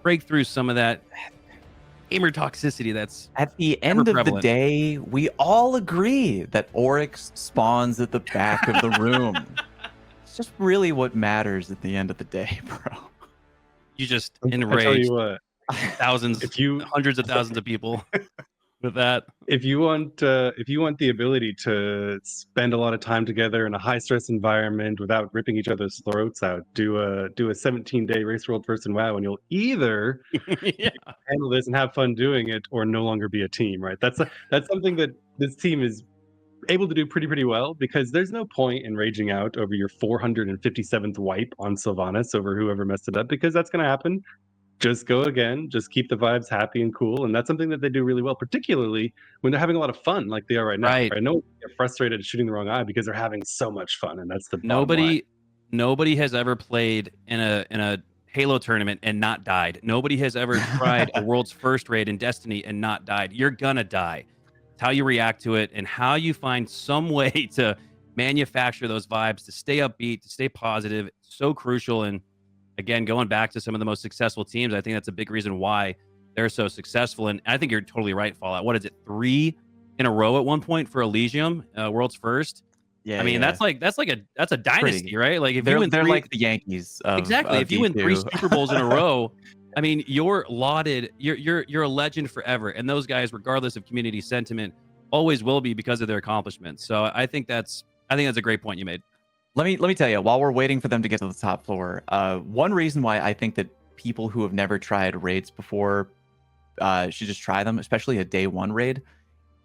break through some of that gamer toxicity that's at the end of the day. We all agree that Oryx spawns at the back of the room. It's just really what matters at the end of the day, bro. You just I tell enraged you what, thousands, hundreds of thousands of people with that. If you want the ability to spend a lot of time together in a high stress environment without ripping each other's throats out, do a 17-day race world first in WoW, and you'll either handle this and have fun doing it, or no longer be a team. Right? That's something that this team is able to do pretty well, because there's no point in raging out over your 457th wipe on Sylvanas over whoever messed it up, because that's going to happen. Just go again, just keep the vibes happy and cool. And that's something that they do really well, particularly when they're having a lot of fun like they are right now. Right. I know they're frustrated at shooting the wrong eye because they're having so much fun, and that's the bottom line. Nobody has ever played in a Halo tournament and not died. Nobody has ever tried a world's first raid in Destiny and not died. You're gonna die. It's how you react to it and how you find some way to manufacture those vibes, to stay upbeat, to stay positive. It's so crucial. And again, going back to some of the most successful teams, I think that's a big reason why they're so successful. And I think you're totally right, Fallout. What is it, 3 in a row at one point for Elysium, world's first? Yeah, I mean, that's a dynasty, right? Like, if they're you win like the Yankees. Exactly. If you win 3 Super Bowls in a row, I mean, you're lauded. You're a legend forever. And those guys, regardless of community sentiment, always will be because of their accomplishments. So I think that's a great point you made. Let me tell you, while we're waiting for them to get to the top floor, one reason why I think that people who have never tried raids before should just try them, especially a day one raid,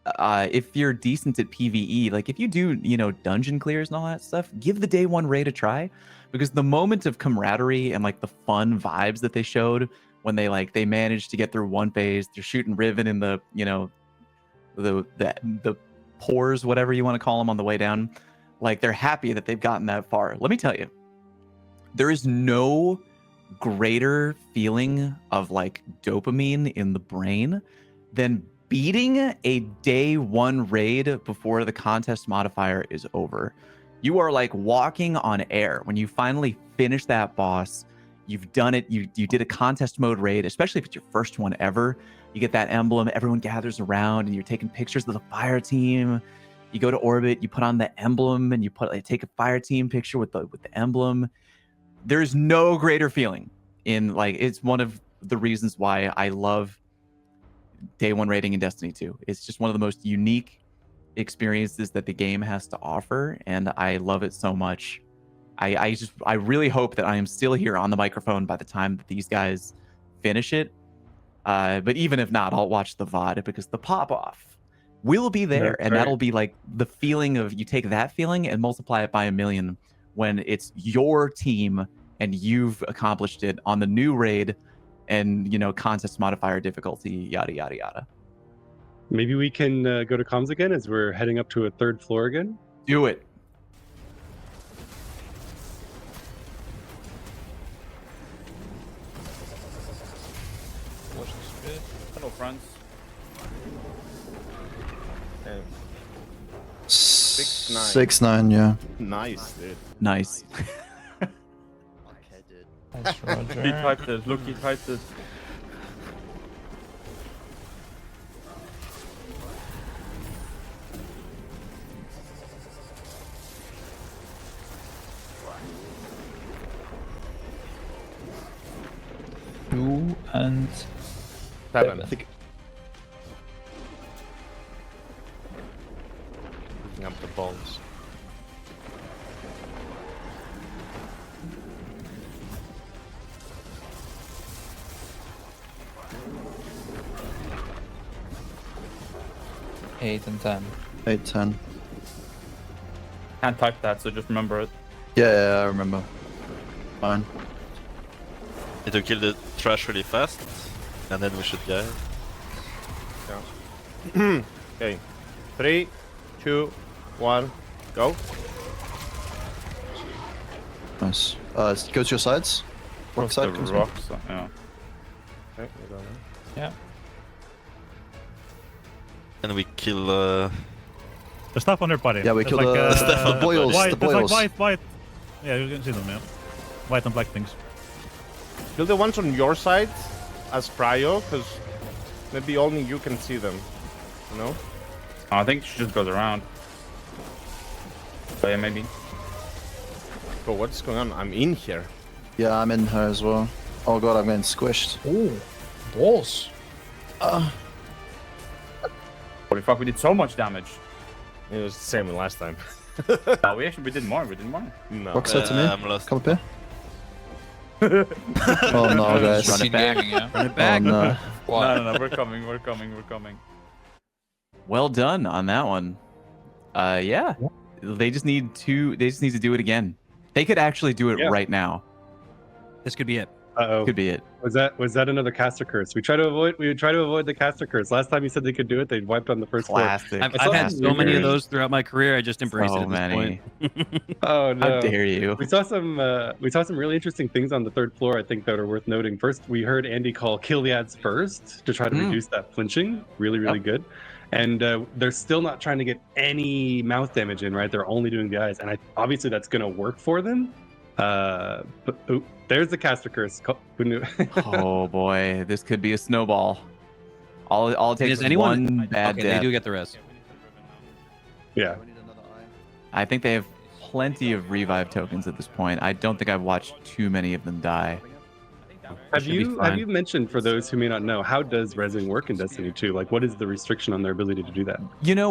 if you're decent at PvE, like if you do, dungeon clears and all that stuff, give the day one raid a try, because the moment of camaraderie and like the fun vibes that they showed when they managed to get through one phase, they're shooting Riven in the, the pores, whatever you want to call them, on the way down. Like, they're happy that they've gotten that far. Let me tell you, there is no greater feeling of like dopamine in the brain than beating a day one raid before the contest modifier is over. You are like walking on air when you finally finish that boss. You've done it. You did a contest mode raid, especially if it's your first one ever. You get that emblem, everyone gathers around, and you're taking pictures of the fire team. You go to orbit, you put on the emblem, and you take a fire team picture with the emblem. There's no greater feeling in, like, it's one of the reasons why I love day one raiding in Destiny 2. It's just one of the most unique experiences that the game has to offer, and I love it so much. I really hope that I am still here on the microphone by the time that these guys finish it. But even if not, I'll watch the VOD, because the pop-off will be there. That's and right. That'll be like the feeling of, you take that feeling and multiply it by 1,000,000 when it's your team and you've accomplished it on the new raid and, contest modifier difficulty, yada, yada, yada. Maybe we can go to comms again as we're heading up to a third floor again. Do it. Hello, friends. Okay. 6-9. 6-9. Yeah. Nice, dude. Nice. Okay, dude. That's He Roger. typed it. Look, he typed it. Two and 7. I think Picking up the bombs. eight and 10. 8-10. Can't type that, so just remember it. Yeah, I remember. Fine. Need to kill the trash really fast, and then we should go. Okay. 3, 2, 1, go. Nice. Go to your sides. Rock Cross side the comes rocks. Yeah. Okay, we go now. Yeah. And we kill. The stuff on their body. Yeah, we It's killed like, the boils. White, The it's like boils. white. Yeah, you can see them, yeah. White and black things. Kill the ones on your side as prio, because maybe only you can see them. You know? I think she just goes around. But yeah, maybe. Bro, what's going on? I'm in here. Yeah, I'm in her as well. Oh god, I'm getting squished. Oh, balls. Holy fuck, we did so much damage. It was the same last time. No, we did more. We did more. No. Rock side to me. I'm lost. Come up here. Oh no, guys. Run it back. Gaming, yeah. Run it Oh back. no. No, we're coming. We're coming. We're coming. Well done on that one. Yeah. They just need to do it again. They could actually do it Yeah. right now. This could be it. Uh-oh. Could be it. Was that another caster curse? We would try to avoid the caster curse. Last time you said they could do it, they wiped on the first floor. Classic. I've I saw had some so many of rumors. those throughout my career. I just embrace it So at this many. point. Oh no. How dare you? We saw some really interesting things on the third floor, I think, that are worth noting. First, we heard Andy call kill the ads first to try to reduce that flinching. Really good. And they're still not trying to get any mouth damage in, right? They're only doing the eyes. And obviously that's going to work for them. But there's the caster curse. Who knew? Oh boy, this could be a snowball. All it takes Is is anyone one bad okay, death. they do get the rest. Yeah. I think they have plenty of revive tokens at this point. I don't think I've watched too many of them die. Have Should be you fine. mentioned, for those who may not know, how does resing work in Destiny 2? Like, what is the restriction on their ability to do that?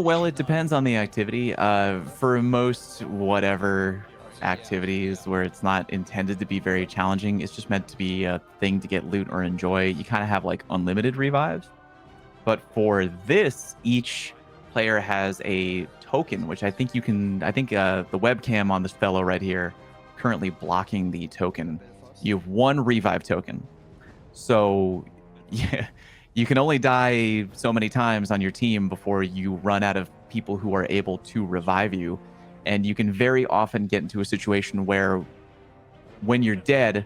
Well, it depends on the activity. For most whatever activities where it's not intended to be very challenging, it's just meant to be a thing to get loot or enjoy. You kind of have like unlimited revives. But for this, each player has a token, which I think you can. I think the webcam on this fellow right here currently blocking the token. You have one revive token, so yeah, you can only die so many times on your team before you run out of people who are able to revive you, and you can very often get into a situation where, when you're dead,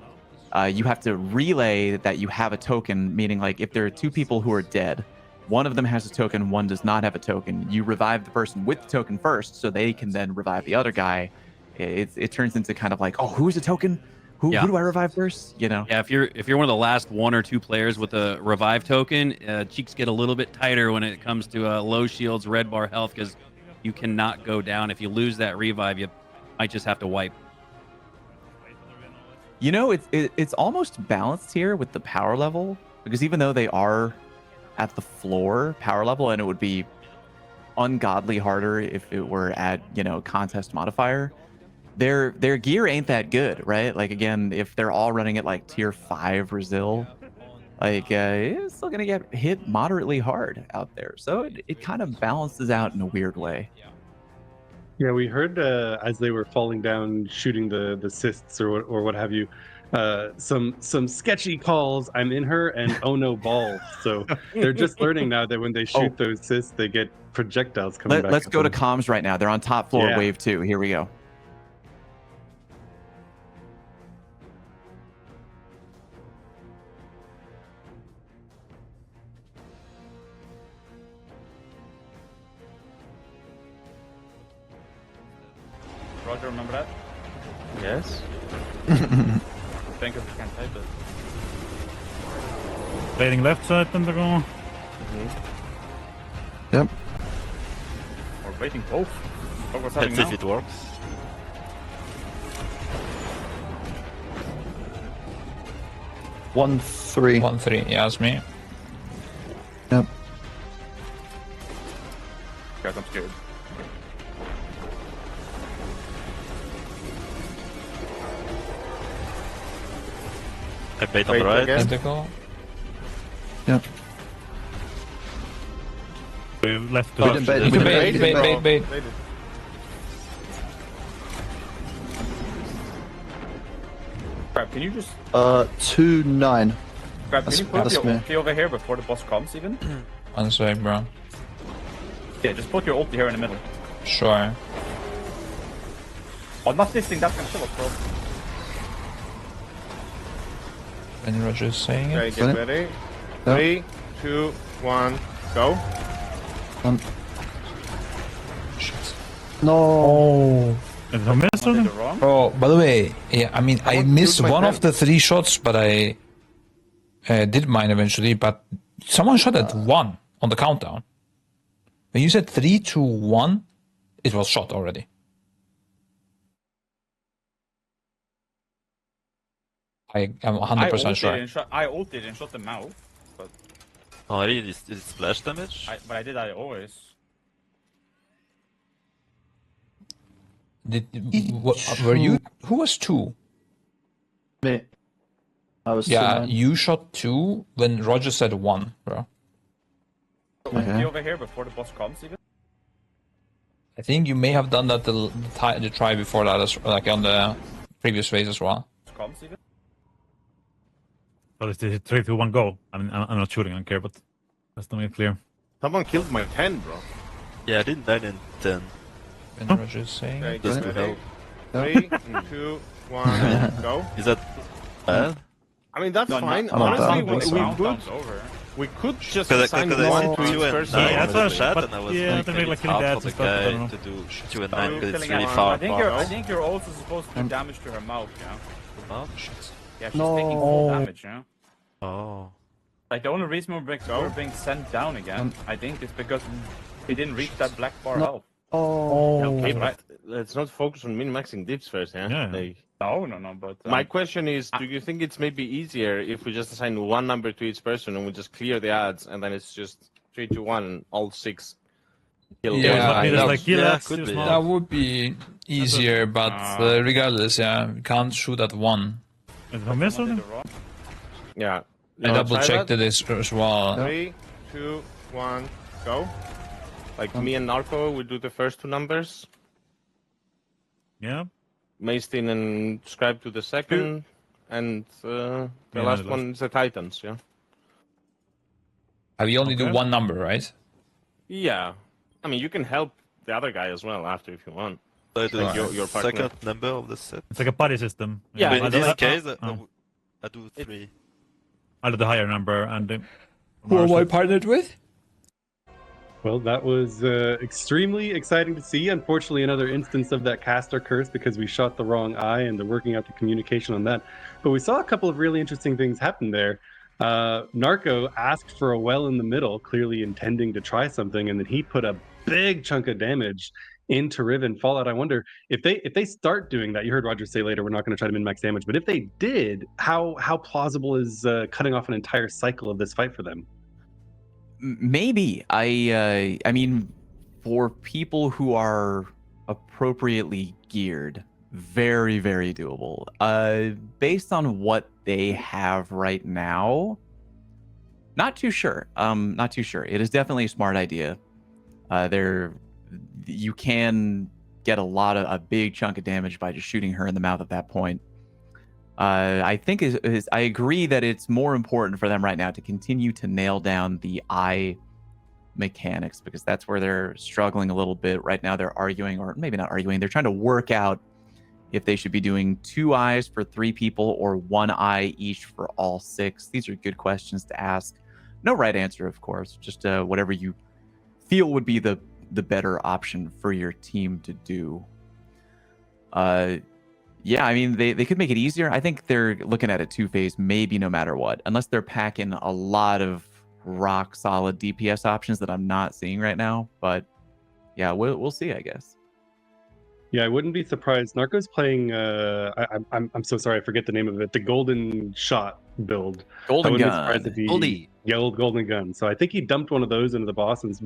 you have to relay that you have a token, meaning like if there are two people who are dead, one of them has a token, one does not have a token. You revive the person with the token first, so they can then revive the other guy. It turns into kind of like, oh, who's a token? Who do I revive first? You know? Yeah, if you're one of the last one or two players with a revive token, cheeks get a little bit tighter when it comes to low shields, red bar health, because you cannot go down. If you lose that revive, you might just have to wipe. You know, it's almost balanced here with the power level, because even though they are at the floor power level, and it would be ungodly harder if it were at, you know, contest modifier, their gear ain't that good, right? Like, again, if they're all running at like tier 5 Brazil, like it's still gonna get hit moderately hard out there. So it kind of balances out in a weird way. Yeah, we heard as they were falling down, shooting the cysts or what have you, some sketchy calls. I'm in her and oh no balls. So they're just learning now that when they shoot those cysts, they get projectiles coming back. Let's go to comms right now. They're on top floor, Yeah. wave 2. Here we go. Roger, remember that? Yes. Think if you can type it. Fading left side, Pentagon. Yep. Or waiting both. Oh, what's happening Let's see now? if it works. One, three. 1-3, yeah, that's me. Yep. Guys, I'm scared. I bait on Wait the right. again. Tentacle. Yep. We left Oh, to shit. bait, We can bait, bait, bro. bait. Crap, can you just... 2-9. Crap, can you put that's your me. ulti over here before the boss comes even? One sec, bro. Yeah, just put your ulti here in the middle. Sure. Oh, not this thing, that can kill us, bro. When Roger's saying it. Okay, get Ready? ready. Yeah. 3, 2, 1, go. Shit. No. Oh. Is it miss or Did something? it wrong? Oh, by the way, yeah, I mean, I want to missed use my one pen. of the 3 shots, but I did mine eventually. But someone shot at 1 on the countdown. When you said 3, 2, 1, it was shot already. I am 100% sure. I ulted and shot the mouth, but Oh, really? Is it splash damage? I did that always. Were you? Who was 2? Me. I was Yeah, 2-9. you shot 2 when Roger said 1, bro. Okay. Be over here before the boss comes even? I think you may have done that the try before that, like on the previous phase as well. Comes even? Or is it 3, 2, 1, go? I mean, I'm not shooting, I don't care, but that's not make clear. Someone killed my 10, bro. Yeah, I didn't die in 10. When Roger's saying Okay, it. Just get to ready. help. 3, 2, 1, go. Is that bad? I mean, that's fine. I'm not Honestly, down, we so. could over. We could just Because assign I one said to 2 each and person. 9 Yeah, on that's the chat, but and I was yeah, like, they maybe make, it's like, hard killing for the dads and stuff, I don't guy know. to do 2 and So 9 you're because it's killing really one. far I think apart. I think you're also supposed to do damage to her mouth, you know? Oh. Yeah, she's No. taking full damage, you know? Oh. Like, the only reason we're being sent down again, I think, is because we didn't reach that black bar health. Oh. Okay, Right. but let's not focus on min-maxing dips first, yeah? Yeah. Like, No, but... my question is, do you think it's maybe easier if we just assign one number to each person and we just clear the ads and then it's just 3, 2, 1 and all 6 kill? Yeah, It's not needed, that- like, kill yeah, ads, could too be. small. That would be easier, but regardless, yeah, we can't shoot at 1. Is it a miss or Did something? it wrong. Yeah. You I wanna double try checked that? it as well. 3, 2, 1, go. Like me and Narco, we do the first 2 numbers. Yeah. Maestin and Scribe do the second, and the last one is the Titans. Yeah. We only do Okay. one number, right? Yeah. I mean, you can help the other guy as well after if you want. So I do Like the your partner. second number of the set. It's like a buddy system. Yeah, But in I this don't- case, oh. I do 3. I'll do the higher number and Who am I partnered with? Well, that was extremely exciting to see. Unfortunately, another instance of that caster curse because we shot the wrong eye and they're working out the communication on that. But we saw a couple of really interesting things happen there. Narco asked for a well in the middle, clearly intending to try something, and then he put a big chunk of damage into Riven Fallout. I wonder if they start doing that. You heard Roger say later, we're not going to try to min-max damage, but if they did, how plausible is cutting off an entire cycle of this fight for them? Maybe. I mean, for people who are appropriately geared, very, very doable. Based on what they have right now, not too sure. Not too sure. It is definitely a smart idea. You can get a big chunk of damage by just shooting her in the mouth at that point. I think I agree that it's more important for them right now to continue to nail down the eye mechanics, because that's where they're struggling a little bit right now. They're arguing, or maybe not arguing, they're trying to work out if they should be doing 2 eyes for 3 people or 1 eye each for all 6. These are good questions to ask. No right answer, of course, just whatever you feel would be the better option for your team to do. Yeah, I mean, they could make it easier. I think they're looking at it 2-phase, maybe no matter what, unless they're packing a lot of rock solid DPS options that I'm not seeing right now. But yeah, we'll see, I guess. Yeah, I wouldn't be surprised. Narco's playing. I'm so sorry, I forget the name of it. The Golden Shot build. I Golden wouldn't be gun. surprised if he Goldie. yelled Golden Gun. So I think he dumped one of those into the boss, and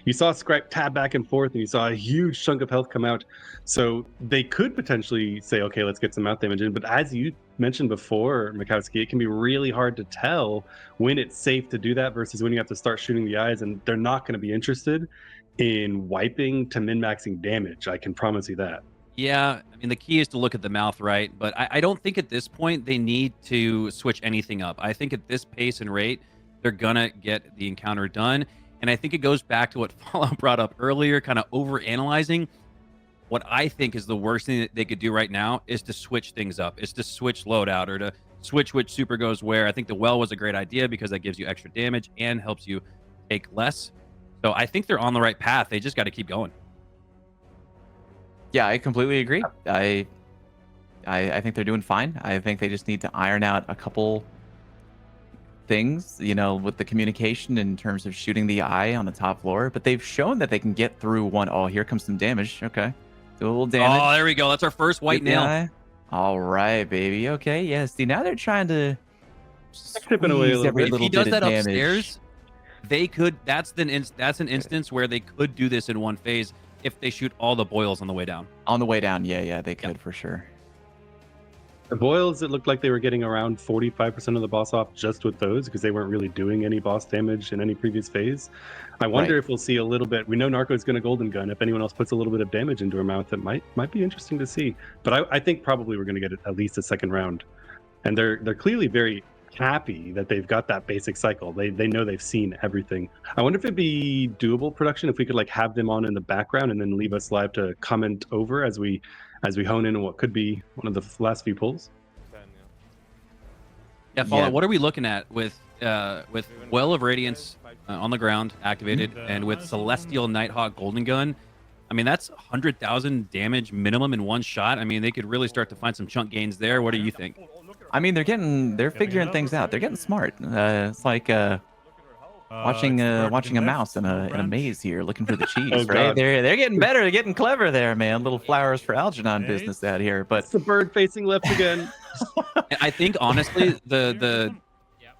you saw Scrap tab back and forth, and you saw a huge chunk of health come out. So they could potentially say, okay, let's get some mouth damage in. But as you mentioned before, Mikowski, it can be really hard to tell when it's safe to do that versus when you have to start shooting the eyes, and they're not going to be interested in wiping to min-maxing damage. I can promise you that. Yeah, I mean, the key is to look at the mouth, right? But I don't think at this point they need to switch anything up. I think at this pace and rate, they're going to get the encounter done. And I think it goes back to what Fallout brought up earlier, kind of over-analyzing. What I think is the worst thing that they could do right now is to switch things up, is to switch loadout or to switch which super goes where. I think the well was a great idea because that gives you extra damage and helps you take less. So I think they're on the right path. They just got to keep going. Yeah, I completely agree. I think they're doing fine. I think they just need to iron out a couple things, with the communication in terms of shooting the eye on the top floor. But they've shown that they can get through one. Oh, here comes some damage. Okay, do a little damage. Oh, there we go. That's our first white Hit the nail. eye. All right, baby. Okay, yeah. See, now they're trying to Chipping away a squeeze little every bit. If little he does bit that of damage. upstairs, they could. That's an instance where they could do this in one phase if they shoot all the boils on the way down. On the way down, yeah, they could for sure. The boils, it looked like they were getting around 45% of the boss off just with those because they weren't really doing any boss damage in any previous phase. I wonder Right. if we'll see a little bit. We know Narco's going to Golden Gun. If anyone else puts a little bit of damage into her mouth, it might be interesting to see. But I think probably we're going to get at least a second round. And they're clearly very happy that they've got that basic cycle. They know they've seen everything. I wonder if it'd be doable production if we could have them on in the background and then leave us live to comment over as we hone in on what could be one of the last few pulls. Yeah, Fallout. Yeah. What are we looking at with Well of Radiance on the ground activated and with Celestial Nighthawk Golden Gun? I mean, that's 100,000 damage minimum in one shot. I mean, they could really start to find some chunk gains there. What do you think? I mean, they're figuring things out. They're getting smart. It's like watching a mouse in a maze here, looking for the cheese. Oh, right? God. They're getting better. They're getting clever there, man. Little flowers for Algernon business out here. But It's the bird facing left again. I think honestly, the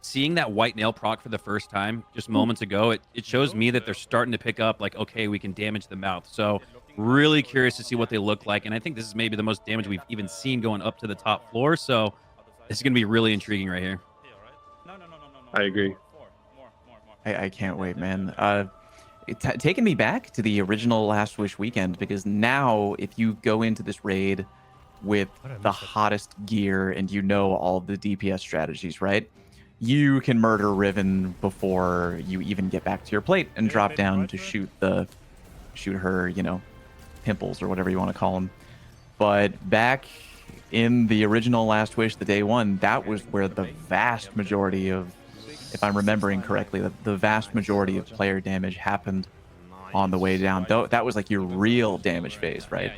seeing that white nail proc for the first time just moments ago, it shows me that they're starting to pick up okay, we can damage the mouth. So really curious to see what they look like. And I think this is maybe the most damage we've even seen going up to the top floor. So this is going to be really intriguing right here. I agree. I can't wait, man. taken me back to the original Last Wish weekend, because now if you go into this raid with the hottest gear and you know all the DPS strategies, right? You can murder Riven before you even get back to your plate and drop down to shoot her, you know, pimples or whatever you want to call them. But back in the original Last Wish, the day one, that was where the vast majority of, if I'm remembering correctly, the vast majority of player damage happened on the way down. Though that was like your real damage phase, right?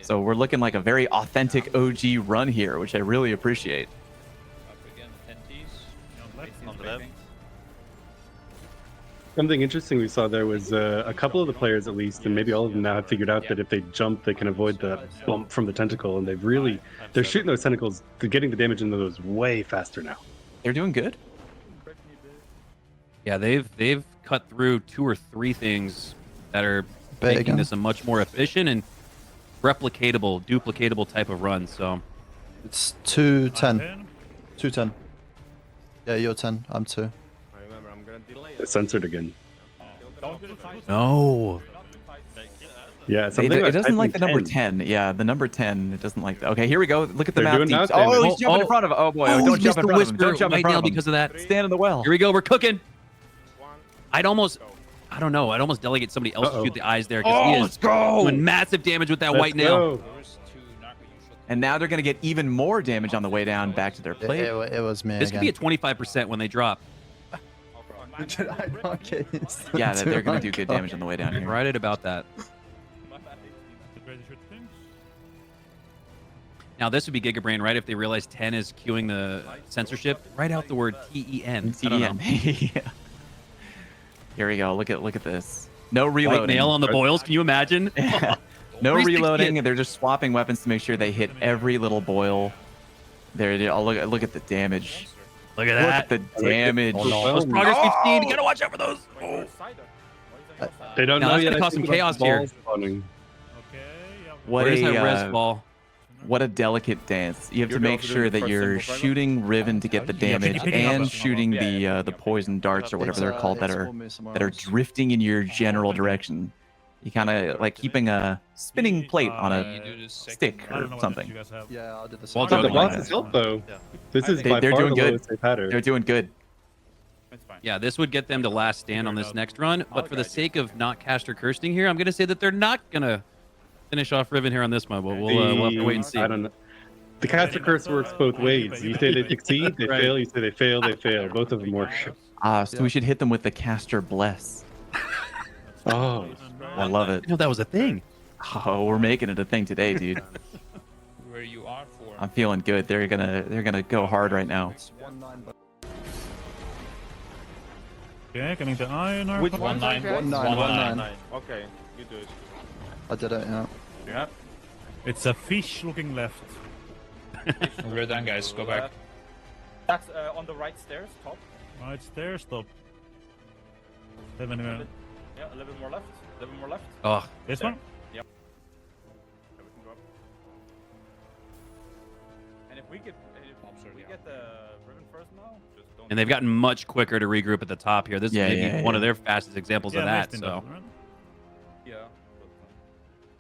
So we're looking like a very authentic OG run here, which I really appreciate. On the left. Something interesting we saw there was a couple of the players, at least, and maybe all of them now have figured out that if they jump, they can avoid the bump from the tentacle, and they're shooting those tentacles, they're getting the damage into those way faster now. They're doing good. Yeah, they've cut through 2 or 3 things that are Big, making huh? this a much more efficient and replicatable, duplicatable type of run. So It's 210. 10. 210. Yeah, you're 10. I'm 2. Remember, I'm gonna delay It's censored again. no, Yeah, It, something it about doesn't like the typing number 10. Yeah, the number 10. It doesn't like that. Okay, here we go. Look at the They're map. doing Teams. mouse damage. Oh, he's jumping in front of it. Oh boy! Oh, don't he's jump missed in the front of him. whisper Don't jump in right front now of him. because of that. Stand in the well. Here we go. We're cooking. I'd almost delegate somebody else to Uh-oh. shoot the eyes there, because he is let's go! doing massive damage with that Let's white nail. go. And now they're gonna get even more damage on the way down back to their It, plate. it was me This could again. be at 25% when they drop. Okay, Yeah, they're gonna do good damage on the way down here. Right at about that. Ready to shoot things? Now this would be Gigabrain, right? If they realize 10 is queuing the censorship, write out the word TEN. I don't know. Yeah. Here we go. Look at this. No White reloading. nail on the boils. Can you imagine? No 360 reloading. it. They're just swapping weapons to make sure they hit every little boil. There. Oh, look at the damage. Look at Look that. at the damage. Those progress we've seen. You gotta watch out for those. Oh. They don't Now, know that's yet. gonna I cause think some about chaos the here. balls spawning. Okay, yeah. What Where's that a res ball? what a delicate dance. You have to You're make also sure doing the that first you're simple shooting Riven to get the Yeah, damage picking up and a- shooting yeah, the poison darts or whatever It's, they're called that it's are almost somewhere that are else. drifting in your general direction. You kind of like keeping a spinning plate on a stick I or don't know what something. you guys have. Yeah, I did the Well same. But the done, boss like is help though. This is They- by they're far doing the good. lowest they've had her. They're doing good. It's fine. Yeah, this would get them to last stand on this next run. But for the sake of not caster cursing here, I'm gonna say that they're not gonna finish off Riven here on this one. But we'll have to wait and see. I don't know. The caster curse works both ways. You say they succeed, they Right. fail. You say they fail, they fail. Both of them work. So we should hit them with the caster bless. Oh, I love it. I know that was a thing. Oh, we're making it a thing today, dude. Where you are for. I'm feeling good. They're gonna go hard right now. Okay, getting the iron. Which arc. one? 1-9. Okay, you do it. I did it, yeah. Yeah. It's a fish looking left. We're done, guys. Go back. That's on the right stairs, top. Right there, stop. 7 minutes. Yeah, a little bit more left. A little bit more left. Oh, This There. one? Everything go up. And if we get the Riven first now, just don't. and they've gotten much quicker to regroup at the top here. This Yeah, is maybe yeah, one yeah. of their fastest examples of that. Nestin So does, right? Yeah.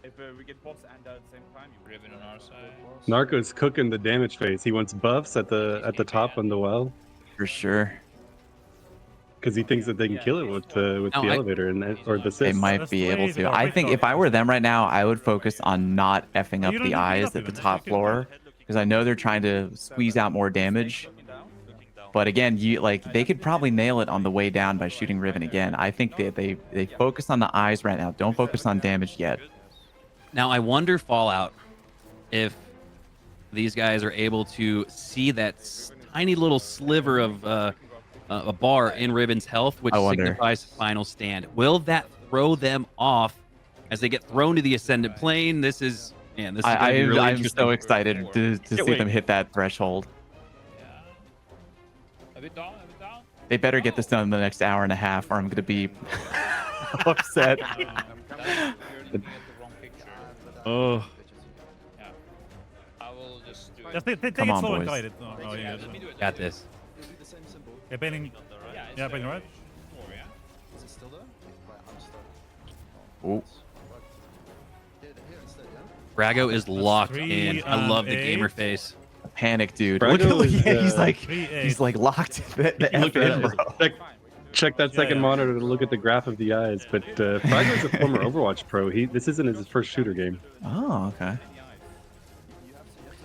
But, if we get buffs and at the same time, you Riven on our side. Narco's cooking the damage phase. He wants buffs at the top on the well For sure. because he thinks that they can kill it with the No, I- elevator or the They assist. might That's be the able way to. they are I right think now. if I were them right now, I would focus on not effing up You don't the need to eyes get at up the even. top Just floor because I know they're trying to squeeze out more damage. But again, they could probably nail it on the way down by shooting Riven again. I think they focus on the eyes right now. Don't focus on damage yet. now I wonder, Fallout, if these guys are able to see that tiny little sliver of a bar in Riven's health, which I wonder. signifies final stand. Will that throw them off as they get thrown to the ascendant plane? This is gonna be really I'm interesting. so excited to see them hit that threshold. A bit down, a bit down. They better get this done in the next hour and a half, or I'm gonna be upset. Oh, Yeah. I will just do it. Just take Come it on, slow and boys. guide it. Oh, oh, yeah. Let me do it. got this. Okay, painting. Yeah, it's Yeah, painting right. more, yeah. Is it still there? Right, I'm stuck. Ooh. Brago is locked three, in. I love the gamer eight. face. Panic, dude. Brago Look, is, he's like 3-8. he's like locked the Look F in, at bro. check that second yeah. monitor to look at the graph of the eyes. But Brago is a former Overwatch pro. This isn't his first shooter game. Oh, okay.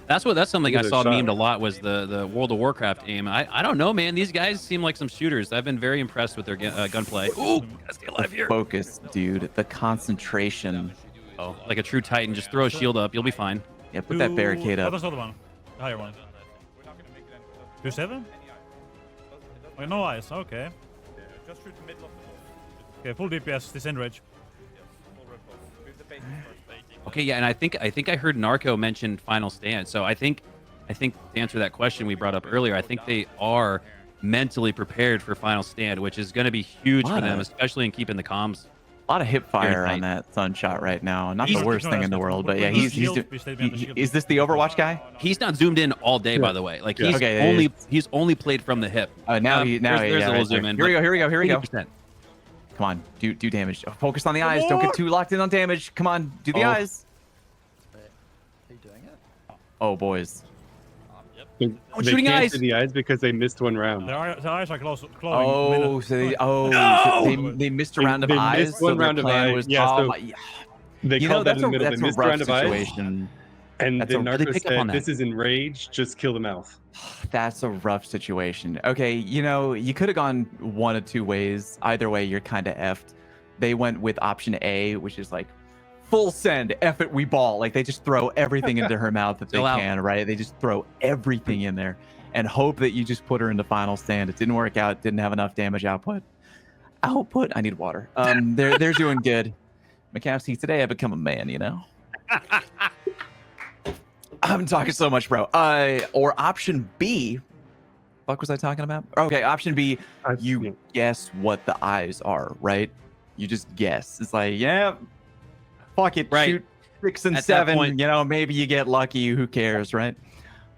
That's something I Give it a saw shot. memed a lot was the World of Warcraft aim. I don't know, man. These guys seem like some shooters. I've been very impressed with their gunplay. Ooh, gotta stay alive here. Focus, dude. The concentration. Oh, like a true Titan. Just throw a shield up. You'll be fine. Yeah, put that barricade What up. was the other one? The higher one. 2-7? Oh, no eyes. Okay. Just shoot the middle of the wall. Okay, full DPS. This enrage. Okay, yeah, and I think I heard Narco mention Final Stand. So I think to answer that question we brought up earlier, I think they are mentally prepared for Final Stand, which is going to be huge for them, especially in keeping the comms. A lot of hip fire Very on that Sunshot right now. Not He's- the worst thing in the world, but yeah, he's is this the Overwatch guy? He's not zoomed in all day, by the way. Like he's Okay, he's only played from the hip. Now there's yeah, a little right zoom there. in. Here we go. Here we go. 80%. Come on, do damage. Oh, focus on the eyes. Don't get too locked in on damage. Come on, do the eyes. Are you doing it? Oh, boys. They shooting can't eyes. see the eyes because they missed one round. The eyes are clawing. Oh, so they missed a round of They eyes. missed one so their round of plan eyes. was, Yeah, oh so my, They you know, called that that's in the middle. They a missed a rough round of eyes. situation. And That's then a- Narco pick up on said, that. "This is enraged. Just kill the mouth." That's a rough situation. Okay, you know, you could have gone one of two ways. Either way, you're kind of effed. They went with option A, which is like full send, F it, we ball. Like they just throw everything into her mouth that they Chill out. can, right? They just throw everything in there and hope that you just put her into Final Stand. It didn't work out. Didn't have enough damage output. I need water. They're doing good. McCaffrey, today I become a man, you know? I'm talking so much, bro. Or option B. Fuck was I talking about? Okay, option B. You guess what the eyes are, right? You just guess. It's like, yeah, fuck it. Right. Shoot 6 and At that 7. point- You know, maybe you get lucky. Who cares, right?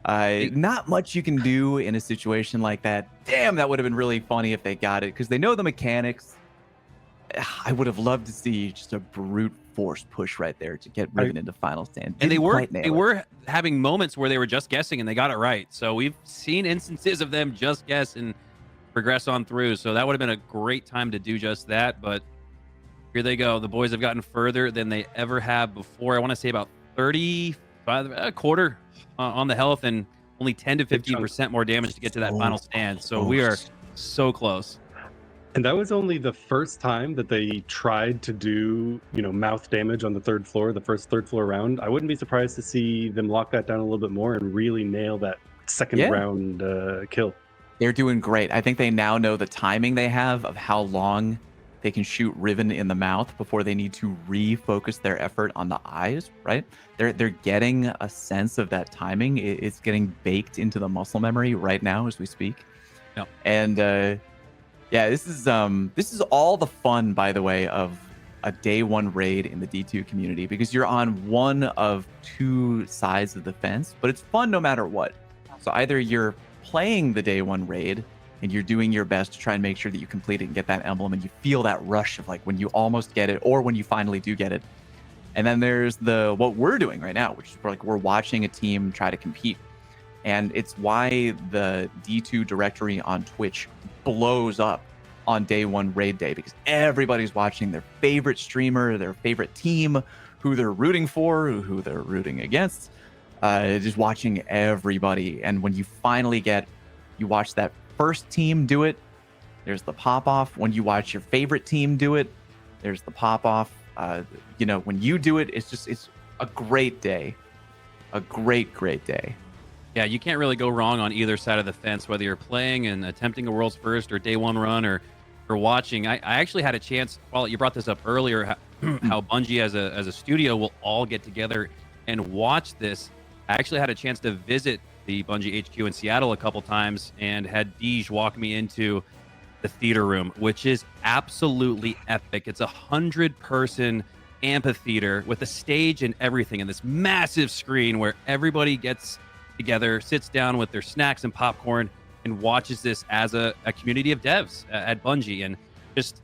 Not much you can do in a situation like that. Damn, that would have been really funny if they got it because they know the mechanics. I would have loved to see just a brute force push right there to get Riven into Final Stand. And they Didn't were quite nail it. having moments where they were just guessing and they got it right. So we've seen instances of them just guess and progress on through. So that would have been a great time to do just that. But here they go. The boys have gotten further than they ever have before. I want to say about 35, a quarter on the health and only 10 to 15% more damage to get to that Final Stand. So we are so close. And that was only the first time that they tried to do, mouth damage on the third floor, the first third floor round. I wouldn't be surprised to see them lock that down a little bit more and really nail that second round kill. They're doing great. I think they now know the timing they have of how long they can shoot Riven in the mouth before they need to refocus their effort on the eyes, right? They're getting a sense of that timing. It's getting baked into the muscle memory right now as we speak. Yep. And yeah, this is all the fun, by the way, of a day one raid in the D2 community because you're on one of two sides of the fence, but it's fun no matter what. So either you're playing the day one raid and you're doing your best to try and make sure that you complete it and get that emblem and you feel that rush of like when you almost get it or when you finally do get it. And then there's what we're doing right now, which is we're watching a team try to compete. And it's why the D2 directory on Twitch blows up on day one raid day because everybody's watching their favorite streamer, their favorite team, who they're rooting for, who they're rooting against, just watching everybody. And when you finally you watch that first team do it, there's the pop off. When you watch your favorite team do it, there's the pop off. When you do it, it's a great day, a great day. Yeah, you can't really go wrong on either side of the fence, whether you're playing and attempting a world's first or day one run or watching. I actually had a chance, well, you brought this up earlier, how Bungie as a studio will all get together and watch this. I actually had a chance to visit the Bungie HQ in Seattle a couple times and had Deej walk me into the theater room, which is absolutely epic. It's 100-person amphitheater with a stage and everything and this massive screen where everybody gets together, sits down with their snacks and popcorn and watches this as a community of devs at Bungie. And just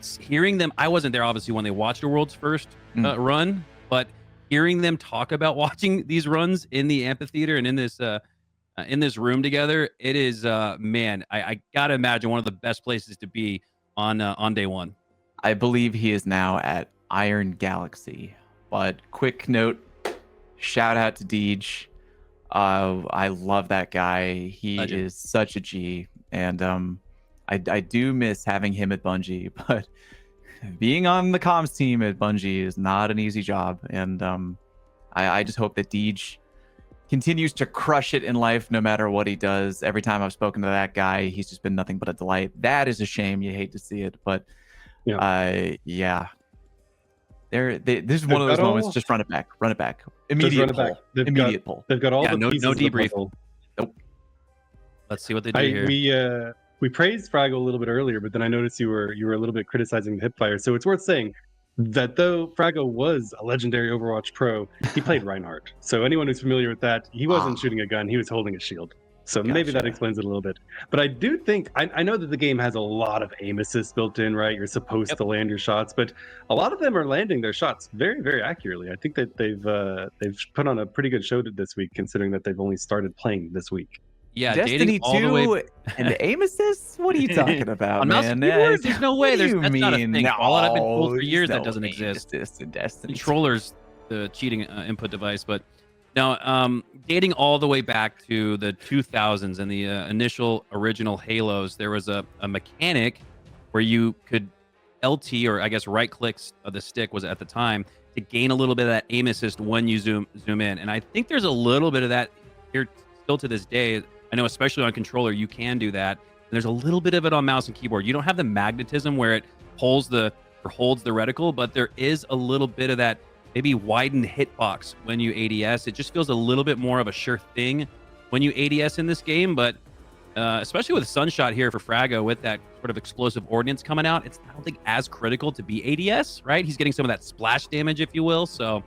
it's hearing them. I wasn't there obviously when they watched a World's first run, but hearing them talk about watching these runs in the amphitheater and in this room together, it is man, I gotta imagine one of the best places to be on day one. I believe he is now at Iron Galaxy. But quick note, shout out to Deej. I love that guy. He Legend. is such a G, and I do miss having him at Bungie. But being on the comms team at Bungie is not an easy job, and I just hope that Deej continues to crush it in life no matter what he does. Every time I've spoken to that guy, he's just been nothing but a delight. That is a shame. You hate to see it, but yeah. This is one of those moments. Just run it back. Immediate pull. Immediate pull. They've got all the no pieces of the debrief. puzzle. Nope. Let's see what they do here. We praised Fraggle a little bit earlier, but then I noticed you were a little bit criticizing the hipfire. So it's worth saying that though Fraggle was a legendary Overwatch pro, he played Reinhardt. So anyone who's familiar with that, he wasn't shooting a gun; he was holding a shield. So maybe that explains it a little bit. But I do think I know that the game has a lot of aim assist built in, right? You're supposed to land your shots, but a lot of them are landing their shots very, very accurately. I think that they've put on a pretty good show this week, considering that they've only started playing this week. Yeah, Destiny 2 and the aim assist? What are you talking about, on mouse man? and keyboard? There's no way. What do That's you not a mean? thing. No, All I've been told for years there's that doesn't no aim exist. assist in Destiny 2. Controller's the cheating input device, but now dating all the way back to the 2000s and the initial original Halos, there was a mechanic where you could LT, or I guess right clicks of the stick was at the time, to gain a little bit of that aim assist when you zoom in. And I think there's a little bit of that here still to this day. I know especially on controller you can do that. And there's a little bit of it on mouse and keyboard. You don't have the magnetism where it holds the reticle, but there is a little bit of that maybe widened hitbox when you ADS. It just feels a little bit more of a sure thing when you ADS in this game, but especially with Sunshot here for Fraggo with that sort of explosive ordnance coming out, it's I don't think as critical to be ADS, right? He's getting some of that splash damage, if you will. So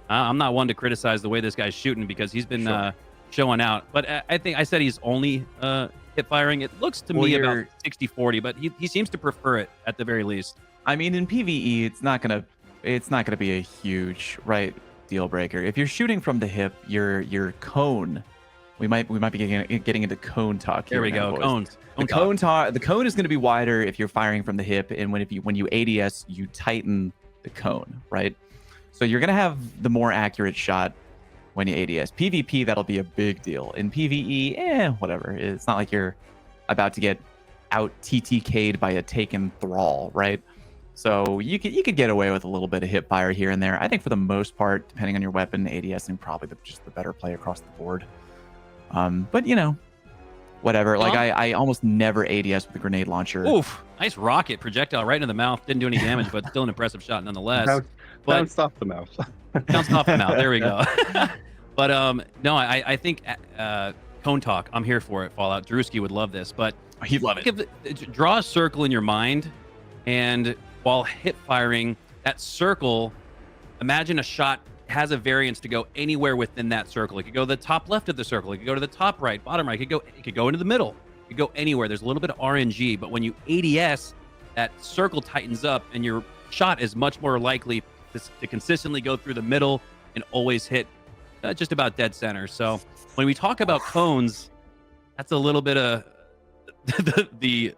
I'm not one to criticize the way this guy's shooting because he's been showing out. But I think I said he's only hip firing. It looks to me about 60-40, but he seems to prefer it at the very least. I mean, in PvE, it's not gonna be a huge deal breaker. If you're shooting from the hip, your cone. We might be getting into cone talk here. There we go. Boys. Cones. The cone is going to be wider if you're firing from the hip, and when you ADS, you tighten the cone, right? So you're going to have the more accurate shot when you ADS. PvP, that'll be a big deal. In PvE, whatever. It's not like you're about to get out TTK'd by a taken thrall, right? So you could get away with a little bit of hip fire here and there. I think for the most part, depending on your weapon, ADSing probably just the better play across the board. But whatever. Like I almost never ADS with a grenade launcher. Oof! Nice rocket projectile right into the mouth. Didn't do any damage, but still an impressive shot nonetheless. Bounced off the mouth. Bounced off the mouth. There we go. But no, I think cone talk. I'm here for it. Fallout. Drewski would love this, but he'd love it. Draw a circle in your mind, and while hip firing that circle, imagine a shot has a variance to go anywhere within that circle. It could go to the top left of the circle. It could go to the top right, bottom right. It could go into the middle. It could go anywhere. There's a little bit of RNG, but when you ADS, that circle tightens up, and your shot is much more likely to consistently go through the middle and always hit just about dead center. So when we talk about cones, that's a little bit of the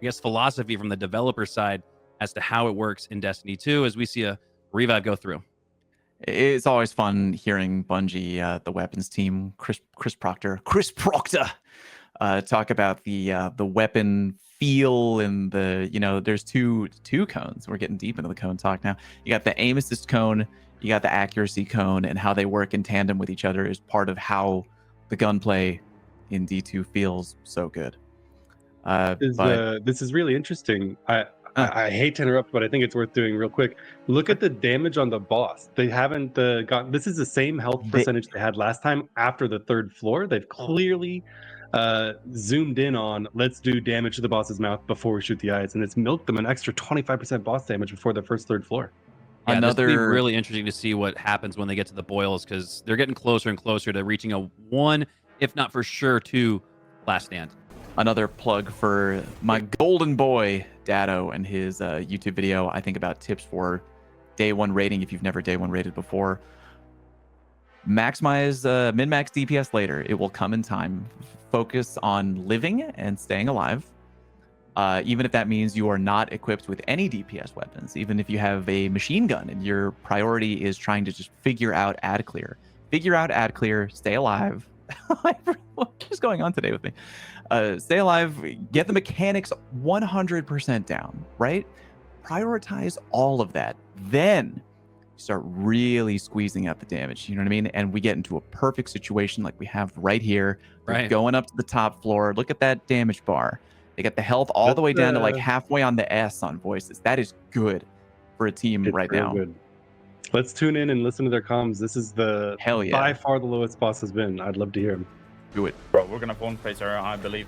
I guess philosophy from the developer side as to how it works in Destiny 2 as we see a revive go through. It's always fun hearing Bungie, the weapons team, Chris Proctor, talk about the weapon feel and there's two cones. We're getting deep into the cone talk now. You got the aim assist cone, you got the accuracy cone, and how they work in tandem with each other is part of how the gunplay in D2 feels so good. This is really interesting. I hate to interrupt, but I think it's worth doing real quick. Look at the damage on the boss. They haven't gotten. This is the same health percentage they had last time after the third floor. They've clearly zoomed in on let's do damage to the boss's mouth before we shoot the eyes, and it's milked them an extra 25% boss damage before the first third floor. Yeah, this will be really interesting to see what happens when they get to the boils, because they're getting closer and closer to reaching a 1, if not for sure 2, last stand. another plug for my golden boy Dado and his YouTube video. I think about tips for day one raiding if you've never day one raided before. Maximize min-max DPS later. It will come in time. Focus on living and staying alive. Even if that means you are not equipped with any DPS weapons, even if you have a machine gun and your priority is trying to just figure out ad clear. Figure out ad clear, stay alive. What is going on today with me? Stay alive, get the mechanics 100% down, right? Prioritize all of that. Then start really squeezing out the damage. You know what I mean? And we get into a perfect situation like we have right here. We're Right. going up to the top floor. Look at that damage bar. They got the health all the way down to like halfway on the S on voices. That is good for a team It's right real now. good. Let's tune in and listen to their comms. This is the Hell yeah. by far the lowest boss has been. I'd love to hear him. Do it. Bro, we're gonna phone Fraser, I believe.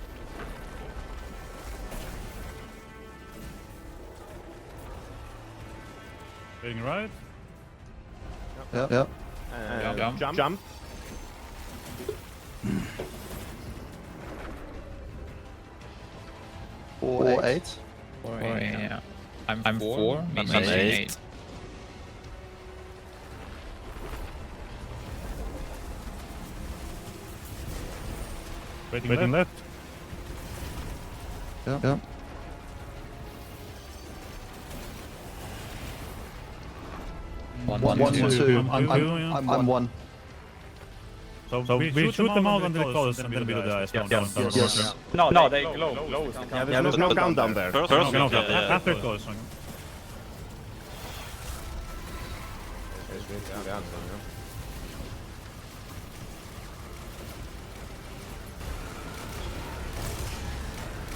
Getting right. Yep. Jump. Four, eight. Yeah. I'm 4. I'm 8. Waiting left. Yep. One, two. I'm one. So we shoot them out until they close and then we do the ice count. Yes. No, they glow. Yeah, there's no countdown there. First, No, yeah. after it goes.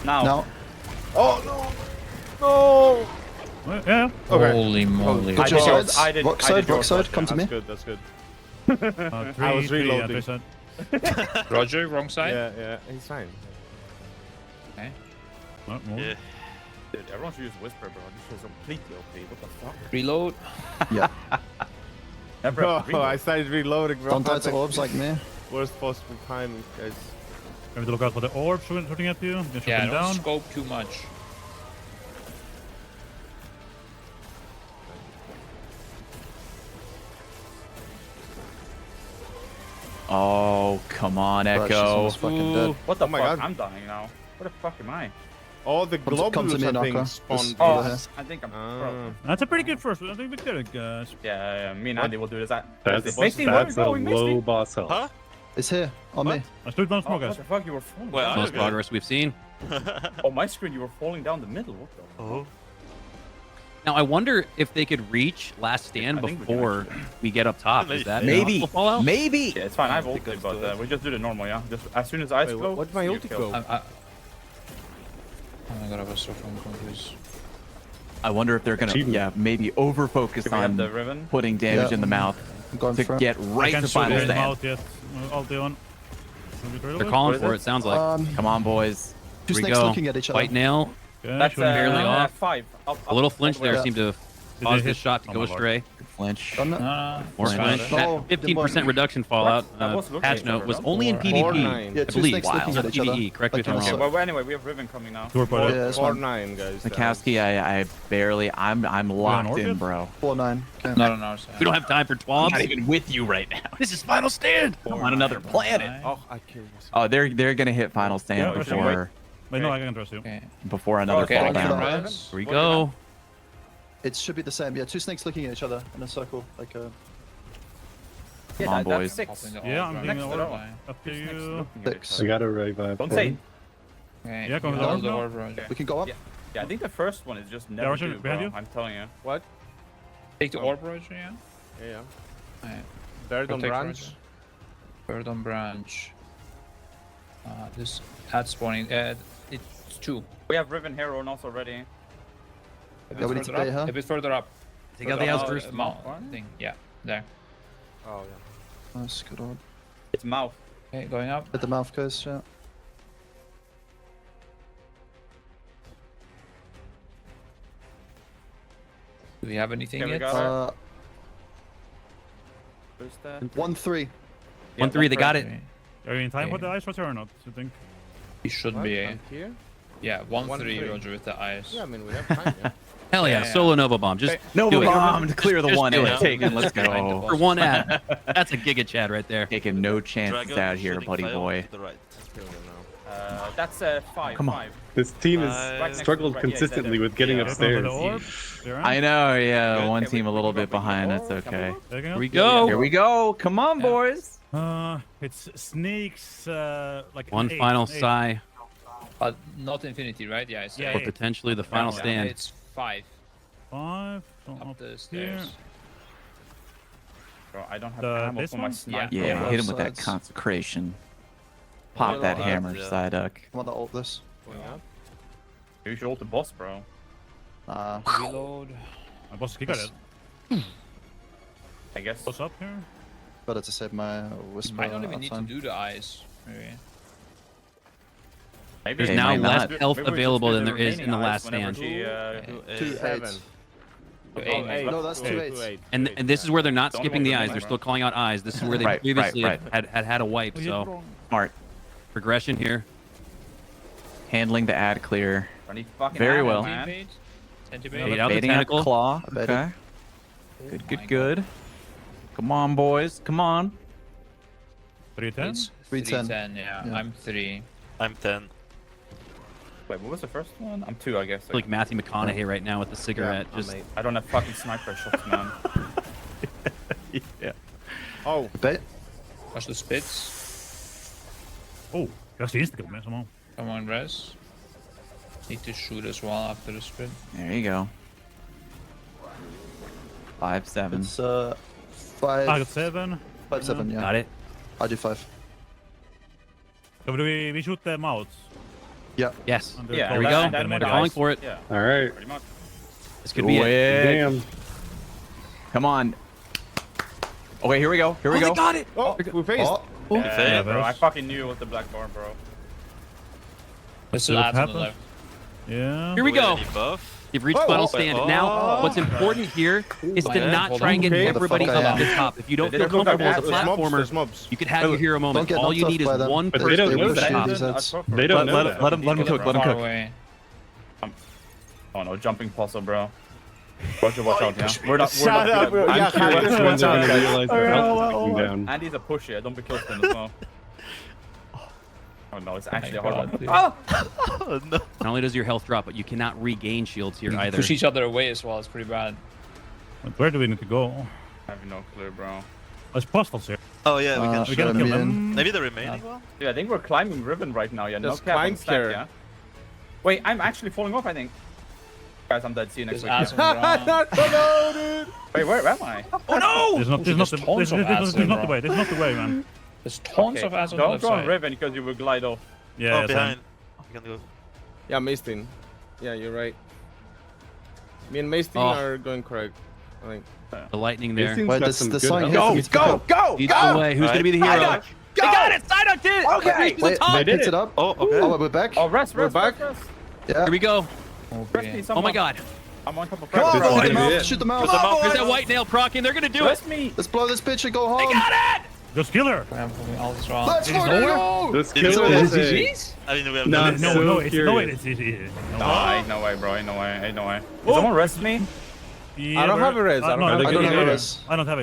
Now. Now. Yeah. Okay. Holy moly. Put I your did yours. sides. I did- Rock I side, did rock yours side. first, Come yeah, to me. That's good. I was reloading. Roger, wrong side. Yeah, he's fine. Yeah. Dude, everyone should use Whisper, bro. This is completely OP. What the fuck? Reload. Oh, I started reloading, bro. Don't die to orbs like me. Worst possible time, guys. We have to look out for the orb shooting at you. Then shoot Yeah, them don't down. scope too much. Oh, come on, Bro, she's Echo. almost fucking dead. What the Oh my fuck? God. I'm dying now. Where the fuck am I? All the Come to globulus me, are Naka. being spawned. Just- Oh, over here. I think I'm. Ah. Bro. That's a pretty good first. I think we did it, guys. Yeah, me and Andy will do this. That's Misty, where are we that's a going, low Misty? boss health. Huh? It's here on me. Let's do it once Oh, more, what guys. the fuck? You were falling Well, down. I- Most Okay. progress we've seen. Oh, my screen, you were falling down the middle. What the? Oh. Now I wonder if they could reach last stand I think we can before we get up top. Is that Maybe. possible, Fallout? Maybe. Yeah, it's fine. I have think ulted, it's but good. we just do the normal, yeah. Just as soon as ice Wait, glow. what'd my you ulti kill. go? Oh my god, I was so fucking confused. I wonder if they're gonna, Achievement. maybe over-focus Do we have the on Riven? putting damage Yeah. in the mouth I'm going to for it. get I right can't to shoot final them stand. out yet. Ulti on. They're calling for it. Sounds like. Come on, boys. Two Here we snakes go. looking at each other. White nail. That's barely off. 5. A little flinch there seemed to they cause hit? this shot to Oh go my God. astray. Flinch. Done it? More Flinch. flinch. No, That 15% reduction Fallout That was looking patch for note it, was huh? only in 4-9. PvP. Yeah, I two believe. snakes looking Not at each other. PvE. Correct me if Like I'm you Okay, wrong. well, anyway, we have Riven coming now. Two for it. Yeah, it's fine. 4-9, guys. Mikowski, I barely, I'm locked in, Orchid? bro. 4-9. Okay. No. We don't have time for I'm twabs. not even with you right now. This is final stand. I'm on another planet. Oh, I killed myself. Oh, they're gonna hit final stand Yeah, we should before Wait, no, I can trust you. Okay. another Okay, fall I can down. run. Here we What go. It should be the same. Yeah, two snakes looking at each other in a circle. Like a... Yeah, Come on, that's boys. 6. Yeah, I'm thinking Next to orb. that. Up to Who's next you. looking at each Six. We other? got to revive. Don't say. Okay. Yeah, go with the hold orb the now. orb, Roger. We can go up. Yeah. Yeah, I think the first one is just never Roger, do, behind bro. you. I'm telling you. What? Take the orb, Roger, yeah? Yeah. Alright. Third on Protect branch. Roger. Third on branch. This ad spawning. It's 2. We have Riven Hero and also ready. A Yeah, bit we need to further pay up. her. A bit further up. Take out the Further up, outburst. mount One? thing. Yeah, there. Oh, yeah. Nice, good orb. It's mouth. Okay, going up. Let the mouth goes, yeah. Do we have anything Okay, we yet? got her. Uh, Who's that? 1-3. 1-3. They got it. Okay. Are you in time for Okay. the ice return or not? You think? He should What? be. I'm here? Yeah, 1-3 1-3. Roger with the eyes. Yeah, I mean, we have time, yeah. Hell yeah, Yeah. solo Nova Bomb. Just Nova do it. Bomb to clear the Just one do and it. taken. Let's go. For one ad. That's a Giga Chad right there. Taking no chances Dragon out here, shooting buddy fire boy. to the right. That's 5. Come on. 5. This team has Right next to struggled the- right, yeah, consistently yeah, with getting yeah. upstairs. The orb. You're right. I know, yeah. Good. One Okay, team a we little go, bit we go. behind. That's Can we okay. go? There you Here go. we go. Here we go. Come on, boys. It's sneaks like One an final 8. sigh, But not infinity, right? Yeah, it's Yeah, or yeah. potentially the final Yeah, stand. It's 5 5. up the here. stairs. Bro, I don't have The- ammo this for my one? sniper. Yeah, both hit him with that sides. consecration. Pop that Yeah. hammer, Yeah. Psyduck. I want to ult this. Going up. You should ult the boss, bro. Reload. My boss kicked it. I guess. Boss up here. Better to save my whisper. I don't even need to time. do the eyes. Maybe. Maybe There's Hey, now might less not. health Maybe we available just than do there is in the remaining last eyes whenever stand. she, 2-8. No, that's 2-8. And this is where they're not Don't skipping the hold eyes. the They're camera. still calling out eyes. This is where they Right, previously right. Had a wipe. So Smart. progression here. Handling the ad clear. Running fucking Very ammo, well. man. Bait. Bait Centipedes. out the Baiting out the tentacle. claw. I bet Okay. Oh Good, my good, God. good. Come on, boys. Come on. 310. It's 310. 310, yeah. Yeah. I'm 3. I'm 10. Wait, what was the first one? I'm 2, I guess. Like Matthew McConaughey right now with the cigarette. I'm Just 8. I don't have fucking sniper shots, man. yeah. Oh, Bet. Watch the spits. Oh, that's the insta-kill, man. Come on. Come on, Res. Need to shoot as well after the spit. There you go. 5-7. It's Target 5, 7. 5-7, yeah. Got it. I do 5. So do we shoot them out? Yeah. Yes. Under Yeah, Here we close go. and then We're maybe Calling eyes. for it. Yeah, All right. pretty much. This could be it. Quick. Damn. Come on. Okay, here we go. Here we go. got it. oh, we faced. Oh, Yeah, bro. Res. I fucking knew it was the black bar, bro. Let's See what ads on the happens. left. Yeah. Here we Do go. any buff? You've reached Oh, final oh, stand. oh. Now, what's important here is to Yeah, not hold try and on. get Okay. everybody Motherfucker, up to yeah. the top. If you don't They feel didn't look like comfortable as a ads. platformer, There's mobs. you could have your hero moment. get All you knocked need is off by them. one But they person don't to know move that. the top. These ads. They don't know that. Let him cook. Let him Far cook. away. Oh no, jumping puzzle, bro. Roger, watch out, yeah. We're not Shut up, good. bro. I'm Yeah, curious. That's when they're going to realize their Oh, health yeah, is ticking well, down. And he's a pusher. Don't be killed as well. Oh no, it's actually a God, hard one. please. Oh no. Not only does your health drop, but you cannot regain shields here either. Push each other away as well. It's pretty bad. But where do we need to go? I have no clue, bro. There's postals here. Oh yeah, we We can. gotta should kill be in. them. Maybe the remaining one. Yeah, I think we're climbing Riven right now. Yeah, no Just cap on climb stack, here. yeah. Wait, I'm actually falling off. I think. Guys, I'm dead. See you next There's week. ads on the ground. no, dude. Wait, where am I? Oh no! There's not, there's not, the, There's tons there's, of there's, ads there's not there, the way. There's not the way, man. There's tons Okay, of ads on the don't left go on side. Riven because you will glide off. Yeah, Oh, yeah, behind. We can go. Yeah, Maestin. Yeah, you're right. Me and Maestin Oh. are going correct. I think. The lightning These there. teams Wait, got this some the good sign health. here. Go! Leads the way. Who's gonna be the hero? Psyduck, They got it. Psyduck did it. Okay. Reached the Wait, top. they did picked it. it up. Oh, okay. Oh, we're back. Oh, rest, We're rest, back. rest, rest. Yeah. Here we go. Rest me, Okay. Oh someone. my god. I'm on top of Come on, This shoot might them be out. it. Shoot them Put them out. out. There's that white nail proccing. They're gonna do it. Rest me. Let's blow this bitch and go home. They got it. Just kill her. I'm moving all this around. Let's fucking go. Let's Did you kill say it. this It's I mean, we have No, done it's it. No, so no, it's no way. curious. No. No, ain't no way, bro. Ain't no way. Ain't no way. Did someone rest me? Yeah, I don't we're- have a res, I don't no, have they a can res. do I don't have a it. res. I don't have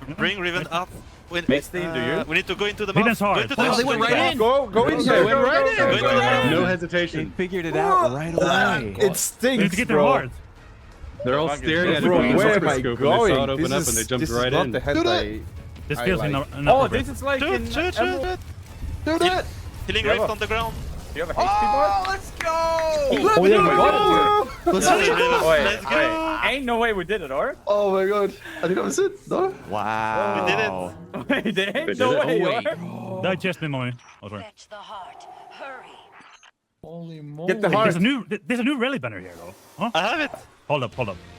it. Bring Riven up. Maestin, do you? We need to go into the Riven's mouth. Go hard. into Oh, the they went mouth. right in. Go in here. Go right in. Go into the mouth. No They hesitation. figured it out right away. It We need to stinks, get their bro. heart. They're all Fucking staring at it Bro, from the where am I microscope and they saw it going? open up and they jumped right not in. the head Do that. I... This I feels like- Oh, inappropriate. this is like Shoot, in shoot, Emerald. shoot. Do that. Healing Yeah, Rift well. on the ground. Do you have a HP bar? Let's go! Oh yeah, we got it. Let's Let's go. go. Wait, Let's go. wait. Ain't no way we did it, or? Oh my god. I think that was it. No? Wow. We did it. Wait, there ain't did no it. way, No way. or? Digest me, mommy. Oh, sorry. Fetch the heart. Hurry. Holy moly. Get the heart. There's a new rally banner here, though. Huh? I have it. Hold up.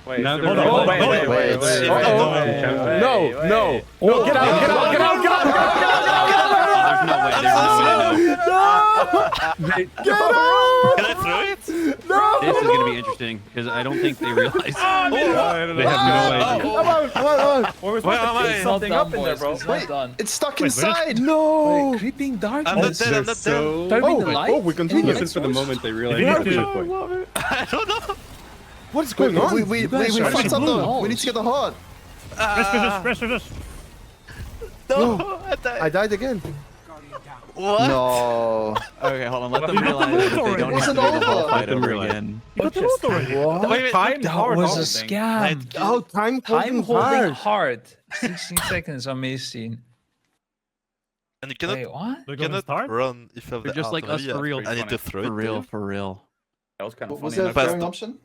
Wait, Now so they're we're- all- wait, oh, wait, wait, wait, wait, uh-oh. wait, wait, No, wait, no. wait. No, get out, get out, get out, get out, get out, get out, get out, get out, get out, get out, get out, There's no way. There's no way. No. Can I throw it? This is going to be interesting because I don't think they realize. They have no idea. Come on. We're Where supposed am to I? pick something up in there, bro. It's not done. It's stuck Wait, inside. No! Wait, creeping dark. I'm not dead, I'm not dead. So Turning the light? we continue. listen for the moment they realize You you need have a to- checkpoint. I don't know. What is going on? We guys are fucked up blue though. balls. We need to get the heart. Rest of this. No, I died. I died again. What? No. Okay, hold on. Let them You got the realize loot that they already. don't It's have to an do the whole over. fight Let them over realize. again. You got the loot already. Wait, Time That hard was a holding. scam. Oh, time Time holding hard. 16 seconds on Mason. And you cannot, Wait, what? They're you going to cannot start? run if you have They're the just like us artillery. for real. I need to throw it. For real, for real. That was kind of Was funny. there a throwing option?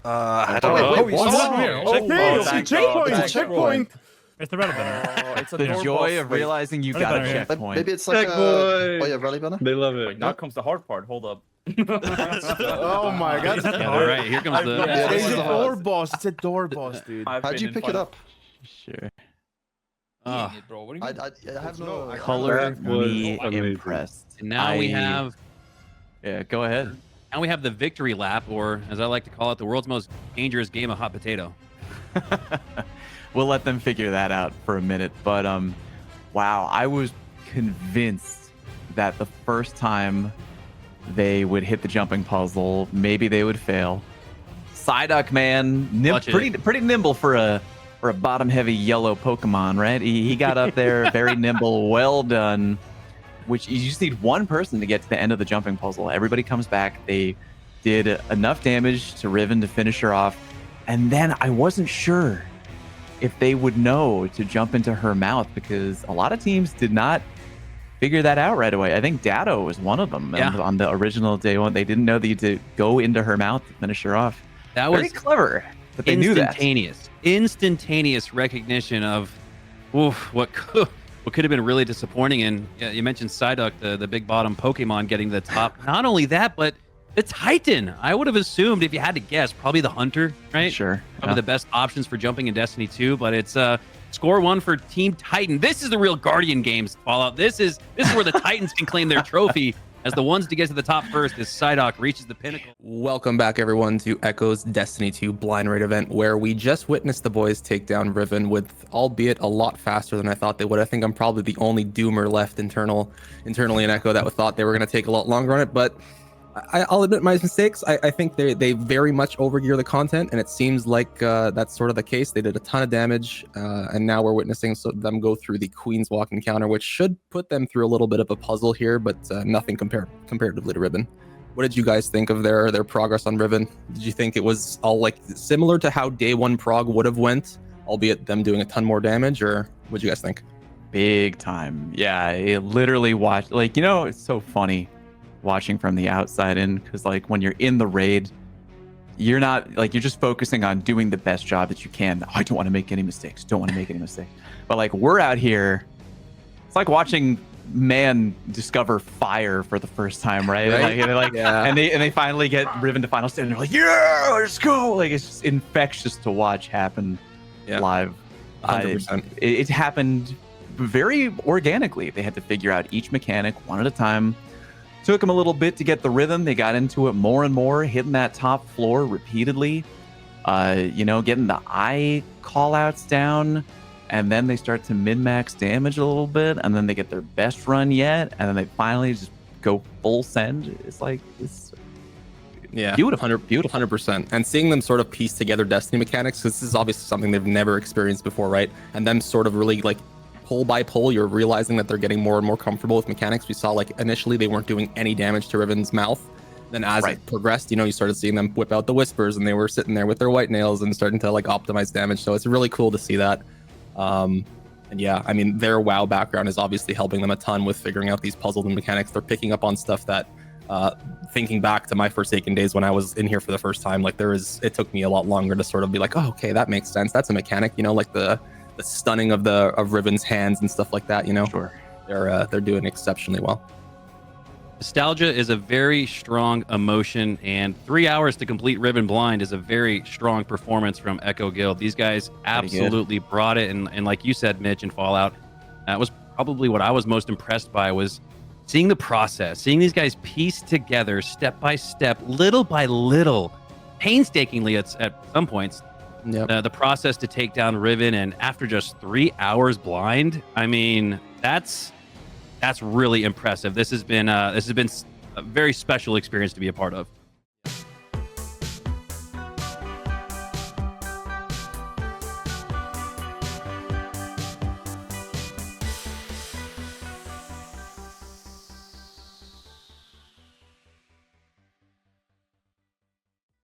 I Oh, don't wait, know. wait, Oh, what? here. Oh, Checkpoint. thank Checkpoint. God. It's a checkpoint. It's the rally banner. Oh, it's a The door joy boss. of realizing you Rally got a banner here. checkpoint. Maybe it's like a... Checkpoint. Oh yeah, rally banner? They love Wait, it. now comes the hard part. Hold up. Oh my god. All right, here comes the. Yeah, this is the hard. boss. It's a door boss, dude. How'd you pick it up? Sure. Ah. Bro, what do you I have no... Color That was me amazing. impressed. And now we I- have. Yeah, go ahead. Now we have the victory lap, or as I like to call it, the world's most dangerous game of hot potato. We'll let them figure that out for a minute. But wow, I was convinced that the first time they would hit the jumping puzzle, maybe they would fail. Psyduck, man, Watch it. pretty nimble for a bottom heavy yellow Pokemon, right? He got up there, very nimble, well done. Which you just need one person to get to the end of the jumping puzzle. Everybody comes back. They did enough damage to Riven to finish her off. And then I wasn't sure if they would know to jump into her mouth because a lot of teams did not figure that out right away. I think Datto was one of them. Yeah. On the original day one, they didn't know that you had to go into her mouth to finish her off. That Very was clever, but they knew that. Instantaneous recognition of what could have been really disappointing. And yeah, you mentioned Psyduck, the big bottom Pokemon getting to the top. Not only that, but the Titan. I would have assumed, if you had to guess, probably the Hunter, right? Sure. Probably the best options for jumping in Destiny 2, but it's score one for Team Titan. This is the real Guardian games, Fallout. This is where the Titans can claim their trophy as the ones to get to the top first as Psyduck reaches the pinnacle. Welcome back, everyone, to Echo's Destiny 2 Blind Raid event, where we just witnessed the boys take down Riven with, albeit a lot faster than I thought they would. I think I'm probably the only doomer left internally in Echo that thought they were going to take a lot longer on it, but I'll admit my mistakes. I think they very much overgear the content, and it seems like that's sort of the case. They did a ton of damage, and now we're witnessing them go through the Queen's Walk encounter, which should put them through a little bit of a puzzle here, but nothing comparatively to Riven. What did you guys think of their progress on Riven? Did you think it was all like similar to how Day 1 Prog would have went, albeit them doing a ton more damage, or what do you guys think? Big time. Yeah, it literally watched, like, you know, it's so funny watching from the outside in, because like when you're in the raid, you're not like, you're just focusing on doing the best job that you can. I don't want to make any mistakes. But like, we're out here, it's like watching man discover fire for the first time, right? Right. Like, and, like, Yeah. and they finally get Riven to final stage, and they're like, yeah, let's go. Like, it's just infectious to watch happen live. 100%. It happened very organically. They had to figure out each mechanic one at a time. Took them a little bit to get the rhythm. They got into it more and more, hitting that top floor repeatedly, getting the eye callouts down, and then they start to min-max damage a little bit, and then they get their best run yet, and then they finally just go full send. It's beautiful. Beautiful, 100%. And seeing them sort of piece together Destiny mechanics, this is obviously something they've never experienced before, right? And them sort of really like pull by pull, you're realizing that they're getting more and more comfortable with mechanics. We saw like initially they weren't doing any damage to Riven's mouth. Then as it progressed, you started seeing them whip out the whispers, and they were sitting there with their white nails and starting to like optimize damage. So it's really cool to see that. And yeah, I mean, their WoW background is obviously helping them a ton with figuring out these puzzles and mechanics. They're picking up on stuff that, thinking back to my Forsaken days when I was in here for the first time, like it took me a lot longer to sort of be like, oh, okay, that makes sense. That's a mechanic, like the stunning of Riven's hands and stuff like that. Sure. They're doing exceptionally well. Nostalgia is a very strong emotion, and 3 hours to complete Riven Blind is a very strong performance from Echo Guild. These guys absolutely brought it, and like you said, Mitch, in Fallout, that was probably what I was most impressed by was seeing the process, seeing these guys piece together step by step, little by little, painstakingly at some points, the process to take down Riven. And after just 3 hours blind, I mean, that's really impressive. This has been a very special experience to be a part of.